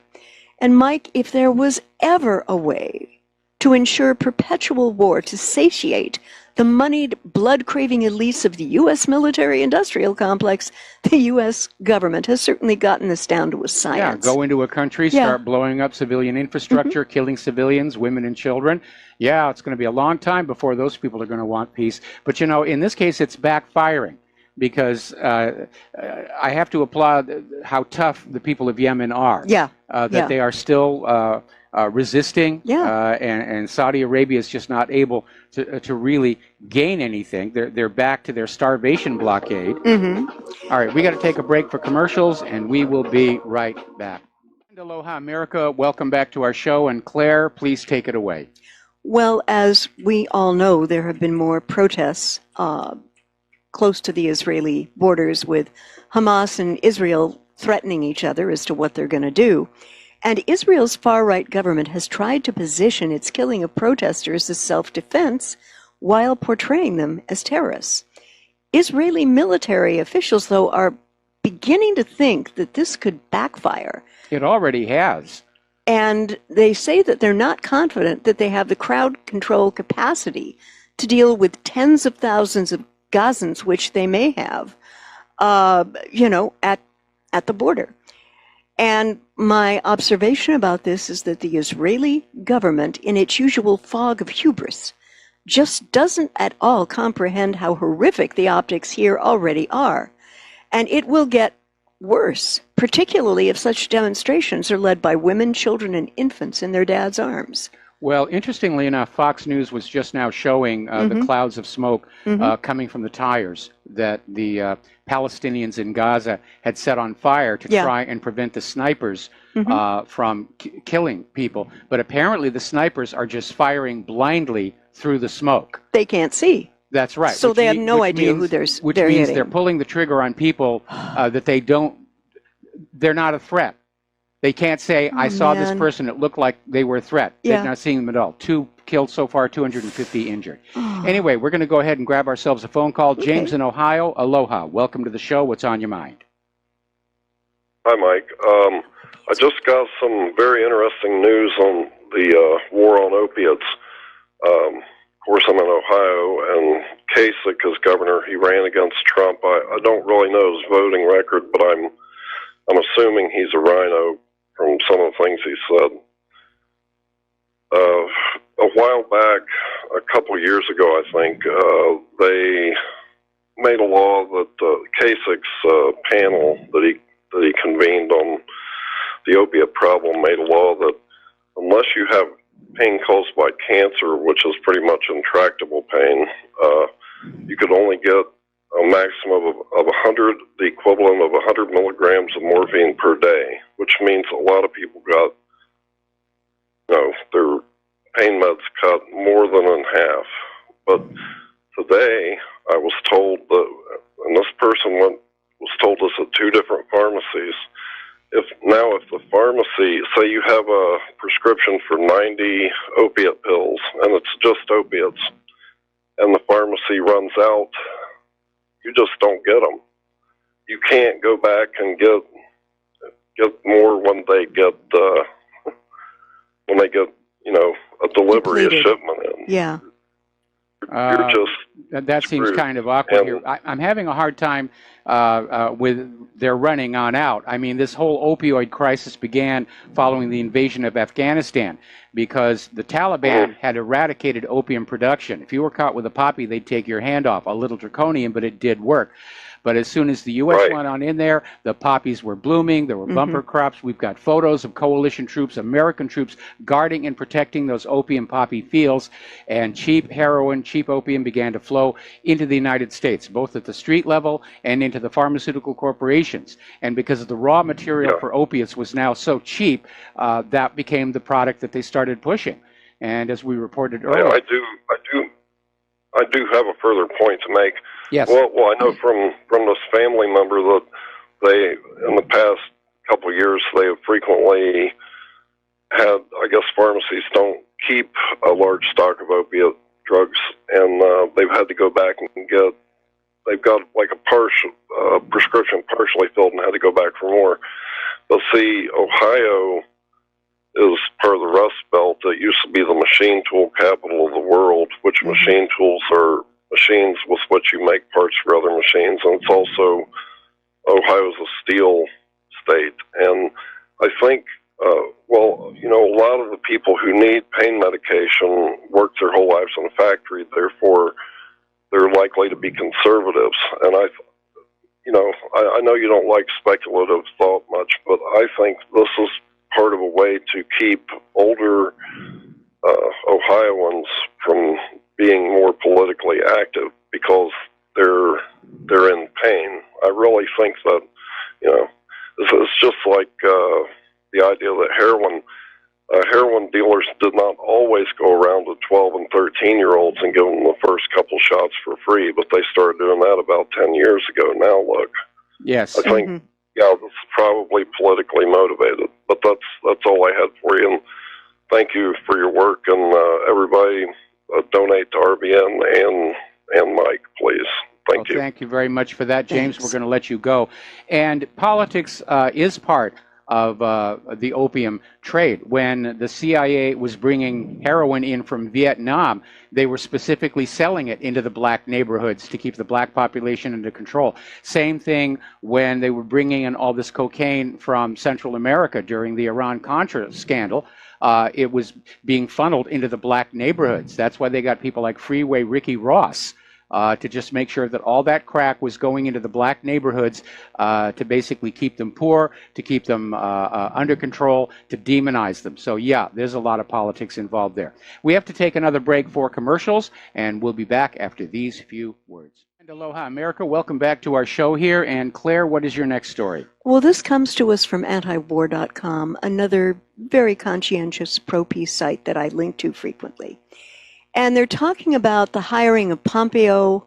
And Mike, if there was ever a way to ensure perpetual war to satiate the moneyed, blood-craving elites of the U.S. military-industrial complex, the U.S. government has certainly gotten this down to a science. Yeah, go into a country, start blowing up civilian infrastructure, killing civilians, women and children. Yeah, it's going to be a long time before those people are going to want peace. But, in this case, it's backfiring. Because I have to applaud how tough the people of Yemen are. That they are still resisting, and Saudi Arabia is just not able to really gain anything. They're back to their starvation blockade. All right, we got to take a break for commercials, and we will be right back. Aloha, America. Welcome back to our show, and Claire, please take it away. Well, as we all know, there have been more protests close to the Israeli borders, with Hamas and Israel threatening each other as to what they're going to do. And Israel's far-right government has tried to position its killing of protesters as self-defense while portraying them as terrorists. Israeli military officials, though, are beginning to think that this could backfire. It already has. And they say that they're not confident that they have the crowd control capacity to deal with tens of thousands of Gazans, which they may have, at the border. And my observation about this is that the Israeli government, in its usual fog of hubris, just doesn't at all comprehend how horrific the optics here already are. And it will get worse, particularly if such demonstrations are led by women, children, and infants in their dad's arms. Well, interestingly enough, Fox News was just now showing the clouds of smoke coming from the tires that the Palestinians in Gaza had set on fire to try and prevent the snipers from killing people. But apparently the snipers are just firing blindly through the smoke. They can't see. That's right. So they have no idea who they're Which means hitting. They're pulling the trigger on people that they're not a threat. They can't say, I saw this person, it looked like they were a threat. Yeah. They're not seeing them at all. 2 killed so far, 250 injured. Anyway, we're going to go ahead and grab ourselves a phone call. James in Ohio, aloha. Welcome to the show. What's on your mind? Hi, Mike. I just got some very interesting news on the war on opiates. Of course, I'm in Ohio, and Kasich is governor. He ran against Trump. I don't really know his voting record, but I'm assuming he's a rhino from some of the things he said. A while back, a couple of years ago, I think, they made a law that Kasich's panel that he convened on the opiate problem made a law that unless you have pain caused by cancer, which is pretty much intractable pain, you could only get a maximum of 100, the equivalent of 100 milligrams of morphine per day, which means a lot of people got, their pain meds cut more than in half. But today, I was told that, and this person was told this at 2 different pharmacies. If the pharmacy, say you have a prescription for 90 opiate pills, and it's just opiates, and the pharmacy runs out, you just don't get them. You can't go back and get more when they get a delivery, a shipment in. Yeah. You're just that seems kind of awkward here. I'm having a hard time with their running on out. I mean, this whole opioid crisis began following the invasion of Afghanistan because the Taliban had eradicated opium production. If you were caught with a poppy, they'd take your hand off. A little draconian, but it did work. But as soon as the U.S. went on in there, the poppies were blooming. There were bumper crops. We've got photos of coalition troops, American troops, guarding and protecting those opium poppy fields. And cheap heroin, cheap opium began to flow into the United States, both at the street level and into the pharmaceutical corporations. And because the raw material for opiates was now so cheap, that became the product that they started pushing. And as we reported earlier... I do have a further point to make. Yes. Well, I know from this family member that they, in the past couple of years, they have frequently had, I guess pharmacies don't keep a large stock of opiate drugs, and they've had to go back and they've got like a prescription partially filled and had to go back for more. But see, Ohio is part of the Rust Belt. It used to be the machine tool capital of the world, which machine tools are machines with which you make parts for other machines. And it's also, Ohio's a steel state. And I think, a lot of the people who need pain medication work their whole lives in a factory, therefore they're likely to be conservatives. And I know you don't like speculative thought much, but I think this is part of a way to keep older Ohioans from being more politically active because they're in pain. I really think that, it's just like the idea that heroin dealers did not always go around to 12 and 13-year-olds and give them the first couple shots for free, but they started doing that about 10 years ago. Now look. Yes. I think, it's probably politically motivated, but that's all I had for you. And thank you for your work, and everybody donate to RBN and Mike, please. Thank you. Thank you very much for that, James. We're going to let you go. And politics is part of the opium trade. When the CIA was bringing heroin in from Vietnam, they were specifically selling it into the black neighborhoods to keep the black population under control. Same thing when they were bringing in all this cocaine from Central America during the Iran-Contra scandal. It was being funneled into the black neighborhoods. That's why they got people like Freeway Ricky Ross to just make sure that all that crack was going into the black neighborhoods to basically keep them poor, to keep them under control, to demonize them. So yeah, there's a lot of politics involved there. We have to take another break for commercials, and we'll be back after these few words. And aloha, America. Welcome back to our show here. And Claire, what is your next story? Well, this comes to us from antiwar.com, another very conscientious pro-peace site that I link to frequently. And they're talking about the hiring of Pompeo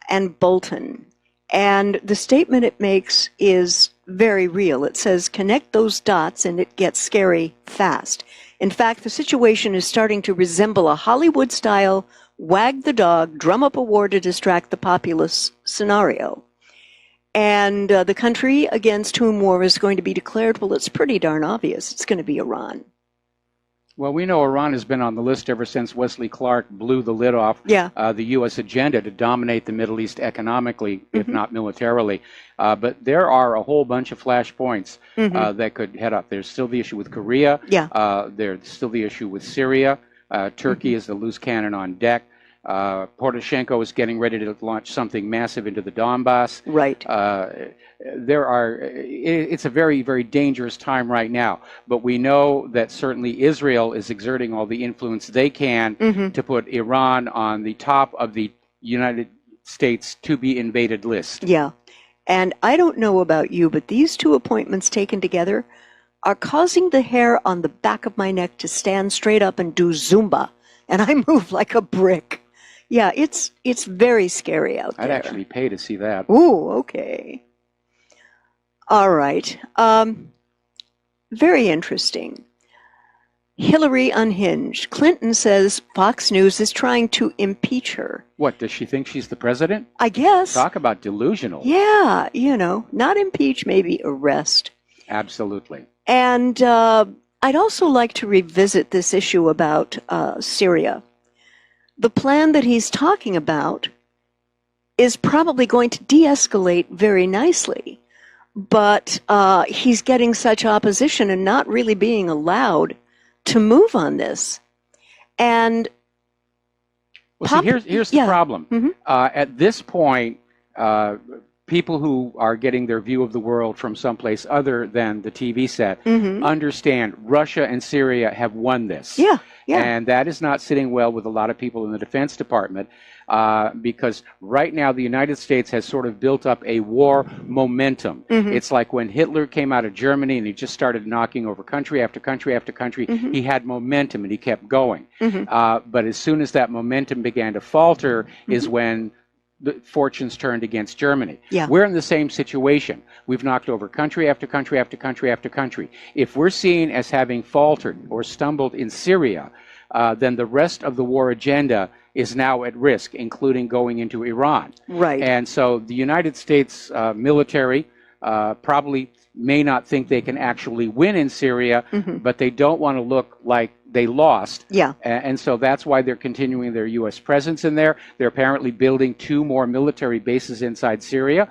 and Bolton. And the statement it makes is very real. It says, connect those dots and it gets scary fast. In fact, the situation is starting to resemble a Hollywood-style wag the dog, drum up a war to distract the populace scenario. And the country against whom war is going to be declared, well, it's pretty darn obvious. It's going to be Iran. Well, we know Iran has been on the list ever since Wesley Clark blew the lid off the U.S. agenda to dominate the Middle East economically, if not militarily. But there are a whole bunch of flashpoints that could head up. There's still the issue with Korea. There's still the issue with Syria. Turkey is the loose cannon on deck. Poroshenko is getting ready to launch something massive into the Donbass. Right. It's a very, very dangerous time right now. But we know that certainly Israel is exerting all the influence they can to put Iran on the top of the United States to be invaded list. Yeah. And I don't know about you, but these two appointments taken together are causing the hair on the back of my neck to stand straight up and do Zumba. And I move like a brick. Yeah, it's very scary out there. I'd actually pay to see that. Ooh, okay. All right. Very interesting. Hillary unhinged. Clinton says Fox News is trying to impeach her. What, does she think she's the president? I guess. Talk about delusional. Yeah, not impeach, maybe arrest. Absolutely. And I'd also like to revisit this issue about Syria. The plan that he's talking about is probably going to de-escalate very nicely, but he's getting such opposition and not really being allowed to move on this. And well, see, here's the problem. At this point, people who are getting their view of the world from someplace other than the TV set understand Russia and Syria have won this. Yeah. And that is not sitting well with a lot of people in the Defense Department because right now the United States has sort of built up a war momentum. It's like when Hitler came out of Germany and he just started knocking over country after country after country. He had momentum and he kept going. But as soon as that momentum began to falter is when the fortunes turned against Germany. We're in the same situation. We've knocked over country after country after country after country. If we're seen as having faltered or stumbled in Syria, then the rest of the war agenda is now at risk, including going into Iran. Right. And so the United States military probably may not think they can actually win in Syria, but they don't want to look like they lost. And so that's why they're continuing their U.S. presence in there. They're apparently building 2 more military bases inside Syria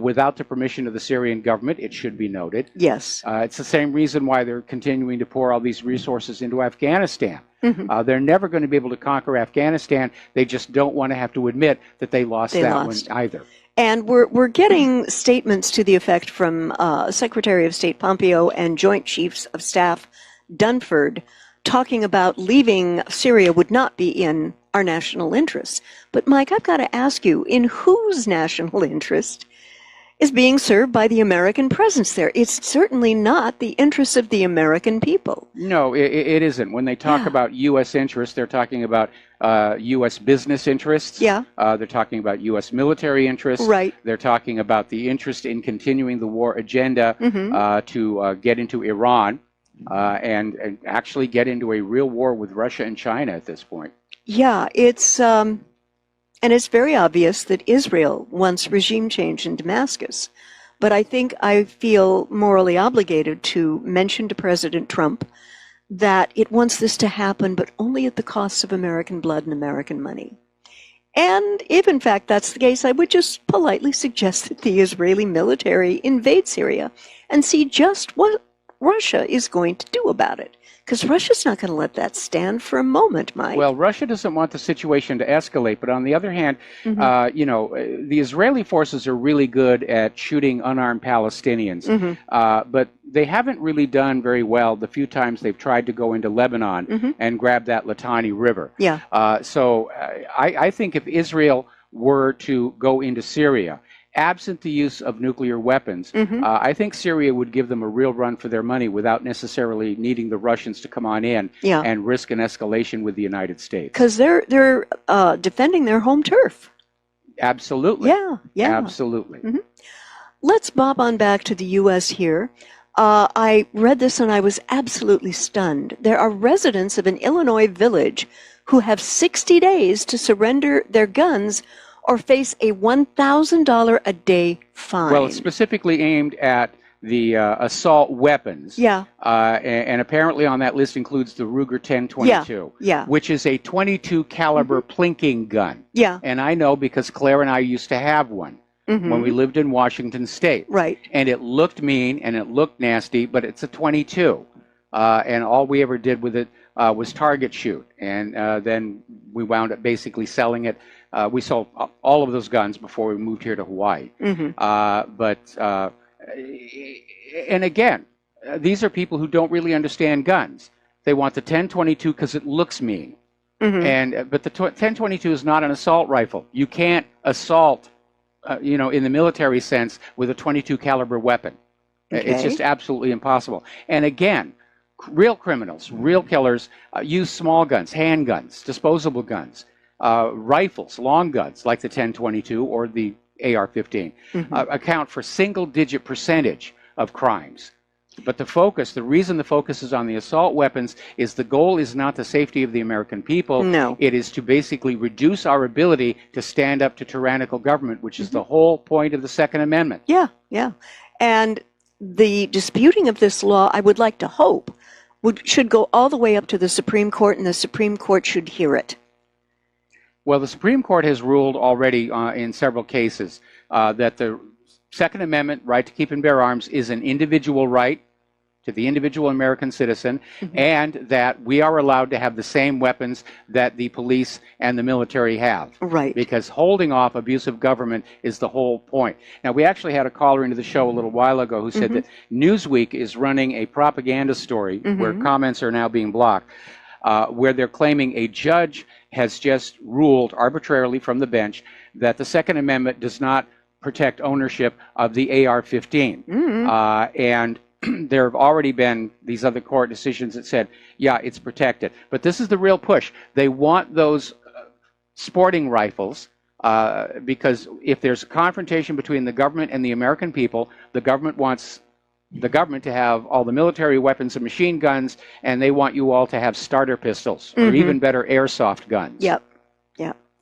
without the permission of the Syrian government, it should be noted. Yes. It's the same reason why they're continuing to pour all these resources into Afghanistan. They're never going to be able to conquer Afghanistan. They just don't want to have to admit that they lost one either. And we're getting statements to the effect from Secretary of State Pompeo and Joint Chiefs of Staff Dunford talking about leaving Syria would not be in our national interests. But Mike, I've got to ask you, in whose national interest is being served by the American presence there? It's certainly not the interests of the American people. No, it isn't. When they talk about U.S. interests, they're talking about U.S. business interests. They're talking about U.S. military interests. Right. They're talking about the interest in continuing the war agenda to get into Iran and actually get into a real war with Russia and China at this point. Yeah, it's and it's very obvious that Israel wants regime change in Damascus. But I think I feel morally obligated to mention to President Trump that it wants this to happen, but only at the cost of American blood and American money. And if, in fact, that's the case, I would just politely suggest that the Israeli military invade Syria and see just what Russia is going to do about it. Because Russia's not going to let that stand for a moment, Mike. Well, Russia doesn't want the situation to escalate, but on the other hand, the Israeli forces are really good at shooting unarmed Palestinians, but they haven't really done very well the few times they've tried to go into Lebanon and grab that Litani River. So I think if Israel were to go into Syria, absent the use of nuclear weapons, I think Syria would give them a real run for their money without necessarily needing the Russians to come on in and risk an escalation with the United States. Because they're defending their home turf. Absolutely. Yeah. Absolutely. Let's bob on back to the U.S. here. I read this and I was absolutely stunned. There are residents of an Illinois village who have 60 days to surrender their guns or face a $1,000 a day fine. Well, it's specifically aimed at the assault weapons. Yeah. And apparently on that list includes the Ruger 1022, yeah. which is a 22 caliber plinking gun. Yeah. And I know because Claire and I used to have one when we lived in Washington State. Right. And it looked mean and it looked nasty, but it's a 22. And all we ever did with it was target shoot. And then we wound up basically selling it. We sold all of those guns before we moved here to Hawaii. And again, these are people who don't really understand guns. They want the 1022 because it looks mean. But the 1022 is not an assault rifle. You can't assault, in the military sense, with a 22 caliber weapon. Okay. It's just absolutely impossible. And again, real criminals, real killers use small guns, handguns, disposable guns, rifles, long guns like the 1022 or the AR-15 account for single-digit percentage of crimes. But the reason the focus is on the assault weapons is the goal is not the safety of the American people. No. It is to basically reduce our ability to stand up to tyrannical government, which is the whole point of the Second Amendment. Yeah, yeah. And the disputing of this law, I would like to hope, should go all the way up to the Supreme Court, and the Supreme Court should hear it. Well, the Supreme Court has ruled already in several cases that the Second Amendment right to keep and bear arms is an individual right to the individual American citizen, and that we are allowed to have the same weapons that the police and the military have. Right. Because holding off abusive government is the whole point. Now, we actually had a caller into the show a little while ago who said that Newsweek is running a propaganda story where comments are now being blocked, where they're claiming a judge has just ruled arbitrarily from the bench that the Second Amendment does not protect ownership of the AR-15. And there have already been these other court decisions that said, yeah, it's protected. But this is the real push. They want those sporting rifles because if there's a confrontation between the government and the American people, the government wants the government to have all the military weapons and machine guns, and they want you all to have starter pistols or even better airsoft guns. Yep.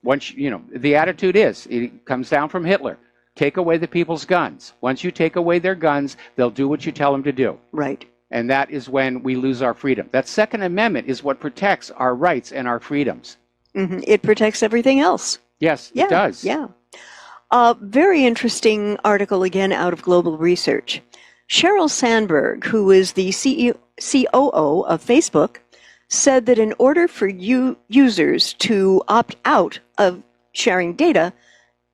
Once the attitude is, it comes down from Hitler. Take away the people's guns. Once you take away their guns, they'll do what you tell them to do. Right. And that is when we lose our freedom. That Second Amendment is what protects our rights and our freedoms. It protects everything else. Yes, it does. Yeah. Very interesting article again out of Global Research. Sheryl Sandberg, who is the COO of Facebook, said that in order for users to opt out of sharing data,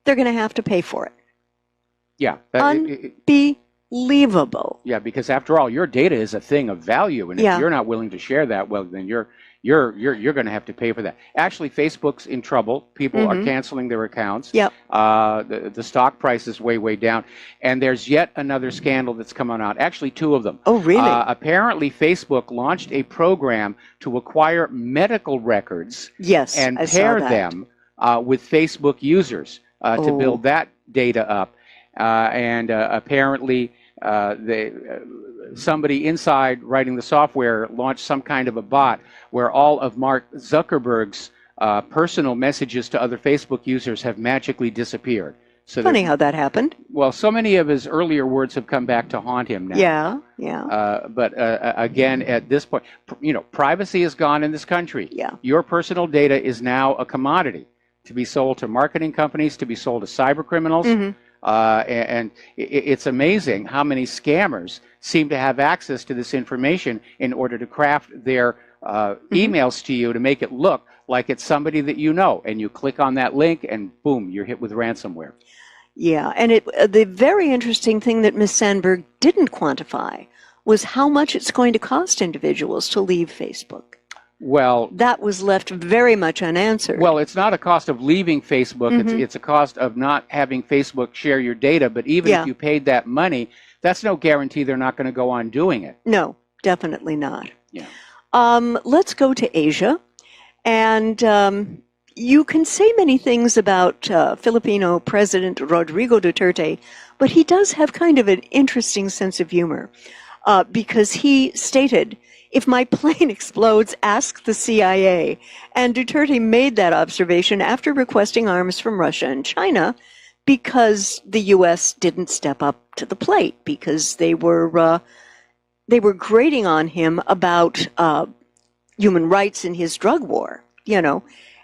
they're going to have to pay for it. Yeah. Unbelievable. Yeah, because after all, your data is a thing of value, and if you're not willing to share that, well, then you're going to have to pay for that. Actually, Facebook's in trouble. People are canceling their accounts. Yep. The stock price is way down, and there's yet another scandal that's coming out. Actually, two of them. Oh, really? Apparently, Facebook launched a program to acquire medical records. Yes, and I pair saw that. them with Facebook users to build that data up. And apparently, somebody inside writing the software launched some kind of a bot where all of Mark Zuckerberg's personal messages to other Facebook users have magically disappeared. So funny how that happened. Well, so many of his earlier words have come back to haunt him now. Yeah. But again, at this point, privacy is gone in this country. Yeah. Your personal data is now a commodity to be sold to marketing companies, to be sold to cyber criminals. And it's amazing how many scammers seem to have access to this information in order to craft their emails to you to make it look like it's somebody that you know. And you click on that link and boom, you're hit with ransomware. Yeah, and the very interesting thing that Ms. Sandberg didn't quantify was how much it's going to cost individuals to leave Facebook. Well, that was left very much unanswered. Well, it's not a cost of leaving Facebook. It's a cost of not having Facebook share your data. But even if you paid that money, that's no guarantee they're not going to go on doing it. No, definitely not. Yeah. Let's go to Asia. And You can say many things about Filipino President Rodrigo Duterte, but he does have kind of an interesting sense of humor because he stated, "If my plane explodes, ask the CIA." And Duterte made that observation after requesting arms from Russia and China because the U.S. didn't step up to the plate, because they were grating on him about human rights in his drug war, you know.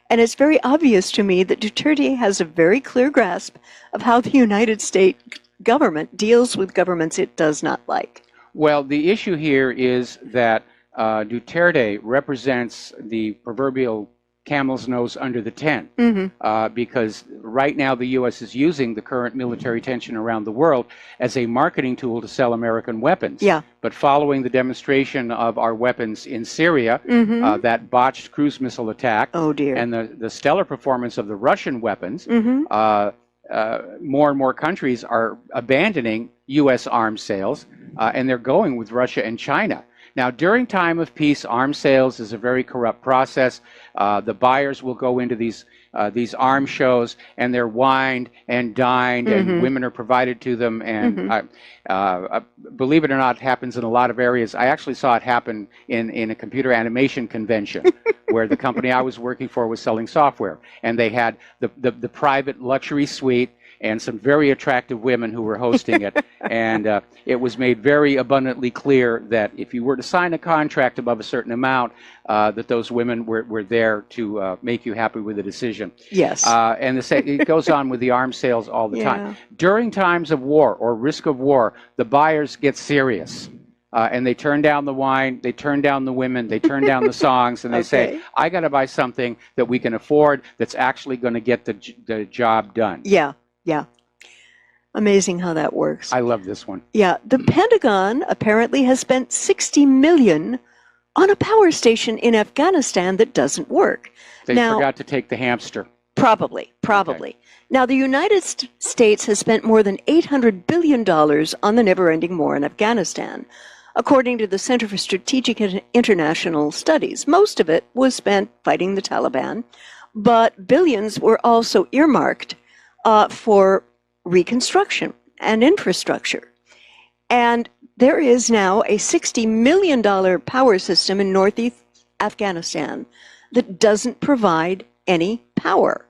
And it's very obvious to me that Duterte has a very clear grasp of how the United States government deals with governments it does not like. Well, the issue here is that Duterte represents the proverbial camel's nose under the tent, because right now the U.S. is using the current military tension around the world as a marketing tool to sell American weapons. Yeah. But following the demonstration of our weapons in Syria, that botched cruise missile attack, oh dear, and the stellar performance of the Russian weapons, more and more countries are abandoning U.S. arms sales, and they're going with Russia and China. Now, during time of peace, arms sales is a very corrupt process. The buyers will go into these arms shows, and they're wined and dined, and women are provided to them. And believe it or not, it happens in a lot of areas. I actually saw it happen in a computer animation convention where the company I was working for was selling software, and they had the private luxury suite and some very attractive women who were hosting it. And it was made very abundantly clear that if you were to sign a contract above a certain amount, that those women were there to make you happy with the decision. Yes. And it goes on with the arms sales all the time. During times of war or risk of war, the buyers get serious. And they turn down the wine, they turn down the women, they turn down the songs, and they say, I got to buy something that we can afford that's actually going to get the job done. Yeah. Yeah. Amazing how that works. I love this one. Yeah. The Pentagon apparently has spent $60 million on a power station in Afghanistan that doesn't work. They forgot to take the hamster. Probably. Okay. Now, the United States has spent more than $800 billion on the never-ending war in Afghanistan, according to the Center for Strategic and International Studies. Most of it was spent fighting the Taliban, but billions were also earmarked for reconstruction and infrastructure. And there is now a $60 million power system in northeast Afghanistan that doesn't provide any power.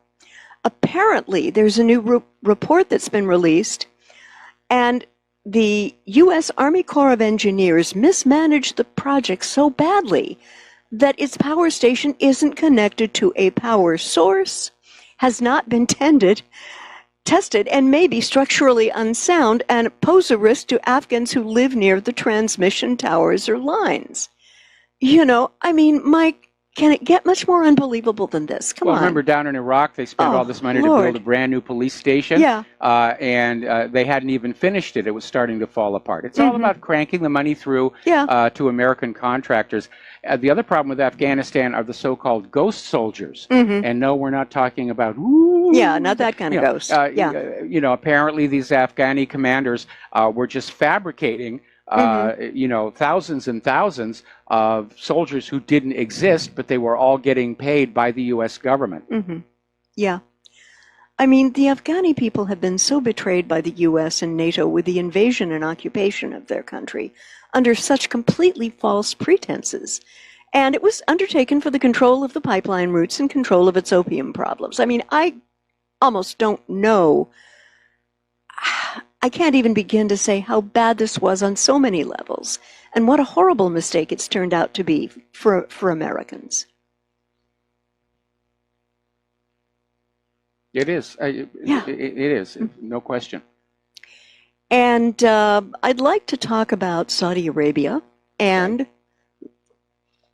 Apparently, there's a new report that's been released, and the U.S. Army Corps of Engineers mismanaged the project so badly that its power station isn't connected to a power source, has not been tested, and may be structurally unsound and pose a risk to Afghans who live near the transmission towers or lines. You know, I mean, Mike, can it get much more unbelievable than this? Come on. Remember down in Iraq, they spent all this money to build a brand new police station, and they hadn't even finished it. It was starting to fall apart. It's all about cranking the money through to American contractors. The other problem with Afghanistan are the so-called ghost soldiers. And no, we're not talking about, not that kind of ghost. You know, apparently these Afghani commanders were just fabricating you know, thousands and thousands of soldiers who didn't exist, but they were all getting paid by the U.S. government. Yeah. I mean, the Afghani people have been so betrayed by the U.S. and NATO with the invasion and occupation of their country under such completely false pretenses. And it was undertaken for the control of the pipeline routes and control of its opium problems. I mean, I almost don't know. I can't even begin to say how bad this was on so many levels, and what a horrible mistake it's turned out to be for Americans. It is. It is, no question. And I'd like to talk about Saudi Arabia and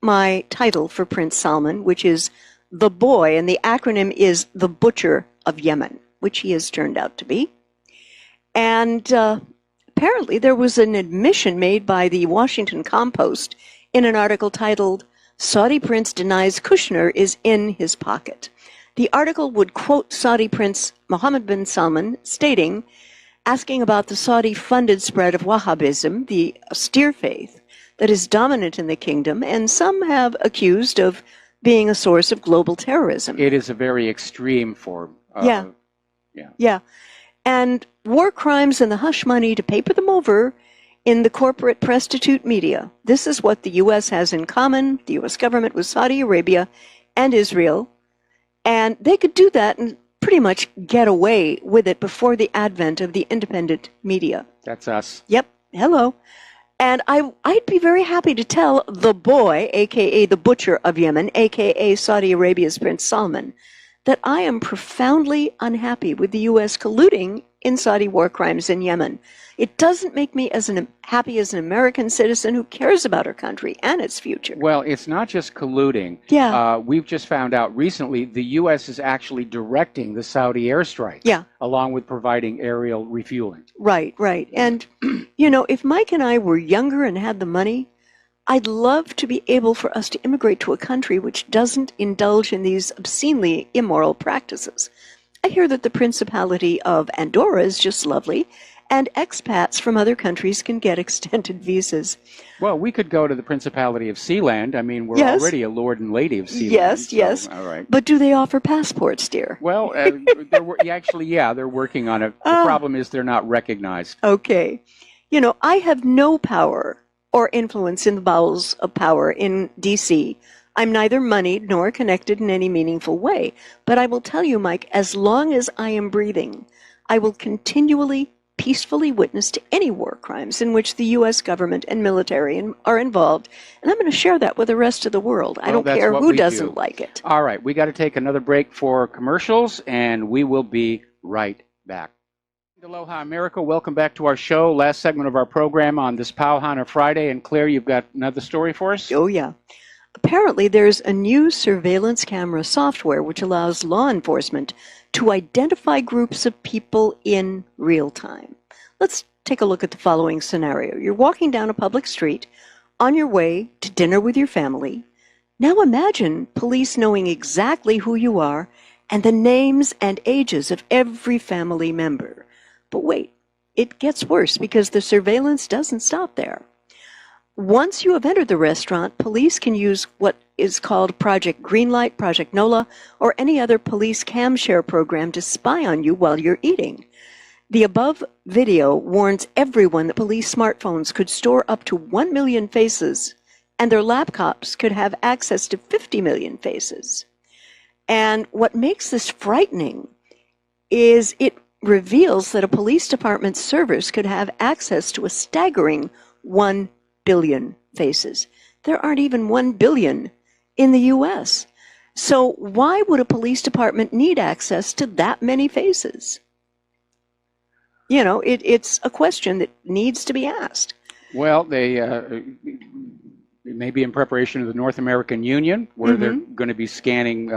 my title for Prince Salman, which is The Boy, and the acronym is The Butcher of Yemen, which he has turned out to be. And apparently there was an admission made by the Washington Compost in an article titled, Saudi Prince Denies Kushner is in His Pocket. The article would quote Saudi Prince Mohammed bin Salman, stating, asking about the Saudi-funded spread of Wahhabism, the austere faith that is dominant in the kingdom, and some have accused of being a source of global terrorism. It is a very extreme form. Yeah. And war crimes and the hush money to paper them over in the corporate prostitute media. This is what the U.S. has in common, the U.S. government, with Saudi Arabia and Israel. And they could do that and pretty much get away with it before the advent of the independent media. That's us. Yep. Hello. And I'd be very happy to tell the boy, a.k.a. the butcher of Yemen, a.k.a. Saudi Arabia's Prince Salman, that I am profoundly unhappy with the U.S. colluding in Saudi war crimes in Yemen. It doesn't make me happy as an American citizen who cares about our country and its future. Well, it's not just colluding. Yeah. We've just found out recently the U.S. is actually directing the Saudi airstrikes. Yeah. Along with providing aerial refueling. Right. And, you know, if Mike and I were younger and had the money, I'd love to be able for us to immigrate to a country which doesn't indulge in these obscenely immoral practices. I hear that the Principality of Andorra is just lovely, and expats from other countries can get extended visas. Well, we could go to the Principality of Sealand. I mean, we're Yes. already a lord and lady of Sealand. Yes, so, yes. All right. But do they offer passports, dear? Well, they're working on it. The problem is they're not recognized. Okay. You know, I have no power or influence in the bowels of power in D.C. I'm neither moneyed nor connected in any meaningful way. But I will tell you, Mike, as long as I am breathing, I will continually, peacefully witness to any war crimes in which the U.S. government and military are involved. And I'm going to share that with the rest of the world. I don't care who doesn't like it. All right. We got to take another break for commercials, and we will be right back. Aloha America, welcome back to our show. Last segment of our program on this Pauhana Friday. And Claire, you've got another story for us? Oh, yeah. Apparently, there's a new surveillance camera software which allows law enforcement to identify groups of people in real time. Let's take a look at the following scenario. You're walking down a public street on your way to dinner with your family. Now imagine police knowing exactly who you are and the names and ages of every family member. But wait, it gets worse because the surveillance doesn't stop there. Once you have entered the restaurant, police can use what is called Project Greenlight, Project NOLA, or any other police camshare program to spy on you while you're eating. The above video warns everyone that police smartphones could store up to 1 million faces, and their laptops could have access to 50 million faces. And what makes this frightening is it reveals that a police department's servers could have access to a staggering 1 billion faces. There aren't even 1 billion in the U.S. So why would a police department need access to that many faces? You know, it's a question that needs to be asked. Well, they may be in preparation of the North American Union, where they're going to be scanning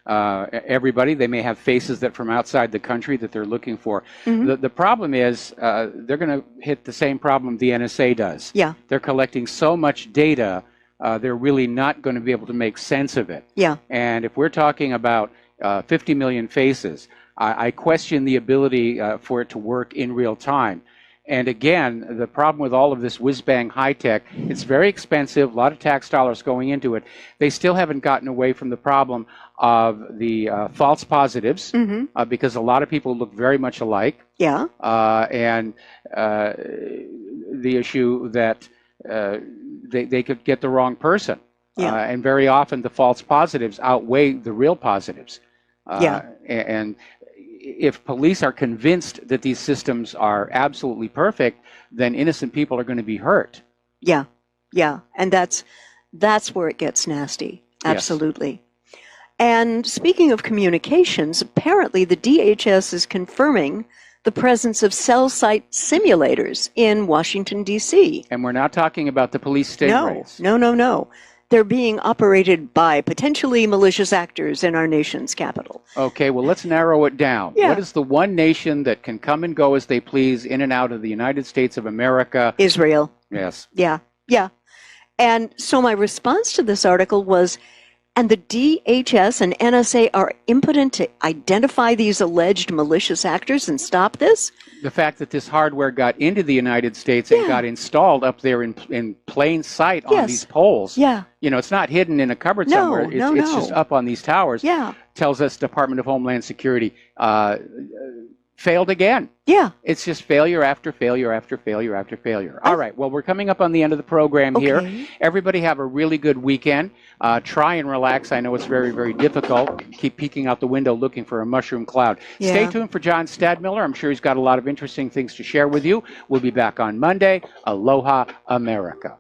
everybody. They may have faces that from outside the country that they're looking for. The problem is they're going to hit the same problem the NSA does. Yeah. They're collecting so much data, they're really not going to be able to make sense of it. Yeah. And if we're talking about 50 million faces, I question the ability for it to work in real time. And again, the problem with all of this whiz-bang high-tech, it's very expensive, a lot of tax dollars going into it. They still haven't gotten away from the problem of the false positives, because a lot of people look very much alike. Yeah. And the issue that they could get the wrong person. Yeah. And very often the false positives outweigh the real positives. And if police are convinced that these systems are absolutely perfect, then innocent people are going to be hurt. Yeah, yeah, and that's where it gets nasty. Absolutely. Yes. And speaking of communications, apparently the DHS is confirming the presence of cell site simulators in Washington, D.C. And we're not talking about the police stingrays. No. They're being operated by potentially malicious actors in our nation's capital. Okay, well, let's narrow it down. Yeah. What is the one nation that can come and go as they please in and out of the United States of America? Israel. Yes. Yeah. And so my response to this article was, And the DHS and NSA are impotent to identify these alleged malicious actors and stop this? The fact that this hardware got into the United States and got installed up there in plain sight on these poles. Yeah. You know, it's not hidden in a cupboard somewhere. It's just up on these towers. Yeah. Tells us Department of Homeland Security failed again. Yeah. It's just failure after failure after failure after failure. All right. Well, we're coming up on the end of the program here. Everybody have a really good weekend. Try and relax. I know it's very, very difficult. Keep peeking out the window looking for a mushroom cloud. Yeah. Stay tuned for John Stadmiller. I'm sure he's got a lot of interesting things to share with you. We'll be back on Monday. Aloha, America.